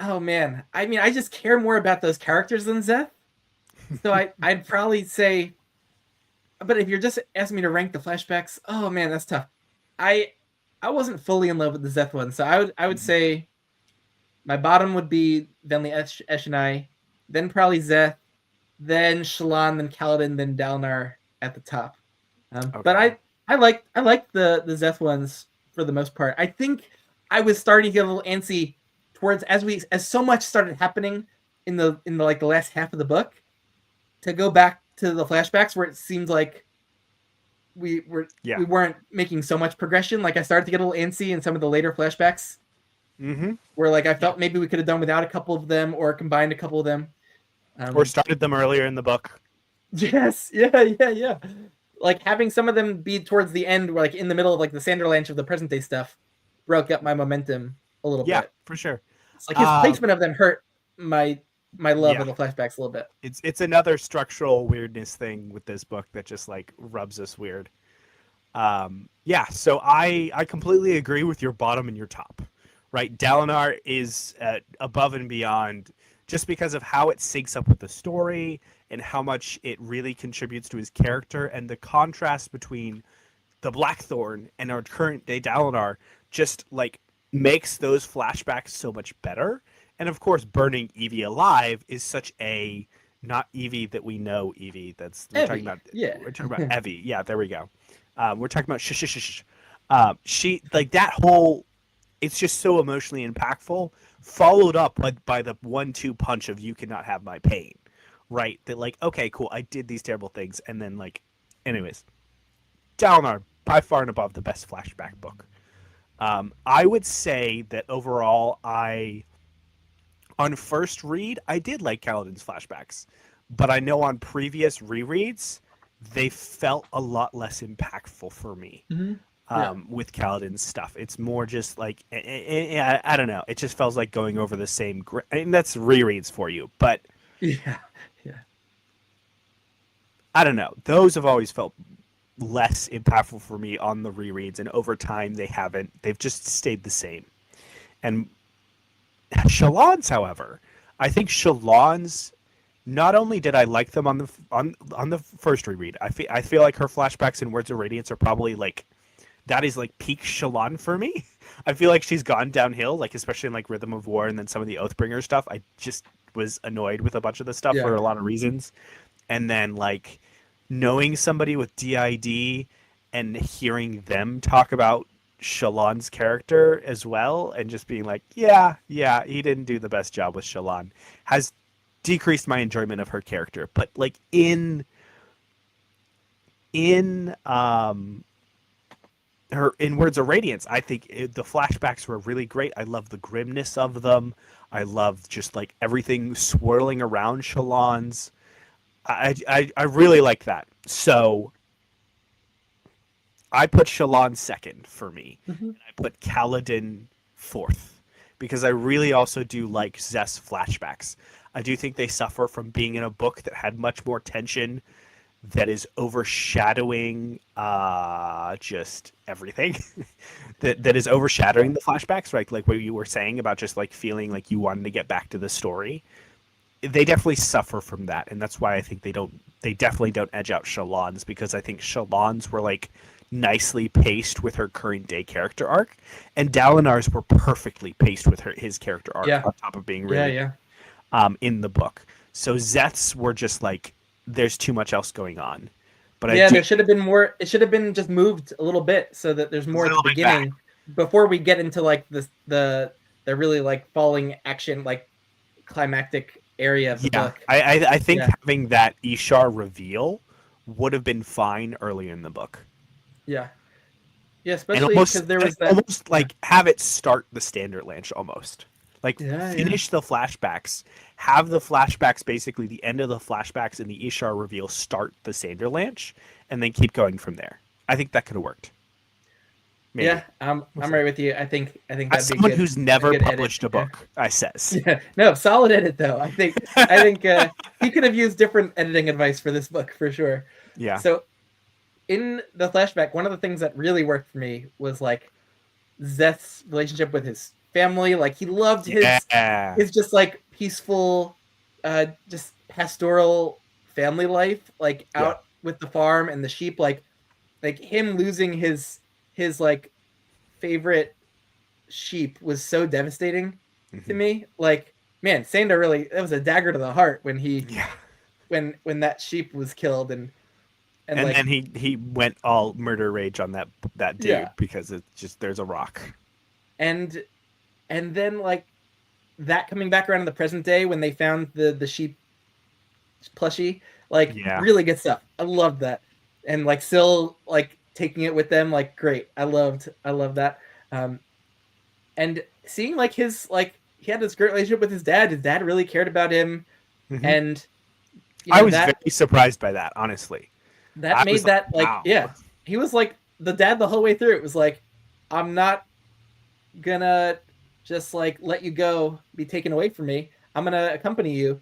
Oh man, I mean I just care more about those characters than Zeth, so I'd probably say. But if you're just asking me to rank the flashbacks, oh man, that's tough. I I wasn't fully in love with the Zeth one, so I would say my bottom would be Venli Eshonai, then probably Zeth, then Shallan, then Kaladin, then Dalinar at the top. But Okay. I like the Zeth ones for the most part. I think I was starting to get a little antsy towards as so much started happening in the like the last half of the book to go back to the flashbacks where it seemed like Yeah. we weren't making so much progression. Like I started to get a little antsy in some of the later flashbacks Hmm. where like I Yeah. felt maybe we could have done without a couple of them or combined a couple of them. Or Um, started them earlier in the book. yes, yeah. Like having some of them be towards the end, where like in the middle of like the Sanderlanche of the present day stuff, broke up my momentum a little Yeah, bit. for sure. It's like his Um, placement of them hurt my love yeah. of the flashbacks a little bit. It's another structural weirdness thing with this book that just like rubs us weird. Yeah, so I completely agree with your bottom and your top, right? Dalinar is above and beyond just because of how it syncs up with the story and how much it really contributes to his character, and the contrast between the Blackthorn and our current day Dalinar just like makes those flashbacks so much better. And of course, burning Evie alive is such a not Evie that we know Evie. That's Evie, yeah. we're talking about Evie. Yeah, there we go. We're talking about she like that whole it's just so emotionally impactful, followed up by the 1-2 punch of "you cannot have my pain," right? That like, okay, cool, I did these terrible things, and then like, anyways, Dalinar by far and above the best flashback book. I would say that overall, on first read, I did like Kaladin's flashbacks, but I know on previous rereads, they felt a lot less impactful for me. Mm-hmm. Yeah. With Kaladin's stuff, it's more just like I don't know. It just feels like going over the same. I mean, that's rereads for you, but Yeah. Yeah. I don't know. Those have always felt less impactful for me on the rereads, and over time they haven't. They've just stayed the same. And Shallan's, however, I think Shallan's. Not only did I like them on the first reread, I feel like her flashbacks in Words of Radiance are probably like that is like peak Shallan for me. I feel like she's gone downhill, like especially in like Rhythm of War and then some of the Oathbringer stuff. I just was annoyed with a bunch of the stuff for a lot of reasons. And then like knowing somebody with DID and hearing them talk about Shallan's character as well and just being like, yeah, he didn't do the best job with Shallan has decreased my enjoyment of her character. But like in her in Words of Radiance, I think the flashbacks were really great. I love the grimness of them. I love just like everything swirling around Shallan's. I really like that. So I put Shallan second for me. Mm-hmm. And I put Kaladin fourth because I really also do like Zeth's flashbacks. I do think they suffer from being in a book that had much more tension, that is overshadowing just everything that is overshadowing the flashbacks, right? Like what you were saying about just like feeling like you wanted to get back to the story. They definitely suffer from that, and that's why I think they definitely don't edge out Shallan's, because I think Shallan's were like nicely paced with her current day character arc, and Dalinar's were perfectly paced with his character arc on top of being really in the book. So Zeth's were just like, there's too much else going on. But there should have been more. It should have been just moved a little bit so that there's more at the beginning before we get into like the really like falling action, like climactic area of the book. I think having that Ishar reveal would have been fine early in the book. Yeah, especially because there was that almost like have it start the standard launch almost. Like finish the flashbacks, have the flashbacks basically the end of the flashbacks and the Ishar reveal start the Sanderlanche, and then keep going from there. I think that could have worked. Maybe. Yeah, I'm right with you. I think that'd be someone who's never published a book. I says. Yeah, no, solid edit though. I think he could have used different editing advice for this book for sure. Yeah. So in the flashback, one of the things that really worked for me was like Zeth's relationship with his family. Like he loved his just like peaceful, just pastoral family life, like out with the farm and the sheep. Like him losing his like favorite sheep was so devastating to me. Like, man, Sandor really, that was a dagger to the heart when he when that sheep was killed and like, then he went all murder rage on that dude because it's just there's a rock. And then like that coming back around in the present day when they found the sheep plushie, like really good stuff. I loved that. And like Syl like taking it with them, like great. I loved that. And seeing like his like he had this great relationship with his dad. His dad really cared about him, and I was very surprised by that, honestly. That made that like he was like the dad the whole way through. It was like, I'm not gonna just like let you go, be taken away from me. I'm gonna accompany you,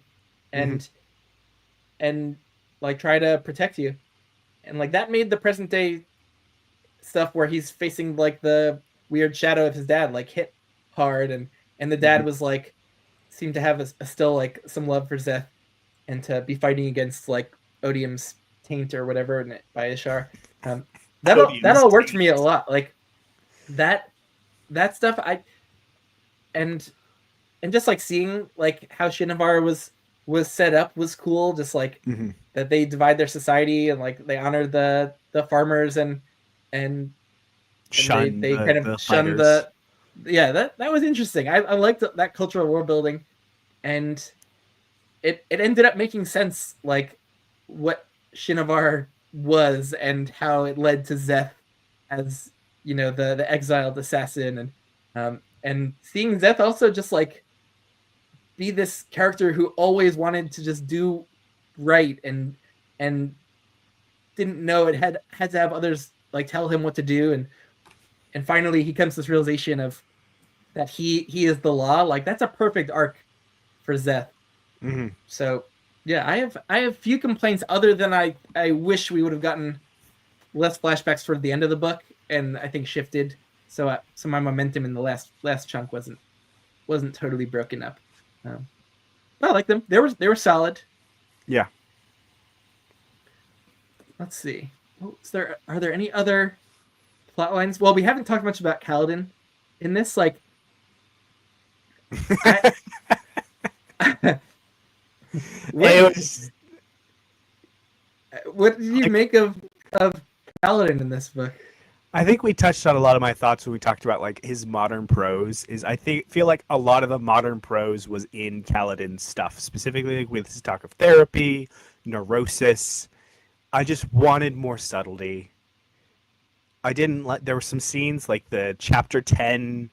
and like try to protect you, and like that made the present day stuff where he's facing like the weird shadow of his dad like hit hard, and the dad was like seemed to have a still like some love for Zeth, and to be fighting against like Odium's taint or whatever by Ishar. That all worked for me a lot. Like that stuff and just like seeing like how Shinovar was set up was cool. Just like that they divide their society and like they honor the farmers and they kind of shun yeah, that was interesting. I liked that cultural world building, and it ended up making sense, like what Shinovar was and how it led to Zeth as the exiled assassin, and seeing Zeth also just like be this character who always wanted to just do right and didn't know it had to have others like tell him what to do, and finally he comes to this realization of that he is the law. Like that's a perfect arc for Zeth. Mm-hmm. So yeah, I have few complaints other than I wish we would have gotten less flashbacks toward the end of the book, and I think shifted so my momentum in the last chunk wasn't totally broken up. But I like them. They were solid. Yeah. Let's see. Are there any other plot lines? Well, we haven't talked much about Kaladin in this. Like, I, what, what did you make of Kaladin in this book? I think we touched on a lot of my thoughts when we talked about like his modern prose. Feel like a lot of the modern prose was in Kaladin's stuff, specifically with his talk of therapy, neurosis. I just wanted more subtlety. I didn't like. There were some scenes like the chapter 10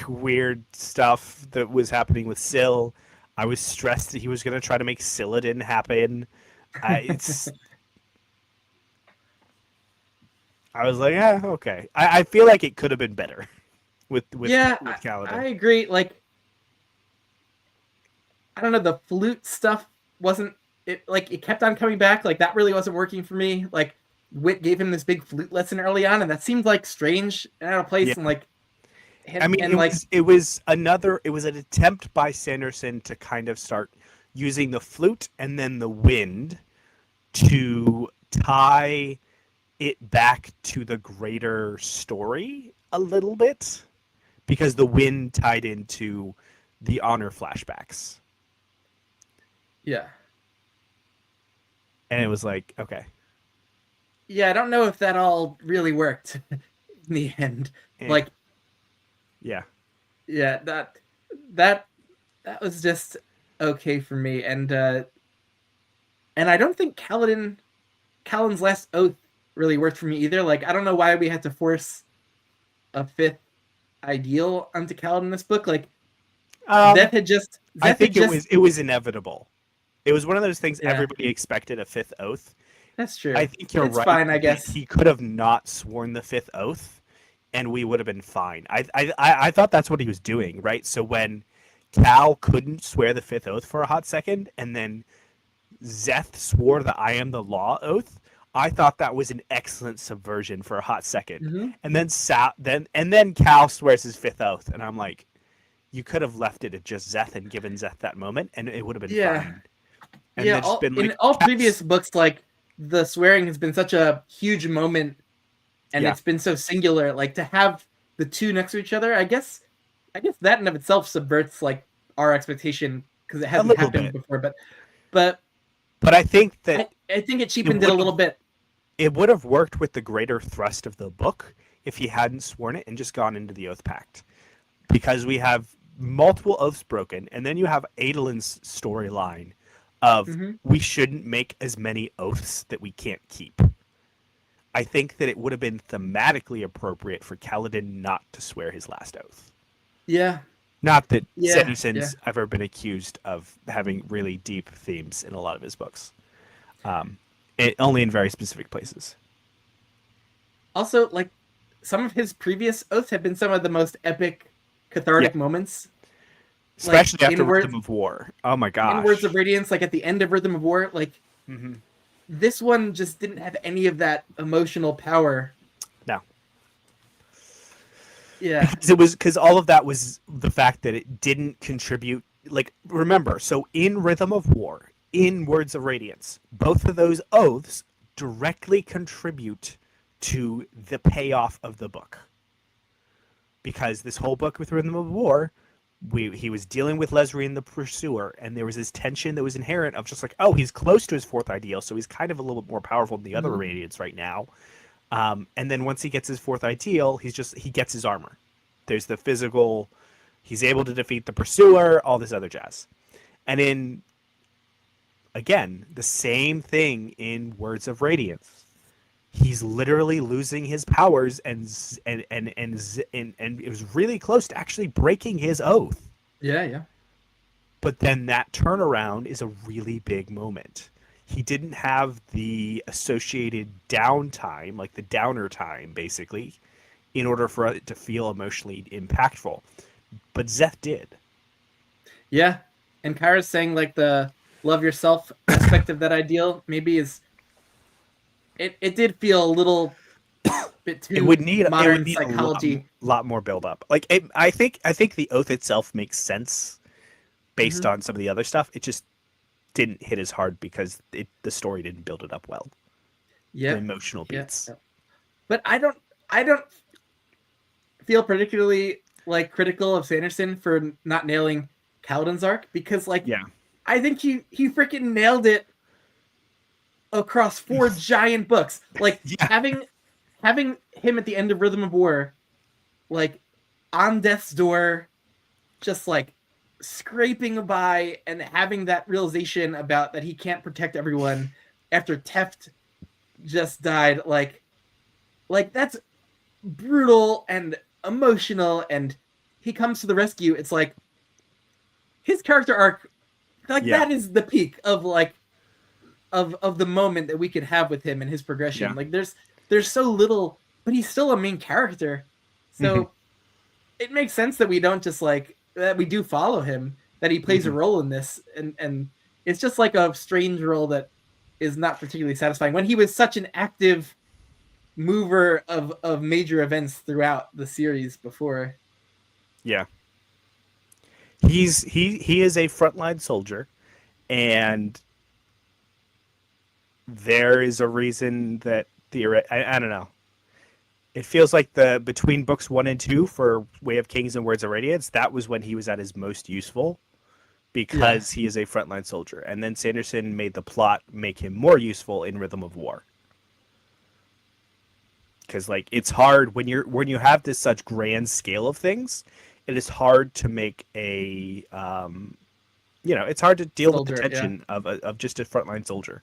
weird stuff that was happening with Syl. I was stressed that he was going to try to make Scylla happen. I was like, yeah, okay. I feel like it could have been better with Kaladin. I agree. Like, I don't know, the flute stuff wasn't it. Like, it kept on coming back. Like, that really wasn't working for me. Like, Wit gave him this big flute lesson early on, and that seemed like strange and out of place. Yeah. And like, it was an attempt by Sanderson to kind of start using the flute and then the wind to tie it back to the greater story a little bit, because the wind tied into the honor flashbacks. Yeah. And it was like, okay. Yeah, I don't know if that all really worked in the end. Like, yeah. Yeah, that was just okay for me. And I don't think Kaladin's last oath really worked for me either. Like, I don't know why we had to force a fifth ideal onto Kaladin in this book. Like, I think it was inevitable. It was one of those things everybody expected a fifth oath. That's true. I think you're right. Fine, I guess. He could have not sworn the fifth oath, and we would have been fine. I thought that's what he was doing, right? So when Cal couldn't swear the fifth oath for a hot second, and then Zeth swore the I am the law oath, I thought that was an excellent subversion for a hot second. Mm-hmm. And then Cal swears his fifth oath, and I'm like, you could have left it at just Zeth and given Zeth that moment, and it would have been fine. And in all previous books, like, the swearing has been such a huge moment, and it's been so singular. Like, to have the two next to each other, I guess that in of itself subverts like our expectation, because it hasn't happened before. But I think that I think it cheapened it a little bit. It would have worked with the greater thrust of the book if he hadn't sworn it and just gone into the oath pact, because we have multiple oaths broken, and then you have Adolin's storyline of we shouldn't make as many oaths that we can't keep. I think that it would have been thematically appropriate for Kaladin not to swear his last oath. Yeah. Not that Sanderson's ever been accused of having really deep themes in a lot of his books. Only in very specific places. Also, like, some of his previous oaths have been some of the most epic, cathartic moments. Especially after Rhythm of War. Oh my gosh. In Words of Radiance, like at the end of Rhythm of War, like, this one just didn't have any of that emotional power. No. Yeah. Because all of that was the fact that it didn't contribute. Like, remember, so in Rhythm of War, in Words of Radiance, both of those oaths directly contribute to the payoff of the book. Because this whole book with Rhythm of War, he was dealing with Lesrine the Pursuer, and there was this tension that was inherent of just like, oh, he's close to his fourth ideal, so he's kind of a little bit more powerful than the other Radiants right now. And then once he gets his fourth ideal, he gets his armor. There's the physical. He's able to defeat the pursuer, all this other jazz. And in, again, the same thing in Words of Radiance. He's literally losing his powers and it was really close to actually breaking his oath. Yeah. But then that turnaround is a really big moment. He didn't have the associated downtime, like the downer time, basically, in order for it to feel emotionally impactful. But Zeth did. Yeah. And Kyra's saying like the love yourself aspect of that ideal maybe is it did feel a little bit too modern psychology. A lot more build up. Like I think the oath itself makes sense based on some of the other stuff. It just didn't hit as hard because the story didn't build it up well. Yeah. The emotional beats. Yep. But I don't feel particularly like critical of Sanderson for not nailing Kaladin's arc because like I think he freaking nailed it across 4 giant books. Like having him at the end of Rhythm of War, like on death's door, just like scraping by and having that realization about that he can't protect everyone after Teft just died, like that's brutal and emotional, and he comes to the rescue. It's like his character arc, like that is the peak of like of the moment that we could have with him and his progression. Like there's so little, but he's still a main character, so it makes sense that we don't just like that we do follow him, that he plays a role in this, and it's just like a strange role that is not particularly satisfying when he was such an active mover of major events throughout the series before. Yeah. He is a frontline soldier, and there is a reason that I don't know. It feels like between books 1 and 2 for Way of Kings and Words of Radiance, that was when he was at his most useful because he is a frontline soldier. And then Sanderson made the plot make him more useful in Rhythm of War. Because like it's hard when you have this such grand scale of things, it is hard to make a it's hard to deal with the tension of just a frontline soldier.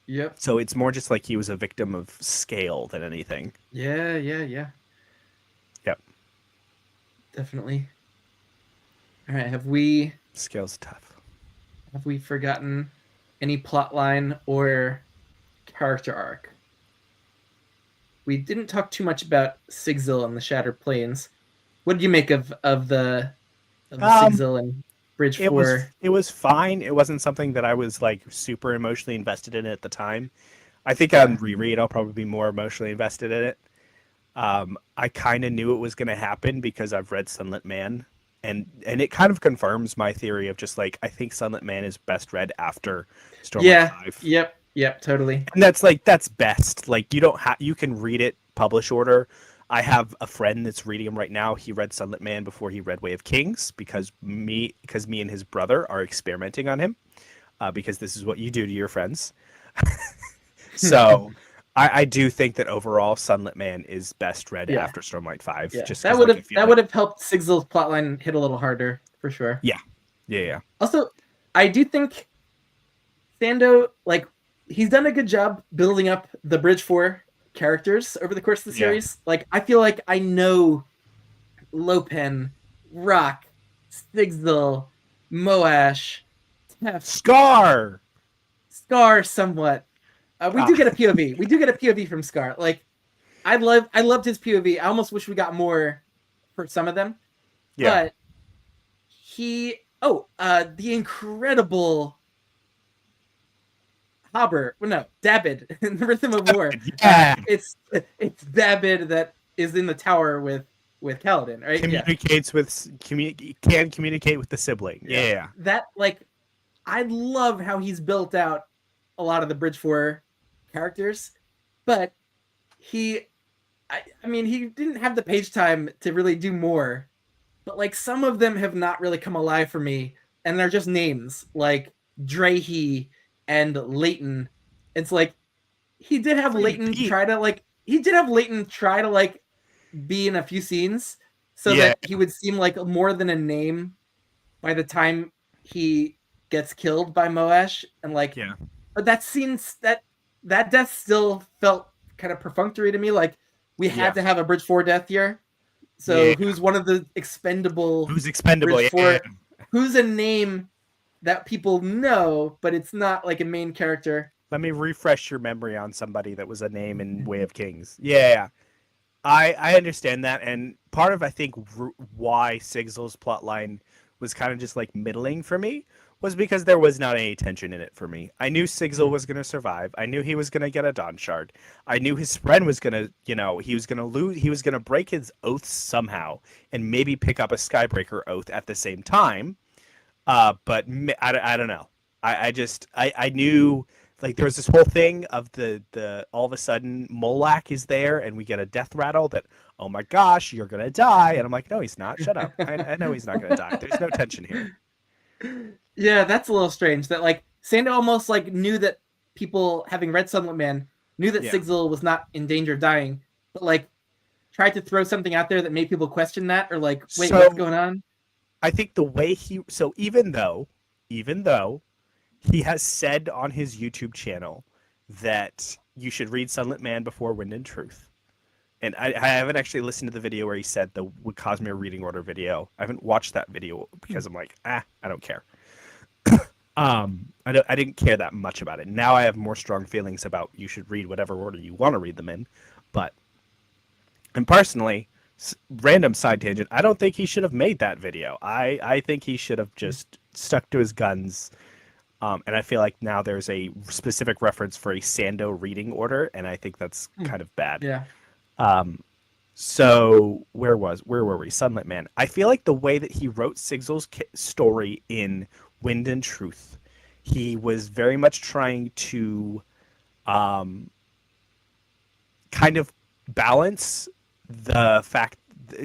Yep. So it's more just like he was a victim of scale than anything. Yeah. Yep. Definitely. All right, Scale's tough. Have we forgotten any plot line or character arc? We didn't talk too much about Sigzil and the Shattered Plains. What did you make of the Sigzil and Bridge 4? It was fine. It wasn't something that I was like super emotionally invested in at the time. I think on reread I'll probably be more emotionally invested in it. I kind of knew it was going to happen because I've read Sunlit Man, and it kind of confirms my theory of just like I think Sunlit Man is best read after Stormlight 5. Yep, totally. And that's best. Like you can read it publish order. I have a friend that's reading him right now. He read Sunlit Man before he read Way of Kings because me and his brother are experimenting on him because this is what you do to your friends. So I do think that overall Sunlit Man is best read after Stormlight 5. Yeah. Just that would have helped Sigzil's plotline hit a little harder for sure. Yeah. Also, I do think Sando, like, he's done a good job building up the Bridge 4 characters over the course of the series. Like, I feel like I know Lopen, Rock, Sigzil, Moash, Teft, Scar somewhat. We do get a POV. We do get a POV from Scar. Like, I loved his POV. I almost wish we got more for some of them. Yeah. But the incredible Dabid in the Rhythm of War. It's Dabid that is in the tower with Kaladin, right? Can communicate with the sibling. Yeah. That, like, I love how he's built out a lot of the Bridge 4 characters, but he didn't have the page time to really do more. But like some of them have not really come alive for me, and they're just names like Drahe and Leighton. It's like he did have Leighton try to be in a few scenes so that he would seem like more than a name by the time he gets killed by Moash. And like, but that scene, that death still felt kind of perfunctory to me. Like we had to have a Bridge 4 death here. So who's one of the expendable? Who's expendable? Bridge 4, who's a name that people know, but it's not like a main character. Let me refresh your memory on somebody that was a name in Way of Kings. Yeah. I understand that, and part of I think why Sigzil's plotline was kind of just like middling for me was because there was not any tension in it for me. I knew Sigzil was going to survive. I knew he was going to get a Dawn Shard. I knew his friend was going to, he was going to lose. He was going to break his oaths somehow and maybe pick up a Skybreaker oath at the same time. But I don't know. I knew. Like there was this whole thing of the all of a sudden Molak is there and we get a death rattle that, oh my gosh, you're gonna die, and I'm like, no, he's not. Shut up. I know he's not gonna die. There's no tension here. Yeah, that's a little strange. That like Sando almost like knew that people having read Sunlit Man knew that Sigzil was not in danger of dying, but like tried to throw something out there that made people question that or like, wait, what's going on? I think the way even though he has said on his YouTube channel that you should read Sunlit Man before Wind and Truth. And I haven't actually listened to the video where he said the Cosmere reading order video. I haven't watched that video because I'm like, I don't care. I didn't care that much about it. Now I have more strong feelings about you should read whatever order you want to read them in. And personally, random side tangent, I don't think he should have made that video. I think he should have just stuck to his guns. And I feel like now there's a specific reference for a Sando reading order, and I think that's kind of bad. Yeah. So where were we? Sunlit Man. I feel like the way that he wrote Sigzil's story in Wind and Truth, he was very much trying to kind of balance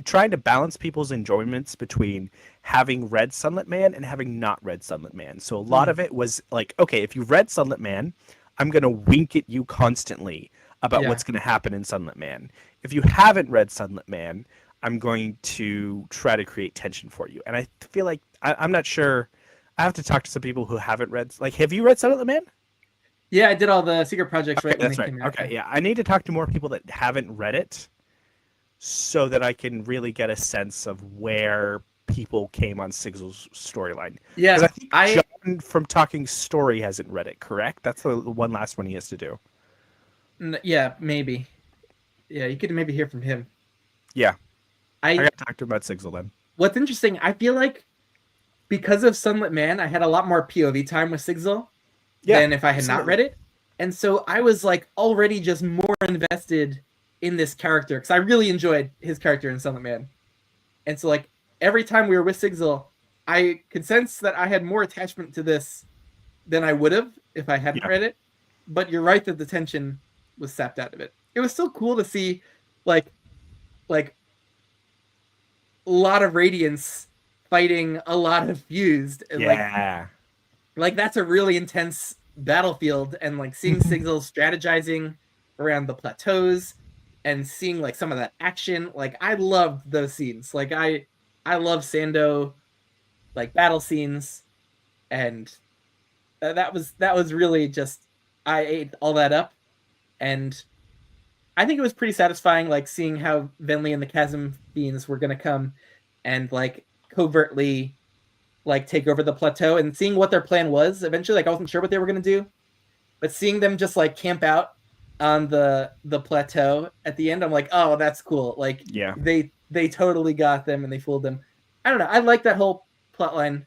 trying to balance people's enjoyments between having read Sunlit Man and having not read Sunlit Man. So a lot of it was like, okay, if you read Sunlit Man, I'm going to wink at you constantly about what's going to happen in Sunlit Man. If you haven't read Sunlit Man, I'm going to try to create tension for you. And I feel like, I'm not sure, I have to talk to some people who haven't read, like, have you read Sunlit Man? Yeah, I did all the secret projects right when that's they right. came out. Okay, yeah. I need to talk to more people that haven't read it so that I can really get a sense of where people came on Sigzil's storyline. Yeah, I think John from Talking Story hasn't read it, correct? That's the one last one he has to do. Yeah, maybe. Yeah, you could maybe hear from him. Yeah. I got to talk to him about Sigzil then. What's interesting, I feel like because of Sunlit Man, I had a lot more POV time with Sigzil than if I had not read it. And so I was like already just more invested in this character because I really enjoyed his character in Sunlit Man. And so like every time we were with Sigzil, I could sense that I had more attachment to this than I would have if I hadn't read it. But you're right that the tension was sapped out of it. It was still cool to see like a lot of Radiance fighting a lot of Fused. And like that's a really intense battlefield, and like seeing Sigzil strategizing around the plateaus and seeing like some of that action, like I loved those scenes. Like I love Sando like battle scenes, and that was really just, I ate all that up. And I think it was pretty satisfying, like seeing how Venli and the Chasm Fiends were gonna come and like covertly like take over the plateau, and seeing what their plan was eventually. Like I wasn't sure what they were gonna do, but seeing them just like camp out on the plateau at the end, I'm like, oh, that's cool. Like they totally got them and they fooled them. I don't know. I like that whole plot line,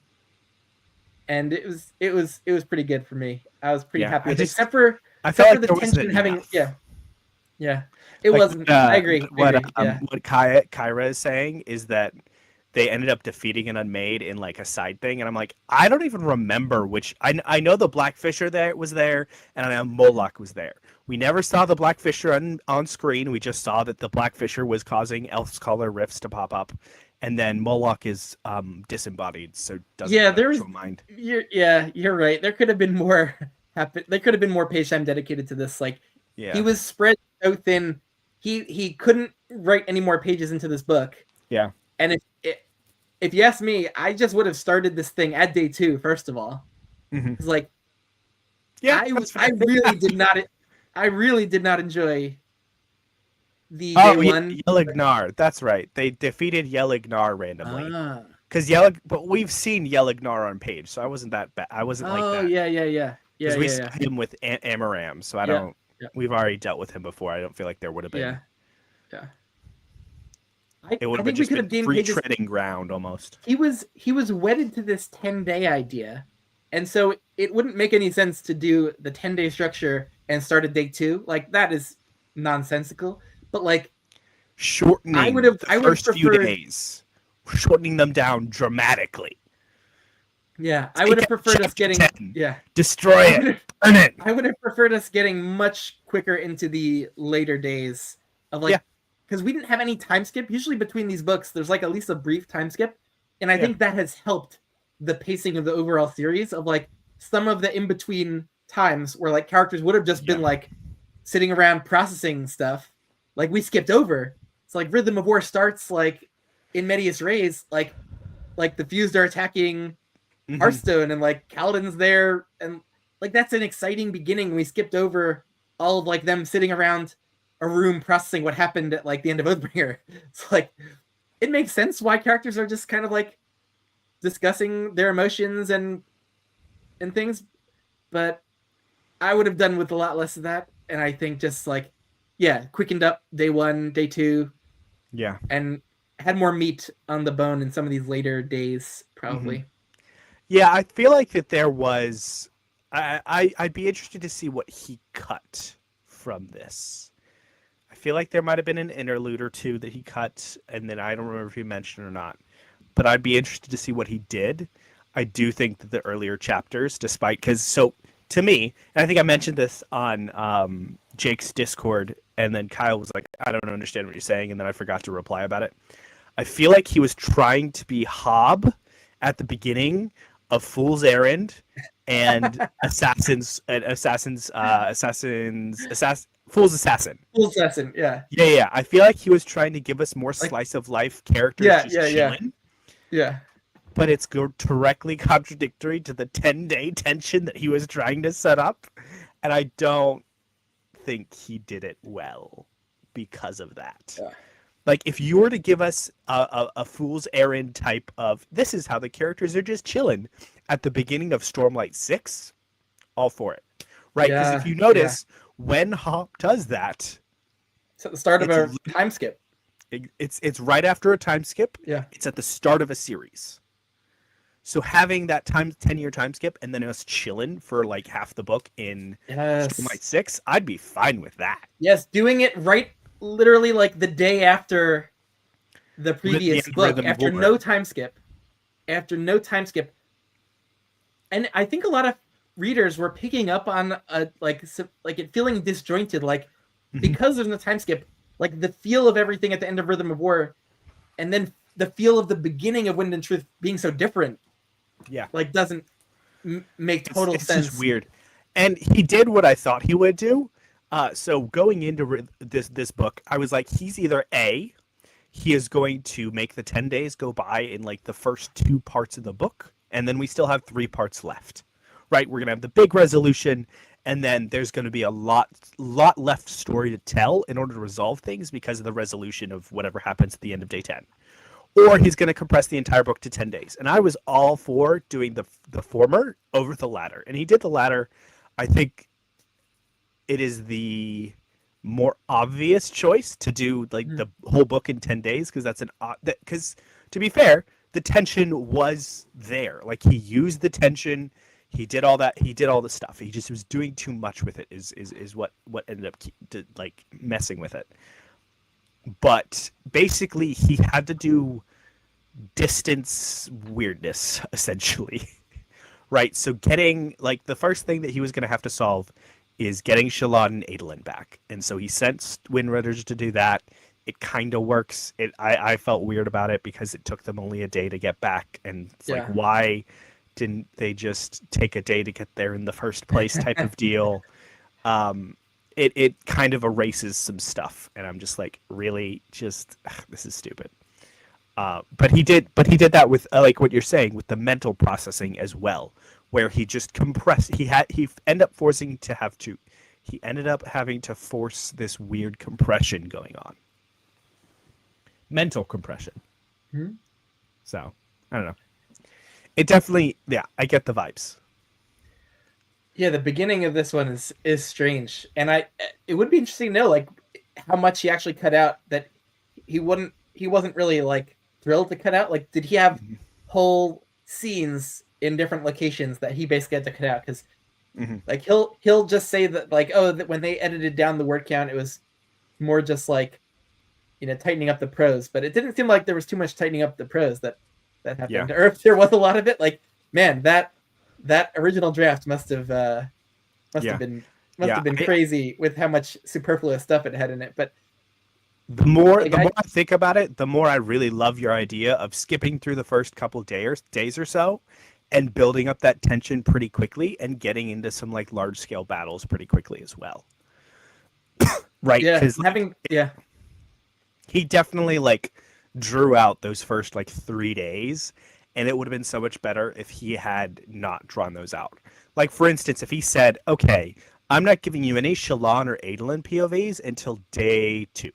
and it was pretty good for me. I was pretty happy with it, except for the tension having it like, wasn't. I agree. What Kyra is saying is that they ended up defeating an Unmade in like a side thing, and I'm like, I don't even remember which. I know the Blackfisher was there, and I know Moloch was there. We never saw the Blackfisher on screen. We just saw that the Blackfisher was causing Elfscaller rifts to pop up, and then Moloch is disembodied, so doesn't there was mind. You're right. There could have been more. There could have been more page time dedicated to this. Like he was spread so thin he couldn't write any more pages into this book. Yeah. And if you ask me, I just would have started this thing at day 2, first of all. It's like, Yeah, I really did not enjoy the day oh, one. Yelignar. That's right. They defeated Yelignar randomly. Ah. Because but we've seen Yelignar on page, so I wasn't that bad. I wasn't like that. Yeah. Because we saw him with Amaram, so I don't. Yeah. We've already dealt with him before. I don't feel like there would have been. Yeah. It would have been just been free treading ground almost. He was wedded to this 10-day idea, and so it wouldn't make any sense to do the 10-day structure and start at day 2. Like, that is nonsensical. But like, shortening the first few days, shortening them down dramatically. Yeah, I would have preferred us getting 10, destroy it, burn it. I would have preferred us getting much quicker into the later days of like, because we didn't have any time skip. Usually between these books, there's like at least a brief time skip, and I think that has helped the pacing of the overall series. Of like some of the in between times where like characters would have just been like sitting around processing stuff, like we skipped over. So like Rhythm of War starts like in Medias Res, like the Fused are attacking Hearthstone, and like Kaladin's there, and like that's an exciting beginning. We skipped over all of like them sitting around a room processing what happened at like the end of Oathbringer. It's like, it makes sense why characters are just kind of like discussing their emotions and things, but I would have done with a lot less of that. And I think just like, quickened up day 1, day 2, and had more meat on the bone in some of these later days, probably. Yeah, I feel like that there was. I'd be interested to see what he cut from this. I feel like there might have been an interlude or two that he cut, and then I don't remember if he mentioned or not. But I'd be interested to see what he did. I do think that the earlier chapters, so to me, and I think I mentioned this on Jake's Discord, and then Kyle was like, I don't understand what you're saying, and then I forgot to reply about it. I feel like he was trying to be Hob at the beginning of Fool's Errand and Fool's Assassin. Fool's Assassin, yeah. Yeah. I feel like he was trying to give us more slice of life characters chilling. Yeah. But it's directly contradictory to the 10-day tension that he was trying to set up. And I don't think he did it well because of that. Yeah. Like, if you were to give us a Fool's Errand type of, this is how the characters are just chilling at the beginning of Stormlight 6, all for it. Right? Because if you notice, when Hop does that, it's at the start of a time skip. It's right after a time skip. Yeah. It's at the start of a series. So having that 10-year time skip and then us chilling for like half the book in Stormlight 6, I'd be fine with that. Yes, doing it right literally like the day after the previous book, after no time skip. And I think a lot of readers were picking up on like it feeling disjointed, like because there's no time skip, like the feel of everything at the end of Rhythm of War, and then the feel of the beginning of Wind and Truth being so different, like doesn't make total sense. It's just weird. And he did what I thought he would do. So going into this book, I was like, he's either A, he is going to make the 10 days go by in like the first 2 parts of the book, and then we still have 3 parts left. Right, we're gonna have the big resolution, and then there's gonna be a lot left story to tell in order to resolve things because of the resolution of whatever happens at the end of day 10. Or he's gonna compress the entire book to 10 days. And I was all for doing the former over the latter. And he did the latter. I think it is the more obvious choice to do like the whole book in 10 days, because because to be fair, the tension was there. Like, he used the tension. He did all that. He did all the stuff. He just was doing too much with it. Is what ended up like messing with it. But basically, he had to do distance weirdness essentially, right? So getting like the first thing that he was going to have to solve is getting Shalon and Adolin back, and so he sent Windrunners to do that. It kind of works. I felt weird about it because it took them only a day to get back, and it's like, why didn't they just take a day to get there in the first place type of deal. it kind of erases some stuff, and I'm just like, really, just this is stupid. But he did that with like what you're saying with the mental processing as well, where he just compressed. He ended up having to force this weird compression going on, mental compression. Hmm? So I don't know. It definitely, yeah, I get the vibes. Yeah, the beginning of this one is strange, and it would be interesting to know like how much he actually cut out that he wasn't really like thrilled to cut out. Like, did he have Mhm. whole scenes in different locations that he basically had to cut out? Because Mhm. like he'll just say that like, oh, that when they edited down the word count, it was more just like, tightening up the prose, but it didn't seem like there was too much tightening up the prose that Yeah, happened. Or if there was a lot of it, like, man, that original draft must have yeah, been must yeah. have been crazy with how much superfluous stuff it had in it. But like The more I think about it, the more I really love your idea of skipping through the first couple days or so, and building up that tension pretty quickly, and getting into some like large scale battles pretty quickly as well. Right? yeah, Because like having yeah he definitely like drew out those first like 3 days, and it would have been so much better if he had not drawn those out. Like for instance, if he said, "Okay, I'm not giving you any Shallan or Adolin POVs until day 2."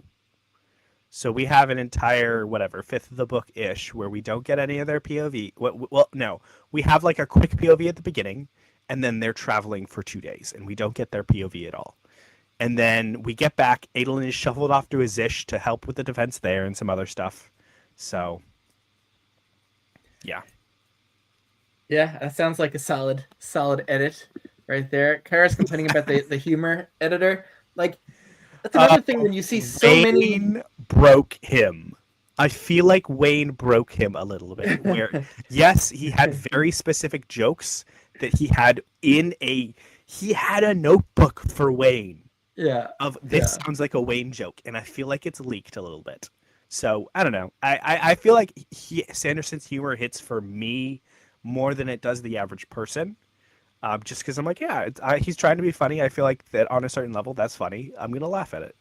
So we have an entire whatever fifth of the book ish where we don't get any of their POV. Well, no, we have like a quick POV at the beginning, and then they're traveling for 2 days, and we don't get their POV at all. And then we get back. Adolin is shuffled off to Azish to help with the defense there and some other stuff. So, yeah. yeah, that sounds like a solid edit right there. Kara's complaining about the humor editor. Like, that's Uh, another thing when you see so many. Wayne broke him. I feel like Wayne broke him a little bit. Where, yes, he had very specific jokes that he had a notebook for Wayne Yeah, of this yeah. sounds like a Wayne joke, and I feel like it's leaked a little bit. So I don't know. I feel like Sanderson's humor hits for me more than it does the average person. Just because I'm like, yeah, he's trying to be funny. I feel like that on a certain level, that's funny. I'm gonna laugh at it.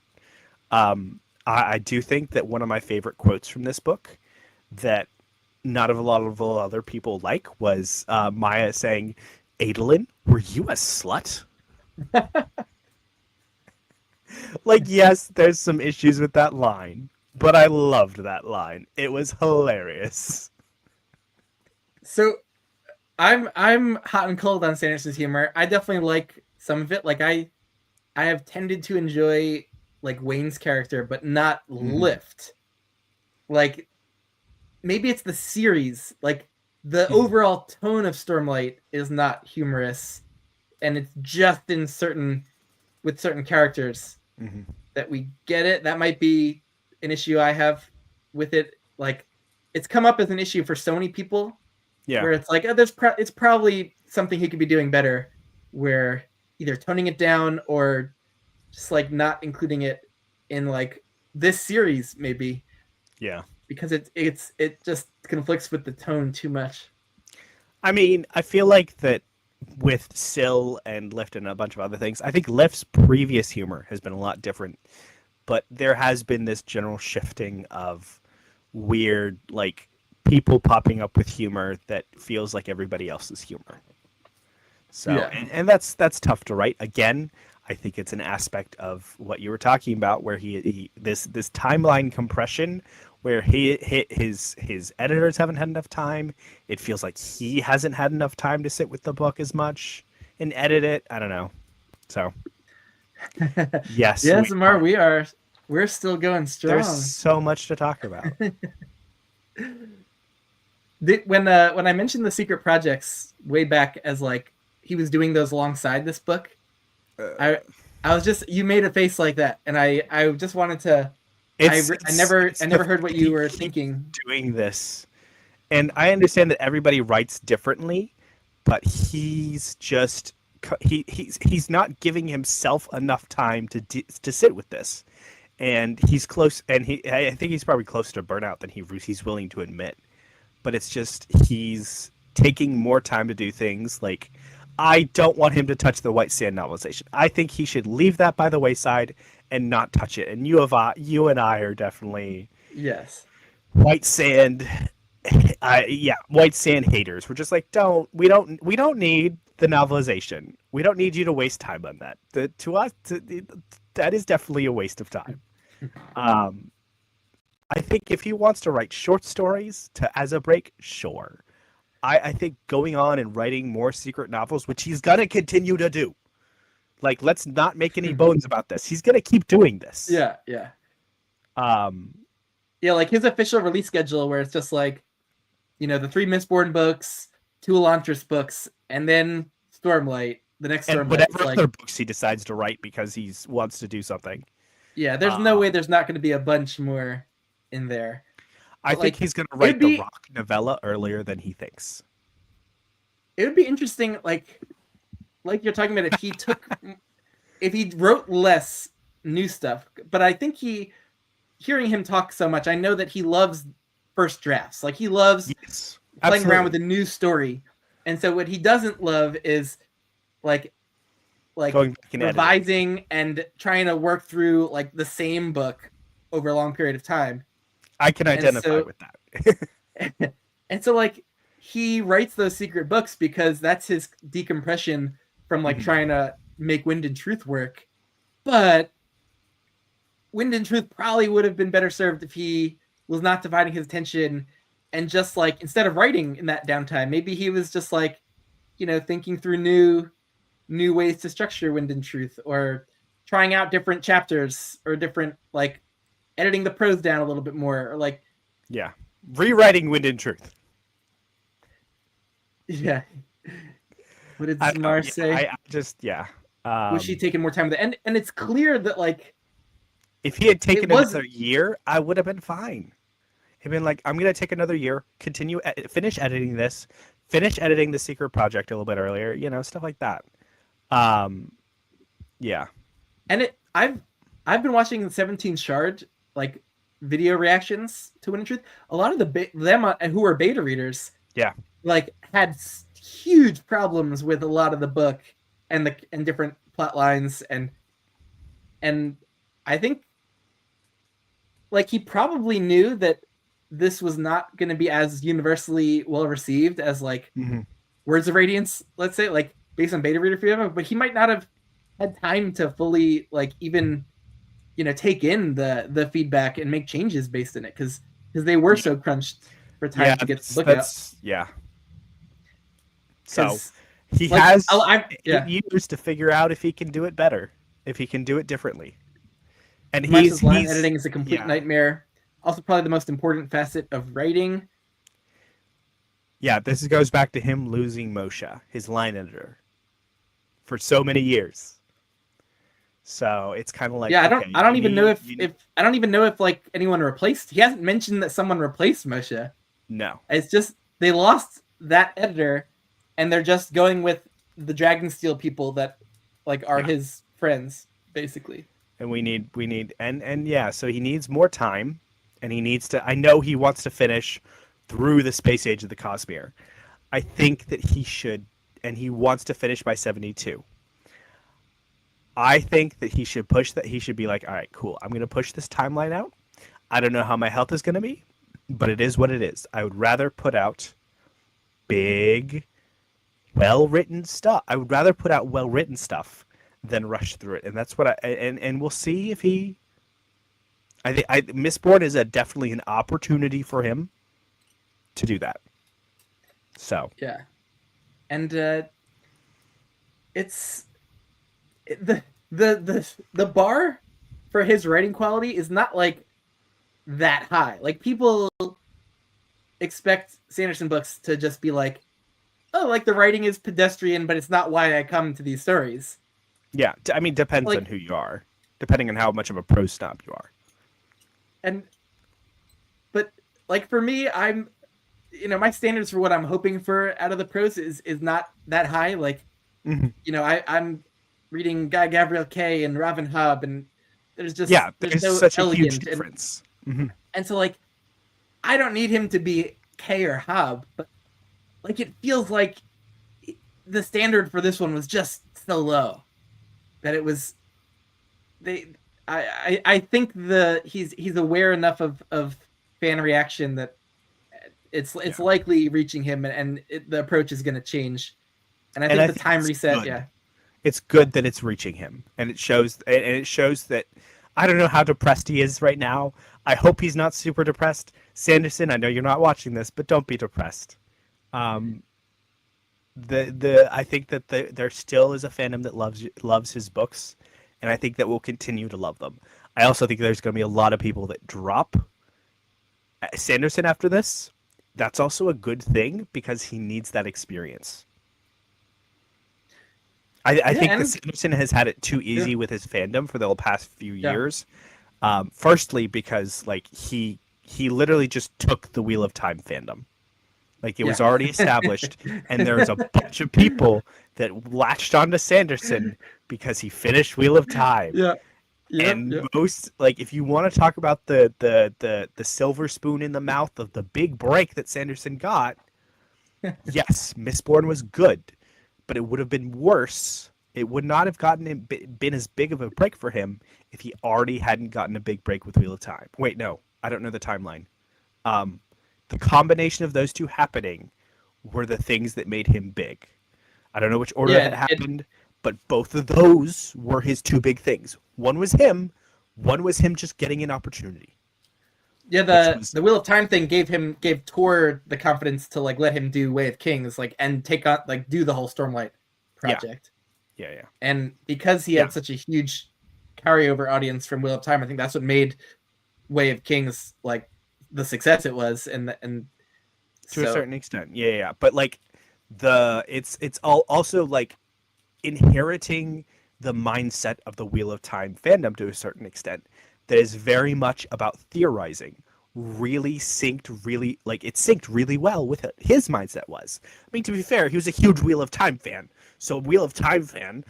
I do think that one of my favorite quotes from this book that not of a lot of other people like was Maya saying, "Adolin, were you a slut?" Like, yes, there's some issues with that line, but I loved that line. It was hilarious. So I'm hot and cold on Sanderson's humor. I definitely like some of it. Like I have tended to enjoy like Wayne's character, but not Mm-hmm. Lift. Like maybe it's the series. Like the overall tone of Stormlight is not humorous, and it's just in certain characters Mm-hmm. that we get it. That might be an issue I have with it. Like it's come up as an issue for so many people Yeah. where it's like, oh, it's probably something he could be doing better, where either toning it down or just like not including it in like this series maybe Yeah. because it just conflicts with the tone too much. I mean, I feel like that with Sill and Lift and a bunch of other things, I think Lift's previous humor has been a lot different, but there has been this general shifting of weird, like, people popping up with humor that feels like everybody else's humor. So, Yeah. and that's tough to write. Again, I think it's an aspect of what you were talking about, where he this timeline compression, where his editors haven't had enough time. It feels like he hasn't had enough time to sit with the book as much and edit it. I don't know. So yes, Yes, we Amar, are. we're still going There's strong. so much to talk about. When I mentioned the secret projects way back as like he was doing those alongside this book, I I was just you made a face like that, and I just wanted to I The never heard fact what that you he were keeps thinking. doing this, and I understand that everybody writes differently, but he's just he's not giving himself enough time to sit with this, and he's close, and I think he's probably closer to burnout than he's willing to admit. But it's just he's taking more time to do things like I don't want him to touch the White Sand novelization. I think he should leave that by the wayside and not touch it. And you and I are definitely Yes. White Sand. Yeah, White Sand haters. We're just like, we don't need the novelization. We don't need you to waste time on that. To us, that is definitely a waste of time. I think if he wants to write short stories as a break, sure. I think going on and writing more secret novels, which he's gonna continue to do. Like, let's not make any bones about this. He's gonna keep doing this. Yeah. Yeah, like his official release schedule, where it's just like, the 3 Mistborn books, 2 Elantris books, and then Stormlight. The next Stormlight. And whatever other books he decides to write because he wants to do something. Yeah, there's no way there's not going to be a bunch more in there. I think he's going to write the Rock novella earlier than he thinks. It would be interesting, like you're talking about, if he wrote less new stuff. But I think hearing him talk so much, I know that he loves first drafts. Like, he loves playing around with a new story. And so what he doesn't love is like revising and trying to work through like the same book over a long period of time. I can identify with that. And so like he writes those secret books because that's his decompression from like trying to make Wind and Truth work. But Wind and Truth probably would have been better served if he was not dividing his attention and just like, instead of writing in that downtime, maybe he was just like, thinking through new ways to structure Wind and Truth, or trying out different chapters, or different, like, editing the prose down a little bit more, or like, rewriting Wind and Truth. Yeah. What did Samar say? Wish he'd taken more time with it. And it's clear that, like, if he had taken another year, I would have been fine. He'd been like, I'm going to take another year, finish editing this, finish editing the secret project a little bit earlier, stuff like that. Yeah. And I've been watching the 17 Shard, like, video reactions to Wind and Truth. A lot of them who are beta readers, like, had huge problems with a lot of the book and different plot lines, and I think, like, he probably knew that this was not going to be as universally well received as, like, Words of Radiance, let's say, like, based on beta reader feedback, but he might not have had time to fully, like, even, take in the feedback and make changes based on it, because they were so crunched for time to get the book out. Yeah. So he has 8 years to figure out if he can do it better, if he can do it differently. And line editing is a complete nightmare. Also, probably the most important facet of writing. Yeah, this goes back to him losing Moshe, his line editor, for so many years. So it's kind of like, I don't even know if like anyone replaced. He hasn't mentioned that someone replaced Moshe. No, it's just they lost that editor, and they're just going with the Dragonsteel people that, like, are his friends, basically. And we need so he needs more time, and he needs to. I know he wants to finish through the Space Age of the Cosmere. I think that he should, and he wants to finish by 72. I think that he should push that. He should be like, all right, cool. I'm going to push this timeline out. I don't know how my health is going to be, but it is what it is. I would rather put out big, well-written stuff. I would rather put out well-written stuff than rush through it. And that's what and we'll see if he, I think Mistborn is definitely an opportunity for him to do that. So. Yeah. And it's the bar for his writing quality is not like that high. Like, people expect Sanderson books to just be like, oh, like, the writing is pedestrian, but it's not why I come to these stories. Yeah, I mean, depends on who you are, depending on how much of a pro snob you are. But like, for me, I'm, my standards for what I'm hoping for out of the prose is not that high. Like, I'm reading Guy Gabriel Kay and Robin Hobb, and there's no such a huge difference. And so, like, I don't need him to be Kay or Hobb, but, like, it feels like the standard for this one was just so low that it was I think he's aware enough of fan reaction that it's likely reaching him, and the approach is going to change. And I think the time reset, good. It's good that it's reaching him, and it shows that I don't know how depressed he is right now. I hope he's not super depressed. Sanderson, I know you're not watching this, but don't be depressed. I think that there still is a fandom that loves his books, and I think that we'll continue to love them. I also think there's going to be a lot of people that drop Sanderson after this. That's also a good thing because he needs that experience. I think that Sanderson has had it too easy with his fandom for the past few years. Firstly, because like he literally just took the Wheel of Time fandom. Like it was already established, and there's a bunch of people that latched onto Sanderson because he finished Wheel of Time. Most, like, if you want to talk about the silver spoon in the mouth of the big break that Sanderson got, yes, Mistborn was good, but it would have been worse. It would not have been as big of a break for him if he already hadn't gotten a big break with Wheel of Time. Wait, no, I don't know the timeline. The combination of those two happening were the things that made him big. I don't know which order that happened, but both of those were his two big things. One was him just getting an opportunity. Yeah, the Wheel of Time thing gave Tor the confidence to like let him do Way of Kings, like, and take on, like, do the whole Stormlight project. Yeah. And because he had such a huge carryover audience from Wheel of Time, I think that's what made Way of Kings like the success it was, and to a certain extent, yeah. But like it's also like inheriting the mindset of the Wheel of Time fandom to a certain extent that is very much about theorizing. It synced really well with it. His mindset was. I mean, to be fair, he was a huge Wheel of Time fan. So Wheel of Time fan,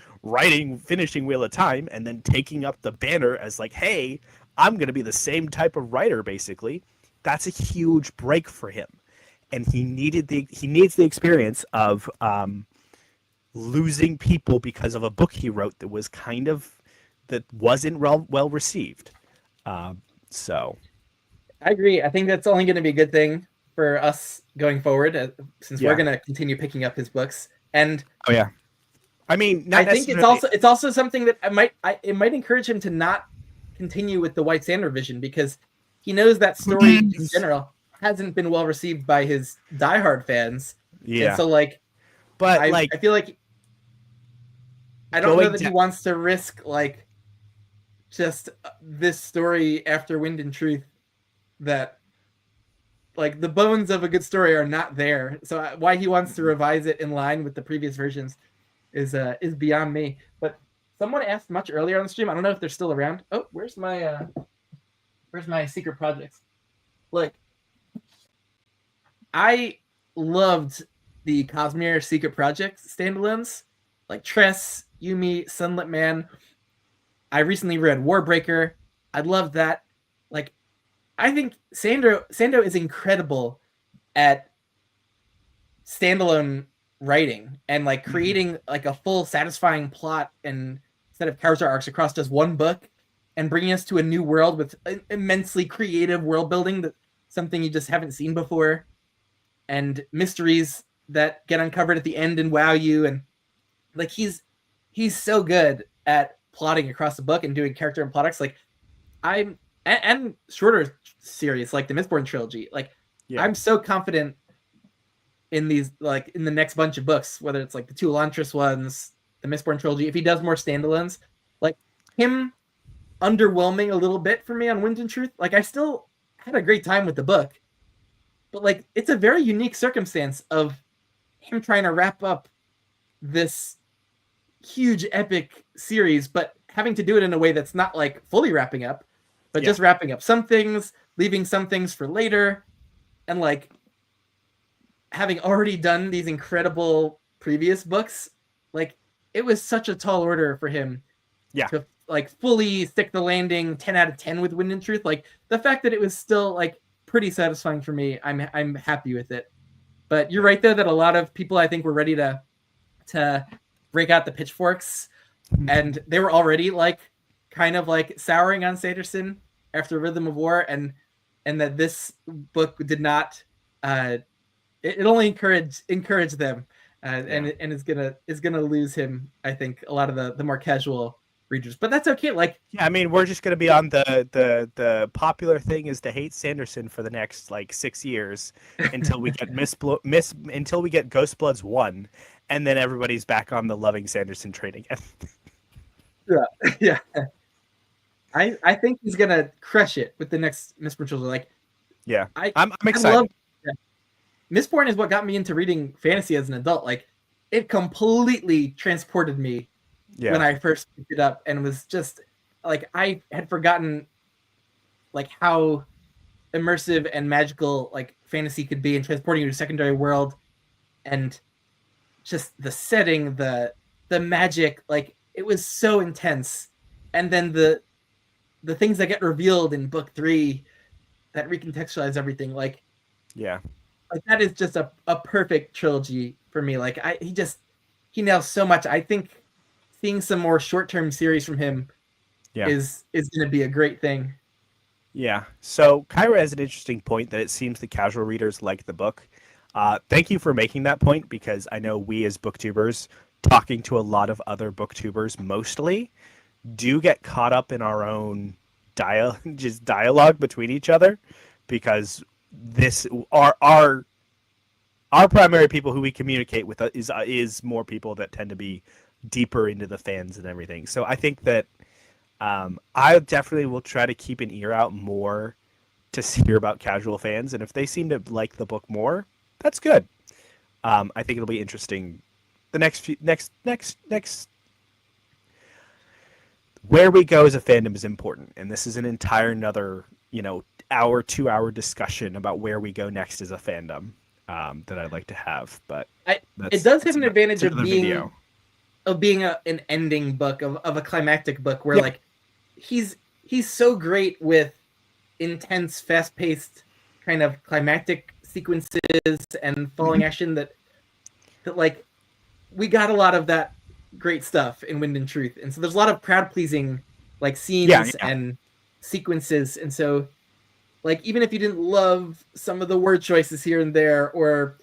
finishing Wheel of Time, and then taking up the banner as like, hey, I'm going to be the same type of writer, basically. That's a huge break for him. And he needs the experience of losing people because of a book he wrote that wasn't well received. So I agree. I think that's only going to be a good thing for us going forward, since we're going to continue picking up his books. And I mean, I think it's also something that it might encourage him to not continue with the White Sander vision, because he knows that story in general hasn't been well received by his diehard fans. Yeah. And so I feel like I don't know that he wants to risk like just this story after Wind and Truth, that like the bones of a good story are not there. So why he wants to revise it in line with the previous versions is beyond me. But someone asked much earlier on the stream, I don't know if they're still around. Oh, where's my secret projects? Like, I loved the Cosmere Secret Projects standalones, like Tress, Yumi, Sunlit Man. I recently read Warbreaker. I loved that. Like, I think Sando is incredible at standalone writing and like creating like a full satisfying plot and set of character arcs across just one book, and bringing us to a new world with immensely creative world building, that something you just haven't seen before, and mysteries that get uncovered at the end and wow you. And like he's so good at plotting across the book and doing character and plot arcs. Like and shorter series like the Mistborn trilogy. Like I'm so confident in these, like in the next bunch of books, whether it's like the two Elantris ones, the Mistborn trilogy, if he does more standalones, like him underwhelming a little bit for me on Wind and Truth. Like I still had a great time with the book, but like it's a very unique circumstance of him trying to wrap up this huge epic series, but having to do it in a way that's not like fully wrapping up, but just wrapping up some things, leaving some things for later, and like having already done these incredible previous books. Like it was such a tall order for him to like fully stick the landing 10 out of 10 with Wind and Truth. Like the fact that it was still like pretty satisfying for me, I'm happy with it. But you're right there that a lot of people I think were ready to to break out the pitchforks, and they were already like kind of like souring on Sanderson after Rhythm of War, and that this book did not. It only encouraged them, and is gonna lose him. I think a lot of the more casual readers, but that's okay. Like, yeah, I mean, we're just gonna be on the popular thing is to hate Sanderson for the next like 6 years until we get until we get Ghost Bloods 1, and then everybody's back on the loving Sanderson train again. yeah. I think he's gonna crush it with the next Mistborn trilogy. Like, yeah, I'm excited. Mistborn is what got me into reading fantasy as an adult. Like, it completely transported me when I first picked it up, and was just like, I had forgotten like how immersive and magical like fantasy could be, and transporting you to a secondary world, and just the setting, the magic, like it was so intense. And then the things that get revealed in book 3 that recontextualize everything, like that is just a perfect trilogy for me. Like, he nails so much. I think seeing some more short-term series from him is going to be a great thing. Yeah. So Kyra has an interesting point that it seems the casual readers like the book. Thank you for making that point, because I know we as booktubers, talking to a lot of other booktubers mostly, do get caught up in our own dialogue between each other, because this our primary people who we communicate with is more people that tend to be deeper into the fans and everything. So I think that I definitely will try to keep an ear out more to hear about casual fans, and if they seem to like the book more, that's good. I think it'll be interesting. The next where we go as a fandom is important, and this is an entire another 2-hour discussion about where we go next as a fandom that I'd like to have. But it does have an advantage of being an ending book, of a climactic book, where like he's so great with intense, fast-paced kind of climactic sequences and falling action that like we got a lot of that great stuff in Wind and Truth, and so there's a lot of crowd-pleasing like scenes and sequences, and so like even if you didn't love some of the word choices here and there or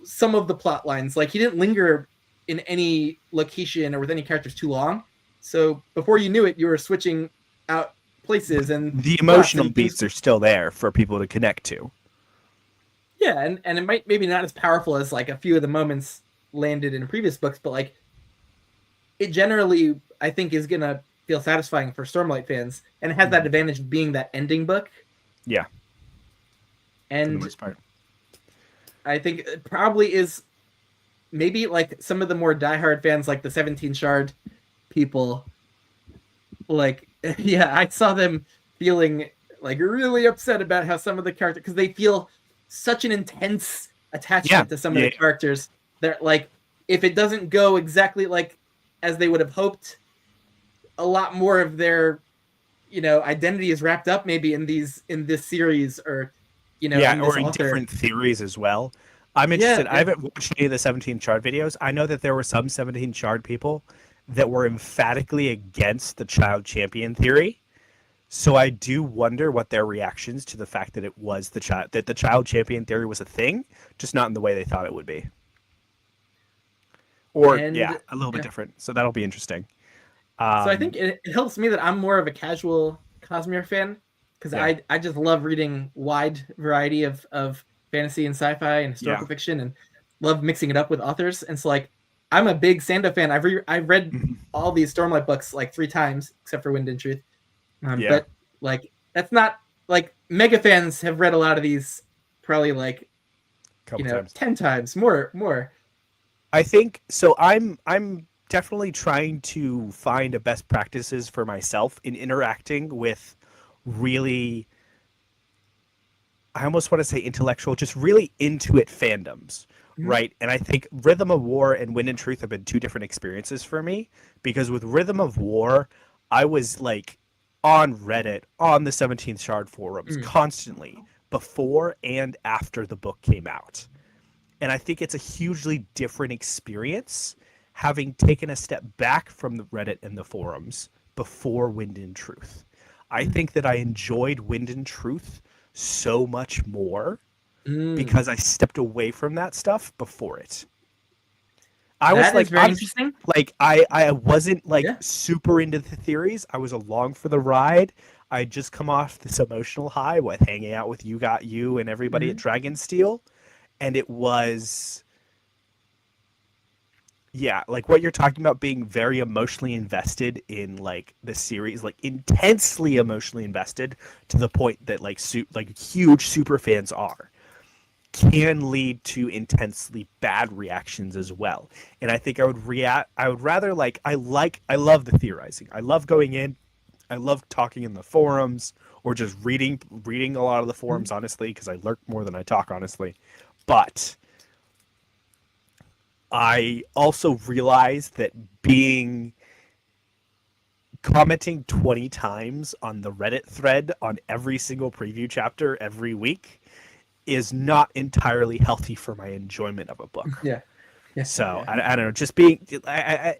some of the plot lines, like he didn't linger in any location or with any characters too long, so before you knew it, you were switching out places, and the emotional beats are still there for people to connect to. Yeah, and it might maybe not as powerful as like a few of the moments landed in previous books, but like it generally, I think, is gonna feel satisfying for Stormlight fans, and it has that advantage of being that ending book. Yeah. And for the most part, I think it probably is maybe like some of the more diehard fans, like the 17 Shard people, like I saw them feeling like really upset about how some of the characters, because they feel such an intense attachment to some of the characters. They're like, if it doesn't go exactly like as they would have hoped, a lot more of their identity is wrapped up maybe in this series, or or in different theories as well. I'm interested. I haven't watched any of the 17 Shard videos. I know that there were some 17 Shard people that were emphatically against the child champion theory. So I do wonder what their reactions to the fact that it was the child champion theory was a thing, just not in the way they thought it would be. Or a little bit different. So that'll be interesting. So I think it helps me that I'm more of a casual Cosmere fan, because I just love reading wide variety of fantasy and sci-fi and historical fiction, and love mixing it up with authors. And so like I'm a big Sando fan. I've read all these Stormlight books like 3 times, except for Wind and Truth. But like that's not like mega fans have read a lot of these probably like times. 10 times more. I think so. I'm definitely trying to find a best practices for myself in interacting with really, I almost want to say intellectual, just really into it fandoms, right? And I think Rhythm of War and Wind and Truth have been 2 different experiences for me, because with Rhythm of War, I was like on Reddit, on the 17th Shard forums constantly before and after the book came out. And I think it's a hugely different experience having taken a step back from the Reddit and the forums before Wind in Truth. I think that I enjoyed Wind in Truth so much more because I stepped away from that stuff before it. I was That like, is very interesting. like I wasn't like Yeah. super into the theories. I was along for the ride. I'd just come off this emotional high with hanging out with you and everybody at Dragonsteel, and it was, yeah, like what you're talking about, being very emotionally invested in like the series, like intensely emotionally invested to the point that like huge super fans are, can lead to intensely bad reactions as well. And I think I would rather I love the theorizing. I love going in, I love talking in the forums or just reading a lot of the forums honestly, because I lurk more than I talk honestly. But I also realize that commenting 20 times on the Reddit thread on every single preview chapter every week is not entirely healthy for my enjoyment of a book. Yeah. So I don't know, just being,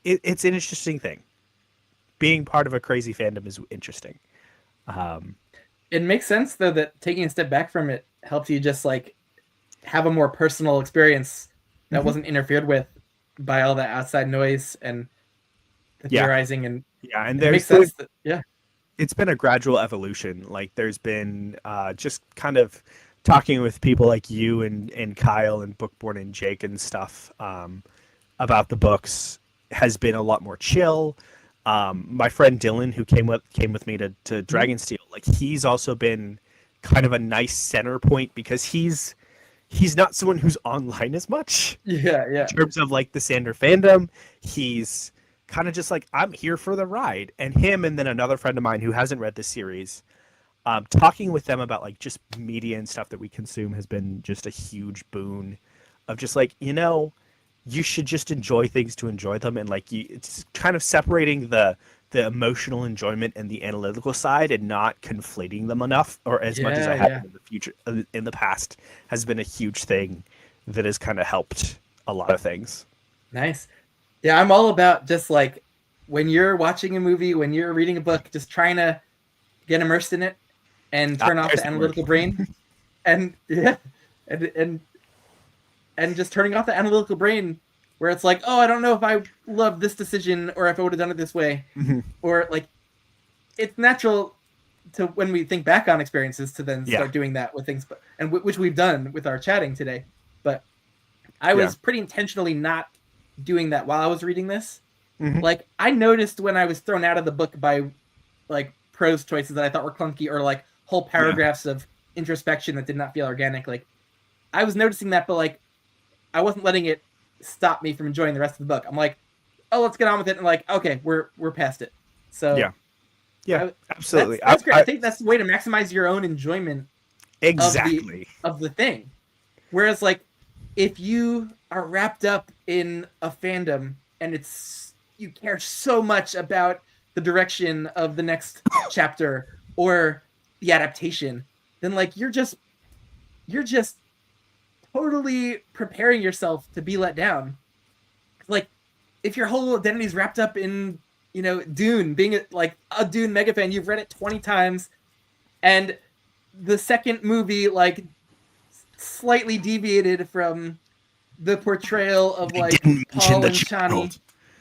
it's an interesting thing. Being part of a crazy fandom is interesting. It makes sense though that taking a step back from it helps you just like have a more personal experience that wasn't interfered with by all that outside noise and the theorizing. And and it makes sense that, it's been a gradual evolution. Like there's been just kind of talking with people like you and Kyle and Bookborn and Jake and stuff about the books has been a lot more chill. My friend Dylan, who came with me to Dragonsteel, like he's also been kind of a nice center point because he's not someone who's online as much. In terms of like the Sander fandom, he's kind of just like, I'm here for the ride. And him and then another friend of mine who hasn't read the series, talking with them about like just media and stuff that we consume has been just a huge boon of just like, you should just enjoy things to enjoy them. And like, it's kind of separating the emotional enjoyment and the analytical side and not conflating them enough, or as much as I have in the past has been a huge thing that has kind of helped a lot of things. Nice. Yeah, I'm all about just like when you're watching a movie, when you're reading a book, just trying to get immersed in it and turn off the analytical brain. And and just turning off the analytical brain where it's like, oh, I don't know if I love this decision or if I would have done it this way. Or like, it's natural to, when we think back on experiences, to then start doing that with things, and which we've done with our chatting today. But I was pretty intentionally not doing that while I was reading this. Like I noticed when I was thrown out of the book by like prose choices that I thought were clunky, or like whole paragraphs of introspection that did not feel organic. Like I was noticing that, but like I wasn't letting it stop me from enjoying the rest of the book. I'm like, oh, let's get on with it. And like, okay, we're past it. So absolutely. That's great. I think that's the way to maximize your own enjoyment exactly of the thing. Whereas like if you are wrapped up in a fandom and you care so much about the direction of the next chapter or the adaptation, then like you're just totally preparing yourself to be let down. Like if your whole identity is wrapped up in, Dune, being like a Dune mega fan, you've read it 20 times, and the second movie like slightly deviated from the portrayal of like Paul and Chani.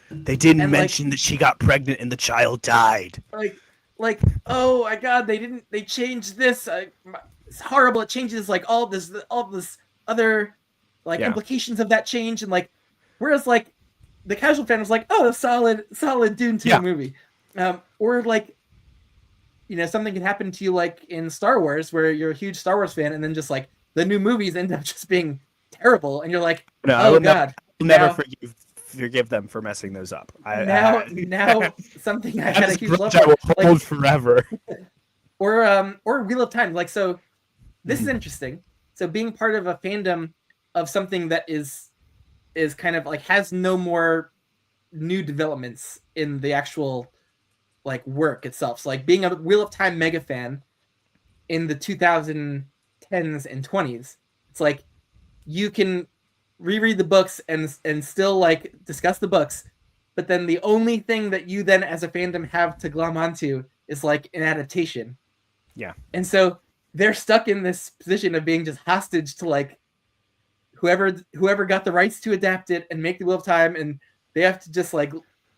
They didn't mention that she got pregnant and the child died. Like, oh my God, they changed this. It's horrible. It changes like all this other like implications of that change. And like, whereas like the casual fan was like, oh, a solid Dune 2 movie. Or like, something can happen to you like in Star Wars where you're a huge Star Wars fan and then just like the new movies end up just being terrible. And you're like, oh God. I'll never forgive them for messing those up. Now something I had a huge love for. I will hold forever. Or Wheel of Time. Like, so this is interesting. So being part of a fandom of something that is kind of like has no more new developments in the actual like work itself. So like being a Wheel of Time mega fan in the 2010s and 20s, it's like you can reread the books and still like discuss the books, but then the only thing that you then as a fandom have to glom onto is like an adaptation. Yeah. And so they're stuck in this position of being just hostage to like whoever got the rights to adapt it and make the Wheel of Time, and they have to just like,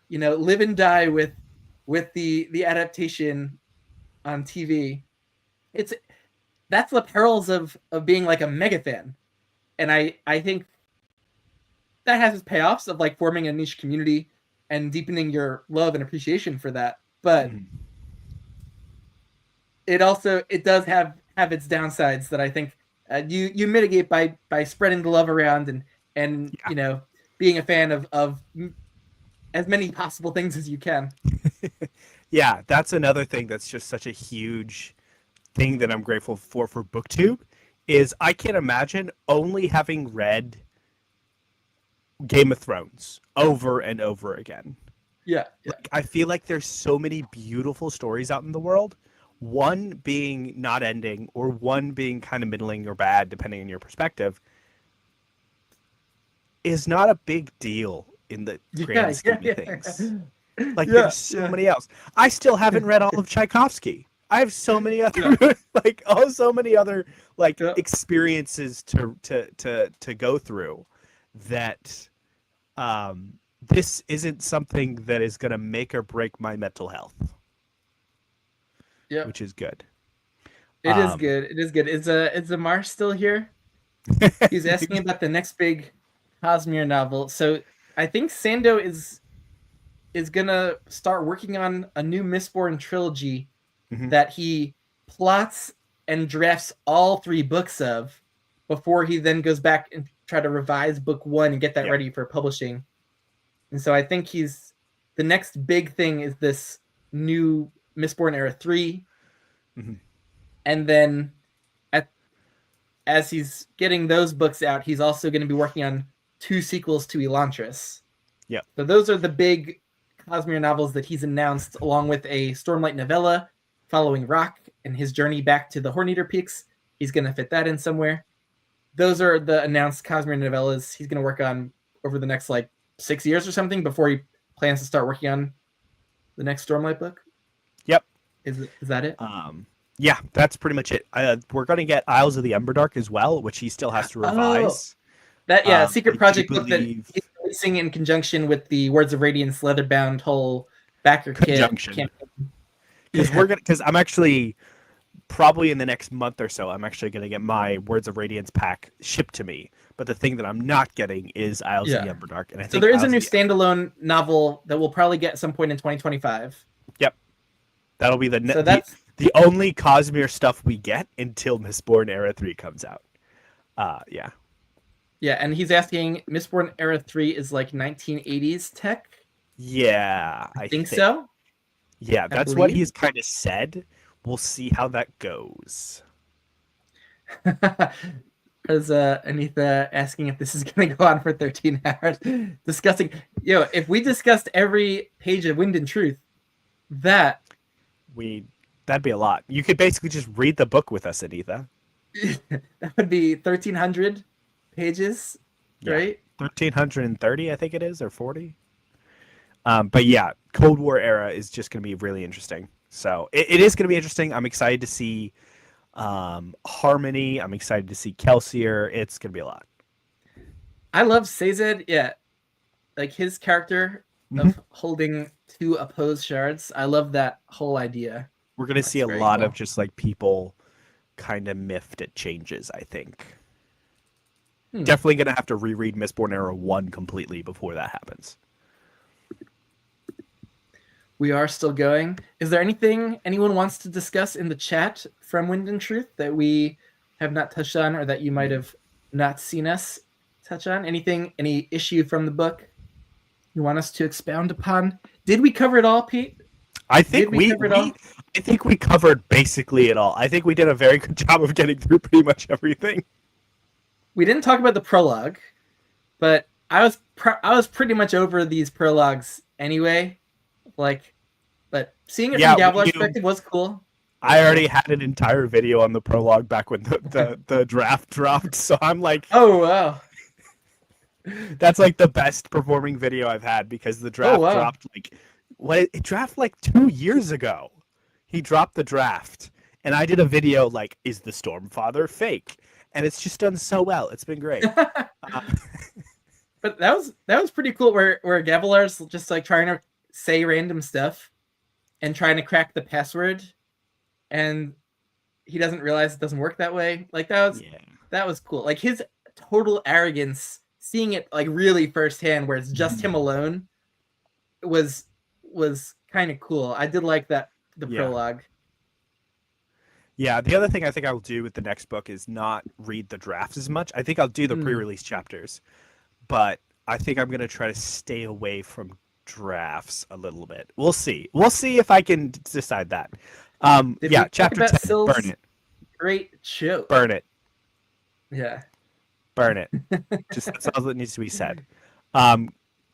you know, live and die with the adaptation on TV. That's the perils of being like a mega fan. And I think that has its payoffs of like forming a niche community and deepening your love and appreciation for that. But it does have its downsides that I think you mitigate by spreading the love around and you know, being a fan of as many possible things as you can. Yeah, that's another thing that's just such a huge thing that I'm grateful for BookTube is I can imagine only having read Game of Thrones over and over again. Yeah. Like, I feel like there's so many beautiful stories out in the world. One being not ending, or one being kind of middling or bad, depending on your perspective, is not a big deal in the grand scheme of things. Like, there's so many else. I still haven't read all of Tchaikovsky. I have so many other so many other experiences to go through that this isn't something that is going to make or break my mental health. Yeah, which is good. It is good. It is good. Is Amar still here? He's asking about the next big Cosmere novel. So I think Sando is gonna start working on a new Mistborn trilogy that he plots and drafts all 3 books of before he then goes back and try to revise book 1 and get that ready for publishing. And so I think the next big thing is this new Mistborn Era 3. And then as he's getting those books out, he's also going to be working on 2 sequels to Elantris. Yeah. So those are the big Cosmere novels that he's announced, along with a Stormlight novella following Rock and his journey back to the Horneater Peaks. He's going to fit that in somewhere. Those are the announced Cosmere novellas he's going to work on over the next like 6 years or something before he plans to start working on the next Stormlight book. Yep. Is that it? Yeah, that's pretty much it. We're going to get Isles of the Emberdark as well, which he still has to revise. That secret project book that he's releasing in conjunction with the Words of Radiance Leatherbound whole backer kit. Because I'm actually probably in the next month or so, I'm actually going to get my Words of Radiance pack shipped to me. But the thing that I'm not getting is Isles of the Emberdark. And I think so there is a new standalone novel that we'll probably get at some point in 2025. Yep. That'll be the only Cosmere stuff we get until Mistborn Era 3 comes out. Yeah. Yeah, and he's asking, Mistborn Era 3 is like 1980s tech? Yeah. I think so. Yeah, that's what he's kind of said. We'll see how that goes. There's Anitha asking if this is going to go on for 13 hours. Discussing, if we discussed every page of Wind and Truth, that'd be a lot. You could basically just read the book with us, Anitha. That would be 1,300 pages, right? 1,330, I think it is, or 40. But yeah, Cold War era is just going to be really interesting. So it is going to be interesting. I'm excited to see Harmony. I'm excited to see Kelsier. It's going to be a lot. I love Sazed. Yeah, like his character of holding 2 opposed shards. I love that whole idea. We're going to see a lot of just like people kind of miffed at changes, I think. Definitely going to have to reread Mistborn Era 1 completely before that happens. We are still going. Is there anything anyone wants to discuss in the chat from Wind and Truth that we have not touched on, or that you might have not seen us touch on? Any issue from the book you want us to expound upon? Did we cover it all, Pete? I think I think we covered basically it all. I think we did a very good job of getting through pretty much everything. We didn't talk about the prologue, but I was pretty much over these prologues anyway. But seeing it from Gavilar's perspective was cool. I already had an entire video on the prologue back when the draft dropped, so I'm like, oh wow. That's like the best performing video I've had because the Oh draft wow. dropped like what it dropped like 2 years ago. He dropped the draft, and I did a video like, "Is the Stormfather fake?" And it's just done so well. It's been great. Uh, But that was pretty cool where Gavilar's just like trying to say random stuff and trying to crack the password, and he doesn't realize it doesn't work that way. Like yeah, that was cool. Like his total arrogance, seeing it like really firsthand where it's just him alone was was kind of cool. I did like that the yeah, prologue. yeah. The other thing I think I'll do with the next book is not read the drafts as much. I think I'll do the Mm. pre-release chapters, but I think I'm gonna try to stay away from drafts a little bit. We'll see. We'll see if I can decide that. Did Yeah, we talk chapter about 10. Burn Syl's it. great show? Burn it. Yeah. Burn it. Just that's all that needs to be said. Um,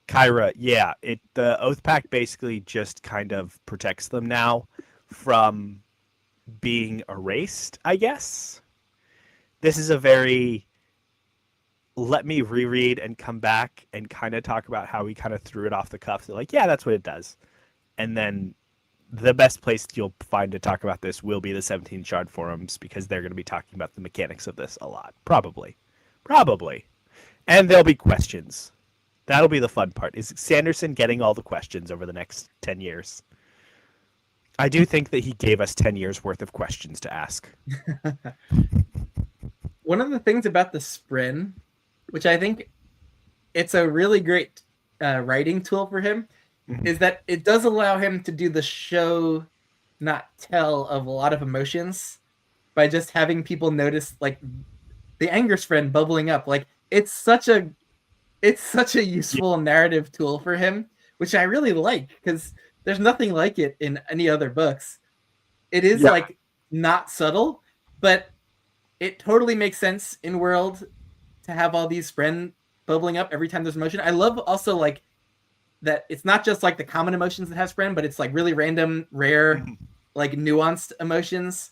Kyra, yeah, the Oath Pact basically just kind of protects them now from being erased, I guess. This is a very let me reread and come back and kind of talk about how we kind of threw it off the cuff. They're like, yeah, that's what it does. And then the best place you'll find to talk about this will be the 17 Shard forums because they're going to be talking about the mechanics of this a lot. Probably. Probably. And there'll be questions. That'll be the fun part. Is Sanderson getting all the questions over the next 10 years? I do think that he gave us 10 years worth of questions to ask. One of the things about the Spren, which I think it's a really great writing tool for him, is that it does allow him to do the show, not tell of a lot of emotions by just having people notice like the anger Spren bubbling up. Like it's such a Yeah. useful narrative tool for him, which I really like because there's nothing like it in any other books. It is Yeah. like not subtle, but it totally makes sense in world to have all these Spren bubbling up every time there's emotion. I love also like that it's not just like the common emotions that have Spren, but it's like really random, rare, like nuanced emotions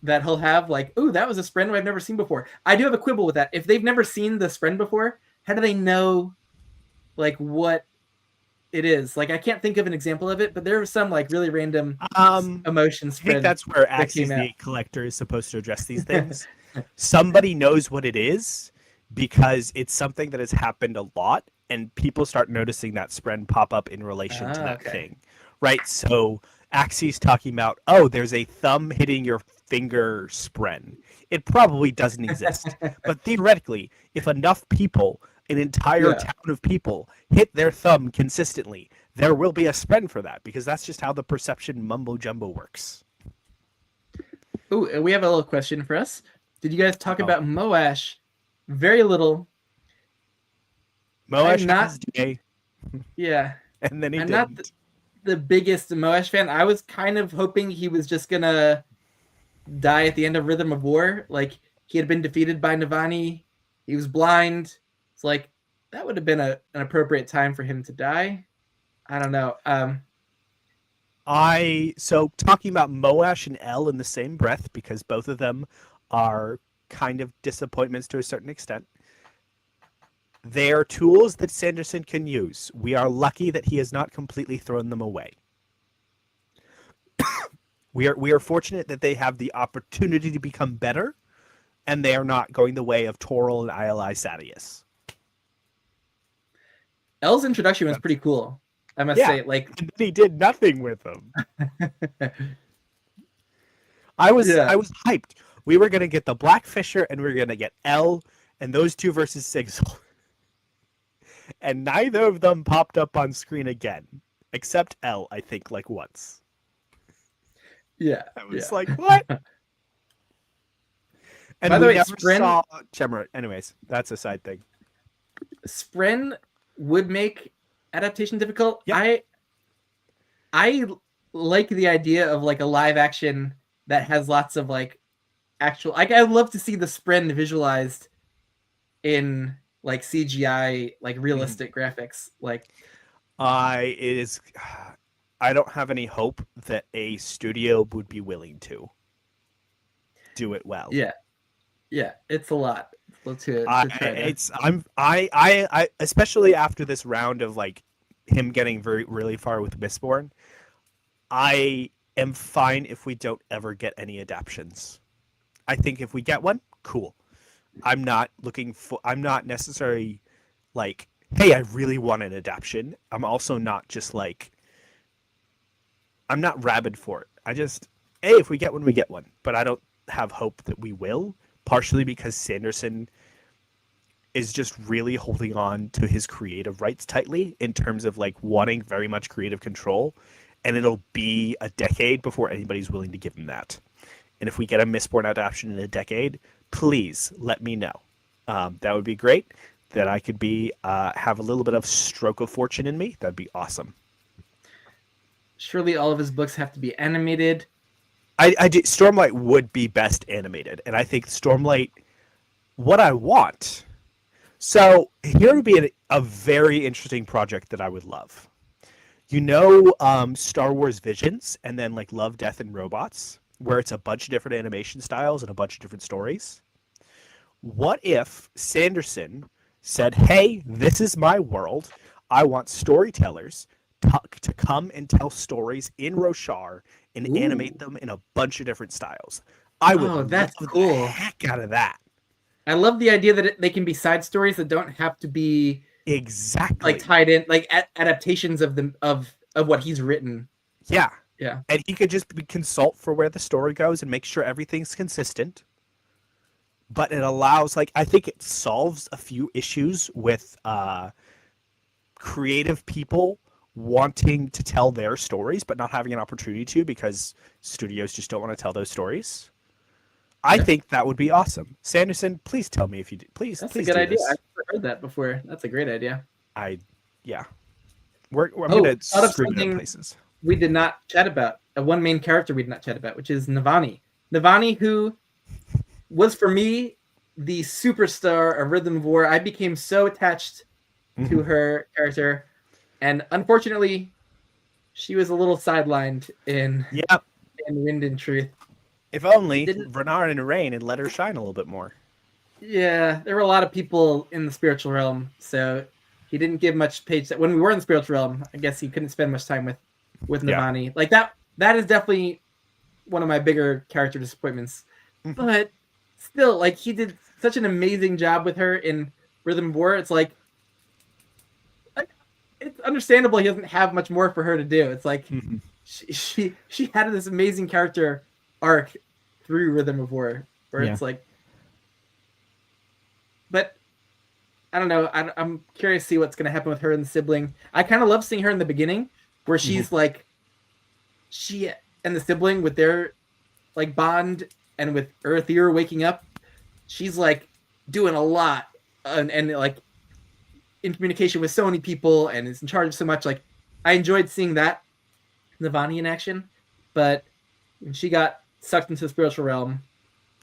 that he'll have. Like, oh, that was a Spren I've never seen before. I do have a quibble with that. If they've never seen the Spren before, how do they know like what it is? Like, I can't think of an example of it, but there was some like really random emotion I think Spren that's where that came Axie's out. the collector is supposed to address these things. Somebody knows what it is because it's something that has happened a lot, and people start noticing that Spren pop up in relation to that Okay. thing, right? So Axie's talking about, oh, there's a thumb hitting your finger Spren. It probably doesn't exist, but theoretically, if enough people, an entire Yeah. town of people, hit their thumb consistently, there will be a Spren for that because that's just how the perception mumbo jumbo works. Oh, and we have a little question for us. Did you guys talk Uh-oh. about Moash? Very little. Moash I'm had not. his day, Yeah, and then he I'm didn't. not the biggest Moash fan. I was kind of hoping he was just gonna die at the end of Rhythm of War. Like he had been defeated by Navani. He was blind. It's like that would have been an appropriate time for him to die. I don't know. So talking about Moash and L in the same breath because both of them are kind of disappointments to a certain extent. They are tools that Sanderson can use. We are lucky that he has not completely thrown them away. We are fortunate that they have the opportunity to become better, and they are not going the way of Toril and Ili Sadius. L's introduction was pretty cool. I must say, like he did nothing with them. I was hyped. We were gonna get the Blackfisher and we were gonna get L and those two versus Sigil. And neither of them popped up on screen again. Except L, I think, like once. Yeah. I was like, what? And by the way, never Spren saw Chemra. Anyways, that's a side thing. Spren would make adaptation difficult. Yep. I like the idea of like a live action that has lots of like actual. Like I'd love to see the Spren visualized in like CGI, like realistic graphics. Like I don't have any hope that a studio would be willing to do it well. Yeah, it's a lot. To try to. I especially after this round of like him getting really far with Mistborn, I am fine if we don't ever get any adaptions. I think if we get one, cool. I'm not necessarily like, hey, I really want an adaptation. I'm also not just like, I'm not rabid for it. I just, hey, if we get one, we get one. But I don't have hope that we will, partially because Sanderson is just really holding on to his creative rights tightly in terms of like wanting very much creative control. And it'll be a decade before anybody's willing to give him that. And if we get a Mistborn adaptation in a decade, please let me know. That would be great. That I could be have a little bit of stroke of fortune in me. That'd be awesome. Surely all of his books have to be animated. Stormlight would be best animated, and I think Stormlight. What I want. So here would be a very interesting project that I would love. You know, Star Wars Visions, and then like Love, Death, and Robots, where it's a bunch of different animation styles and a bunch of different stories. What if Sanderson said, hey, this is my world. I want storytellers to come and tell stories in Roshar and animate them in a bunch of different styles. I would that's love cool. the heck out of that. I love the idea that they can be side stories that don't have to be exactly like tied in, like adaptations of what he's written. Yeah. Yeah. And he could just consult for where the story goes and make sure everything's consistent. But it allows, like, I think it solves a few issues with creative people wanting to tell their stories, but not having an opportunity to because studios just don't want to tell those stories. I think that would be awesome. Sanderson, please tell me if you do. Please, that's please a good idea. This. I've never heard that before. That's a great idea. I'm going to scream it in places. We did not chat about one main character we did not chat about, which is Navani. Navani, who was for me the superstar of Rhythm of War. I became so attached to her character, and unfortunately, she was a little sidelined in Wind and Truth. If only Renarin and Rain had let her shine a little bit more. Yeah, there were a lot of people in the spiritual realm, so he didn't give much page. When we were in the spiritual realm, I guess he couldn't spend much time with Navani. Like that is definitely one of my bigger character disappointments. But still, like, he did such an amazing job with her in Rhythm of War. It's like it's understandable he doesn't have much more for her to do. It's like she had this amazing character arc through Rhythm of War, where it's like, but I don't know. I'm curious to see what's going to happen with her and the sibling. I kind of love seeing her in the beginning, where she's like, she and the sibling with their like bond, and with Earthier waking up, she's like doing a lot and like in communication with so many people and is in charge of so much. Like, I enjoyed seeing that Navani in action, but when she got sucked into the spiritual realm,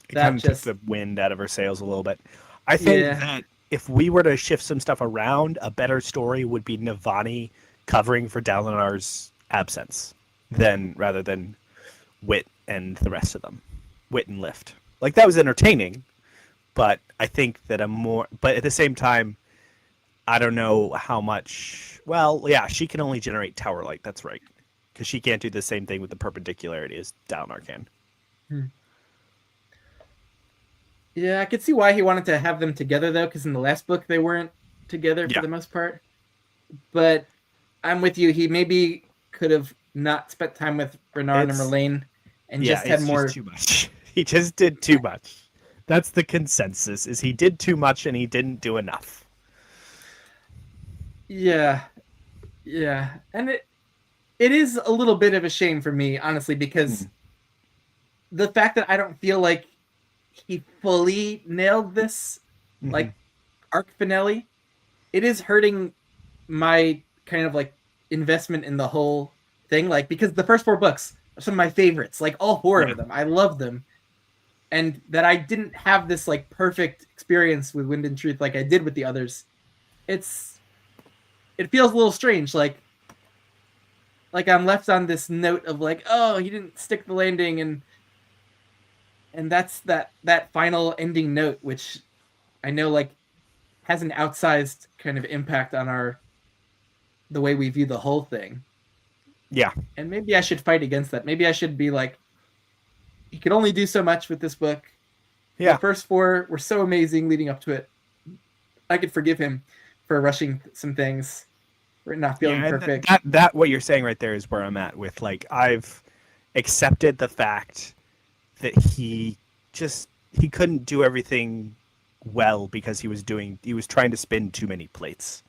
it kind of took the wind out of her sails a little bit. I think that if we were to shift some stuff around, a better story would be Navani covering for Dalinar's absence rather than Wit and the rest of them. Wit and Lift. Like, that was entertaining, but I think that but at the same time, I don't know how much. Well, yeah, she can only generate tower light. That's right, because she can't do the same thing with the perpendicularity as Dalinar can. Yeah, I could see why he wanted to have them together, though, because in the last book they weren't together for the most part. But I'm with you. He maybe could have not spent time with Renarin and Merlane and just had more. Just too much. He just did too much. That's the consensus, is he did too much and he didn't do enough. Yeah. And it is a little bit of a shame for me, honestly, because the fact that I don't feel like he fully nailed this like arc finale, it is hurting my kind of like investment in the whole thing. Like, because the first 4 books are some of my favorites, like all 4 of them. I love them. And that I didn't have this like perfect experience with Wind and Truth like I did with the others. It feels a little strange. Like I'm left on this note of like, oh, he didn't stick the landing, and that's that final ending note, which I know like has an outsized kind of impact on the way we view the whole thing. Yeah. And maybe I should fight against that. Maybe I should be like, he could only do so much with this book. The Yeah. first four were so amazing leading up to it. I could forgive him for rushing some things, for not feeling Yeah, and perfect. that what you're saying right there is where I'm at with like I've accepted the fact that he couldn't do everything well because he was trying to spin too many plates.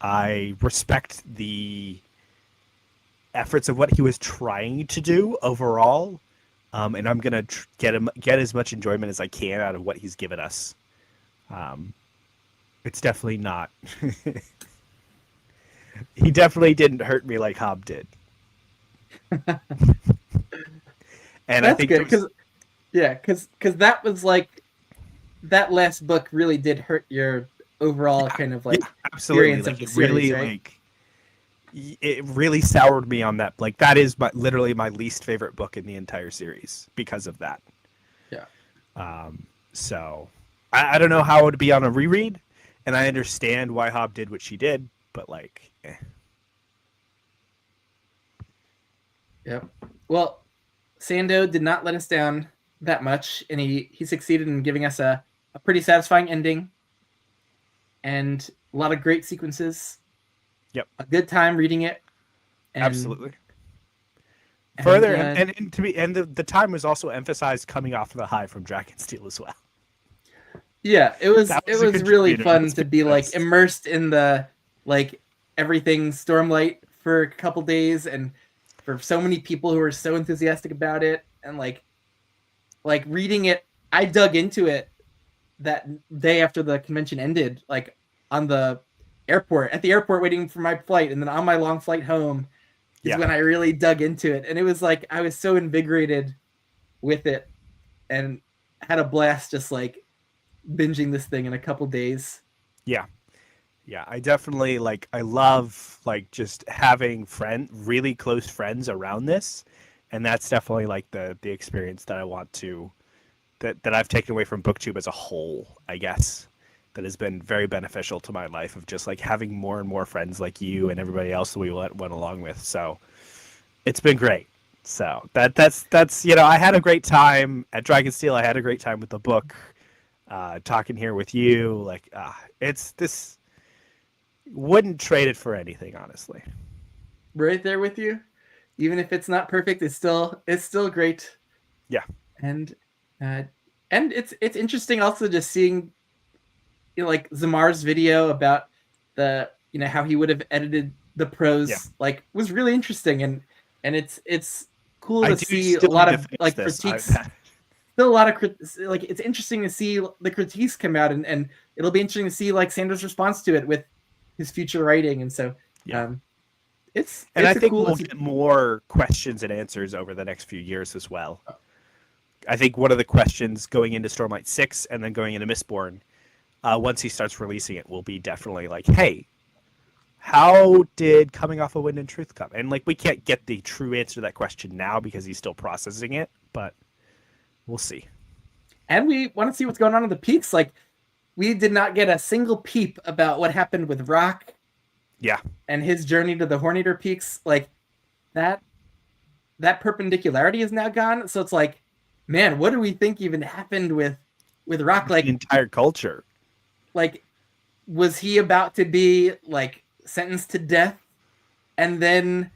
I respect the efforts of what he was trying to do overall, and I'm gonna get as much enjoyment as I can out of what he's given us. It's definitely not. He definitely didn't hurt me like Hobb did. And That's I think good because that was like that last book really did hurt your overall kind of like absolutely experience like of the it series, really right? like it really soured me on that. Like that is literally my least favorite book in the entire series because of that. Yeah. So I don't know how it would be on a reread, and I understand why Hobb did what she did, but like, Yep. Well, Sando did not let us down that much, and he succeeded in giving us a pretty satisfying ending and a lot of great sequences. Yep. A good time reading it. And, absolutely. Further, and the time was also emphasized coming off of the high from Dragonsteel as well. Yeah, it was really fun to be like honest. immersed in the like everything Stormlight for a couple days, and for so many people who are so enthusiastic about it, and like reading it, I dug into it that day after the convention ended, like on the at the airport waiting for my flight, and then on my long flight home is when I really dug into it, and it was like I was so invigorated with it and had a blast just like binging this thing in a couple days. Yeah. I definitely like. I love like just having really close friends around this, and that's definitely like the experience that I want to that I've taken away from BookTube as a whole. I guess that has been very beneficial to my life of just like having more and more friends like you and everybody else that we went along with. So it's been great. So that's I had a great time at Dragonsteel. I had a great time with the book. Talking here with you, like it's this. Wouldn't trade it for anything, honestly. Right there with you, even if it's not perfect, it's still great. Yeah, and it's interesting also just seeing like Zamar's video about the how he would have edited the prose, like was really interesting, and it's cool to see a lot of like critiques. Still a lot of like it's interesting to see the critiques come out, and it'll be interesting to see like Sando's response to it with his future writing, and so I think we'll get more questions and answers over the next few years as well. I think one of the questions going into Stormlight 6 and then going into Mistborn, once he starts releasing it, will be definitely like, hey, how did Coming Off of Wind and Truth come? And like we can't get the true answer to that question now because he's still processing it, but we'll see. And we want to see what's going on in the peaks. Like, we did not get a single peep about what happened with Rock. Yeah. And his journey to the Horneater Peaks. Like, that perpendicularity is now gone. So it's like, man, what do we think even happened with Rock? Like, the entire culture. Like, was he about to be, like, sentenced to death? And then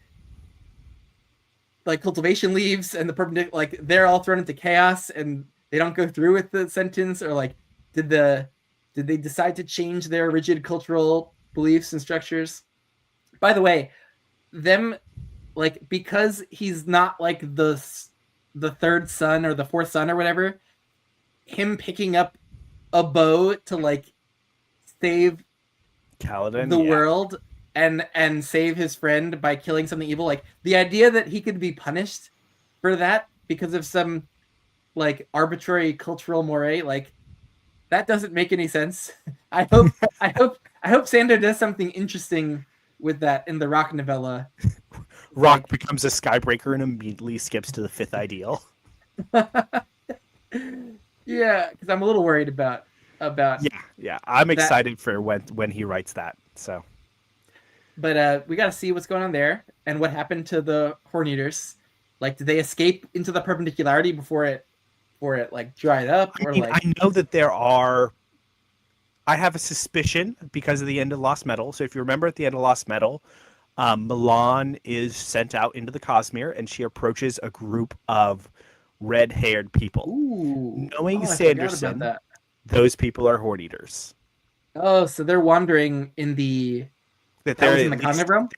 like cultivation leaves and the perpendicular, like they're all thrown into chaos and they don't go through with the sentence, or like did they decide to change their rigid cultural beliefs and structures? By the way, them like because he's not like the third son or the fourth son or whatever, him picking up a bow to like save Kaladin, the world and save his friend by killing something evil, like the idea that he could be punished for that because of some like arbitrary cultural moray, like that doesn't make any sense. I hope Sando does something interesting with that in the Rock novella. Rock becomes a Skybreaker and immediately skips to the fifth ideal. Yeah, because I'm a little worried about about Yeah. I'm that. excited for when he writes that. So, But we got to see what's going on there and what happened to the Horn Eaters. Like, did they escape into the perpendicularity before it like dried up, I or mean, like? I know that there are. I have a suspicion because of the end of Lost Metal. So if you remember at the end of Lost Metal, Milan is sent out into the Cosmere, and she approaches a group of red-haired people. Ooh, Knowing oh, I forgot about Sanderson, that. those people are Horde Eaters. Oh, so they're wandering in the That that they're was in at the cognitive least realm.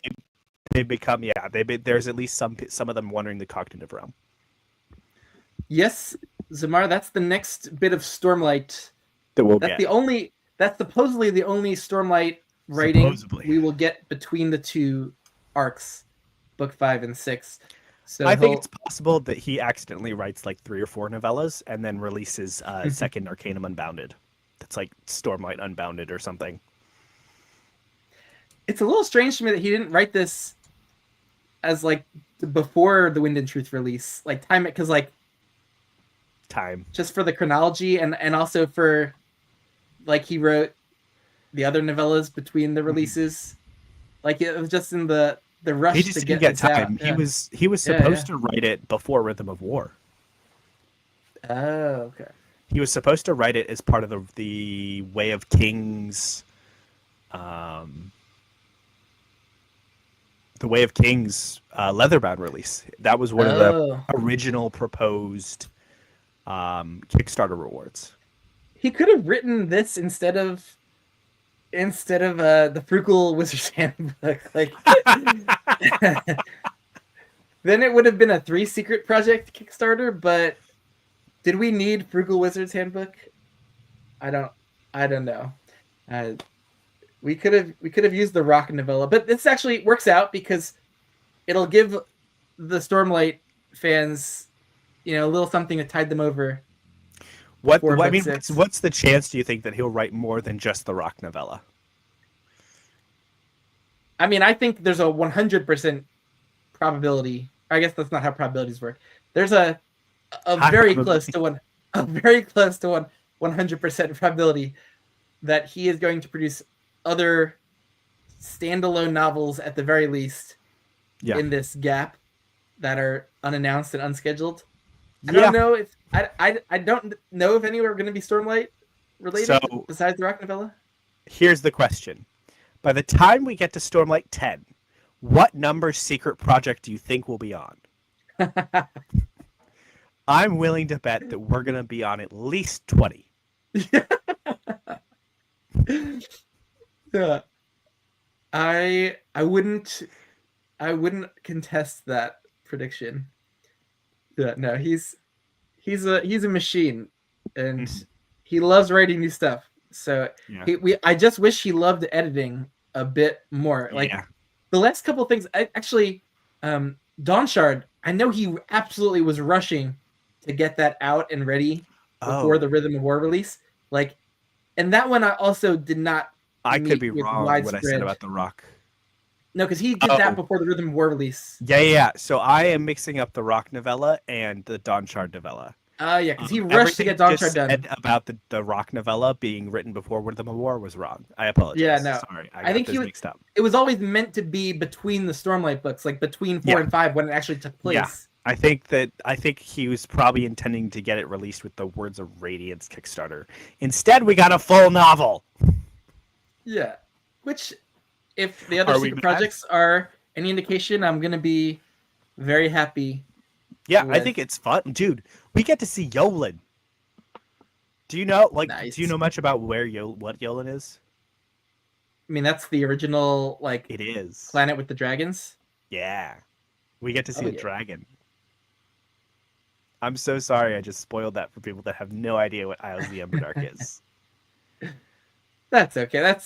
they become there's at least some of them wandering the cognitive realm Yes, Zamar, that's the next bit of Stormlight. that we'll That's get the only. That's supposedly the only Stormlight writing supposedly. we will get between the two arcs, book 5 and 6. So I think it's he'll. possible that he accidentally writes like 3 or 4 novellas and then releases second Arcanum Unbounded. That's like Stormlight Unbounded or something. It's a little strange to me that he didn't write this as like before the Wind and Truth release, like time it, because like Time. just for the chronology and also for like he wrote the other novellas between the releases. Like it was just in the He rush just to didn't get get this out. time. Yeah, He was yeah, supposed to write it before Rhythm of War. yeah. Oh, okay. He was supposed to write it as part of the Way of Kings, um, the Way of Kings leatherbound release. That was one of the Oh, original proposed Kickstarter rewards. he could have written this instead of the Frugal Wizard's Handbook. Like, then it would have been a 3 secret project Kickstarter. But did we need Frugal Wizard's Handbook? I don't. I don't know. Uh, we could have used the rock novella, but this actually works out because it'll give the Stormlight fans, a little something to tide them over for I book mean, 6. what's the chance? Do you think that he'll write more than just the rock novella? I mean, I think there's a 100% probability. I guess that's not how probabilities work. There's a High very close probability. to one, a very close to 100% probability that he is going to produce other standalone novels at the very least Yeah, in this gap that are unannounced and unscheduled. I don't yeah. know if I don't know if any are going to be Stormlight So related besides the rock novella. here's the question: by the time we get to Stormlight 10, what number secret project do you think we'll be on? I'm willing to bet that we're going to be on at least 20. Yeah, I wouldn't contest that prediction. Yeah, no, he's a machine, and Mhm. he loves writing new stuff. So Yeah. I just wish he loved editing a bit more. Like Yeah. the last couple of things, Dawn Shard, I know he absolutely was rushing to get that out and ready before Oh, the Rhythm of War release. Like, and that one I also did not I could meet be with wrong what I said widespread. about the rock. No, because he did that Oh, before the Rhythm of War release. yeah. So I am mixing up the rock novella and the Dawn Shard novella. Yeah, because he rushed to Everything get you Dawn Shard just done. said about the rock novella being written before Rhythm of War was wrong. I Yeah, apologize. no, Sorry, I I got think he those was. mixed up. It was always meant to be between the Stormlight books, like between four Yeah, and five when it actually took yeah. place. I think he was probably intending to get it released with the Words of Radiance Kickstarter. Instead, we got a full novel. Yeah, which, if the other Are we secret mad? projects are any indication, I'm gonna be very happy Yeah, I with. think it's fun, dude. We get to see Yolen. Do you know, do you Nice. know much about what Yolen is? I mean, that's the original like It is. planet with the dragons. Yeah, we get to see Oh a yeah, dragon. I'm so sorry, I just spoiled that for people that have no idea what Isles of the Emberdark is. that's okay. That's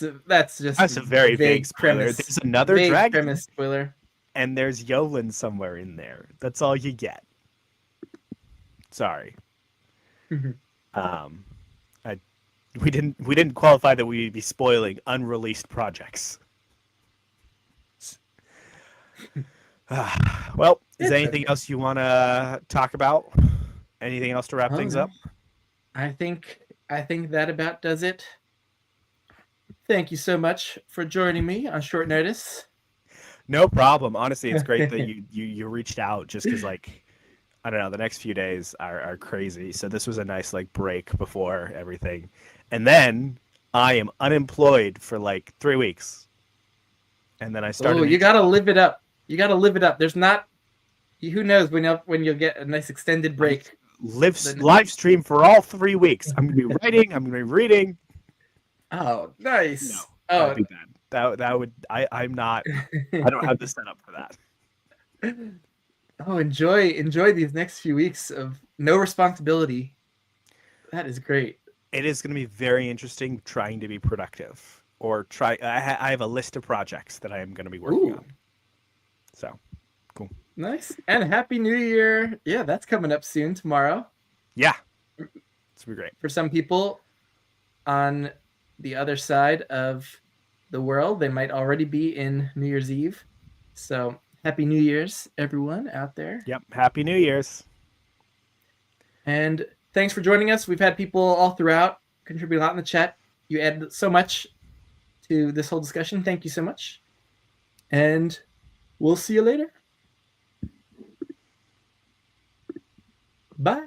just That's a very vague vague spoiler. premise. There's another Vague dragon, premise spoiler. and there's Yolen somewhere in there. That's all you get. Sorry. Um, I, we didn't qualify that we'd be spoiling unreleased projects. Well, is there It's anything okay. else you want to talk about? Anything else to wrap Oh things no, up? I think I think that about does it. Thank you so much for joining me on short notice. No problem. Honestly, it's great that you reached out just because like I don't know, the next few days are crazy. So this was a nice like break before everything. And then I am unemployed for like 3 weeks. And then I Oh, started you gotta live it up. You gotta live it up. There's not. Who knows when you'll get a nice extended break. live stream for all 3 weeks. I'm gonna be writing, I'm gonna be reading. Oh, No, nice. that'd Oh, be bad. That would I'm not I don't have the setup for that. oh, enjoy these next few weeks of no responsibility. That is great. It is going to be very interesting trying to be productive or try. I have a list of projects that I am going to be working Ooh, on. So cool. nice. And Happy New Year. Yeah, that's coming up soon tomorrow. Yeah, it's gonna be great. For some people on the other side of the world, they might already be in New Year's Eve. So Happy New Year's, everyone out there. Yep. Happy New Year's. And thanks for joining us. We've had people all throughout contribute a lot in the chat. You added so much to this whole discussion. Thank you so much. And we'll see you later. Bye.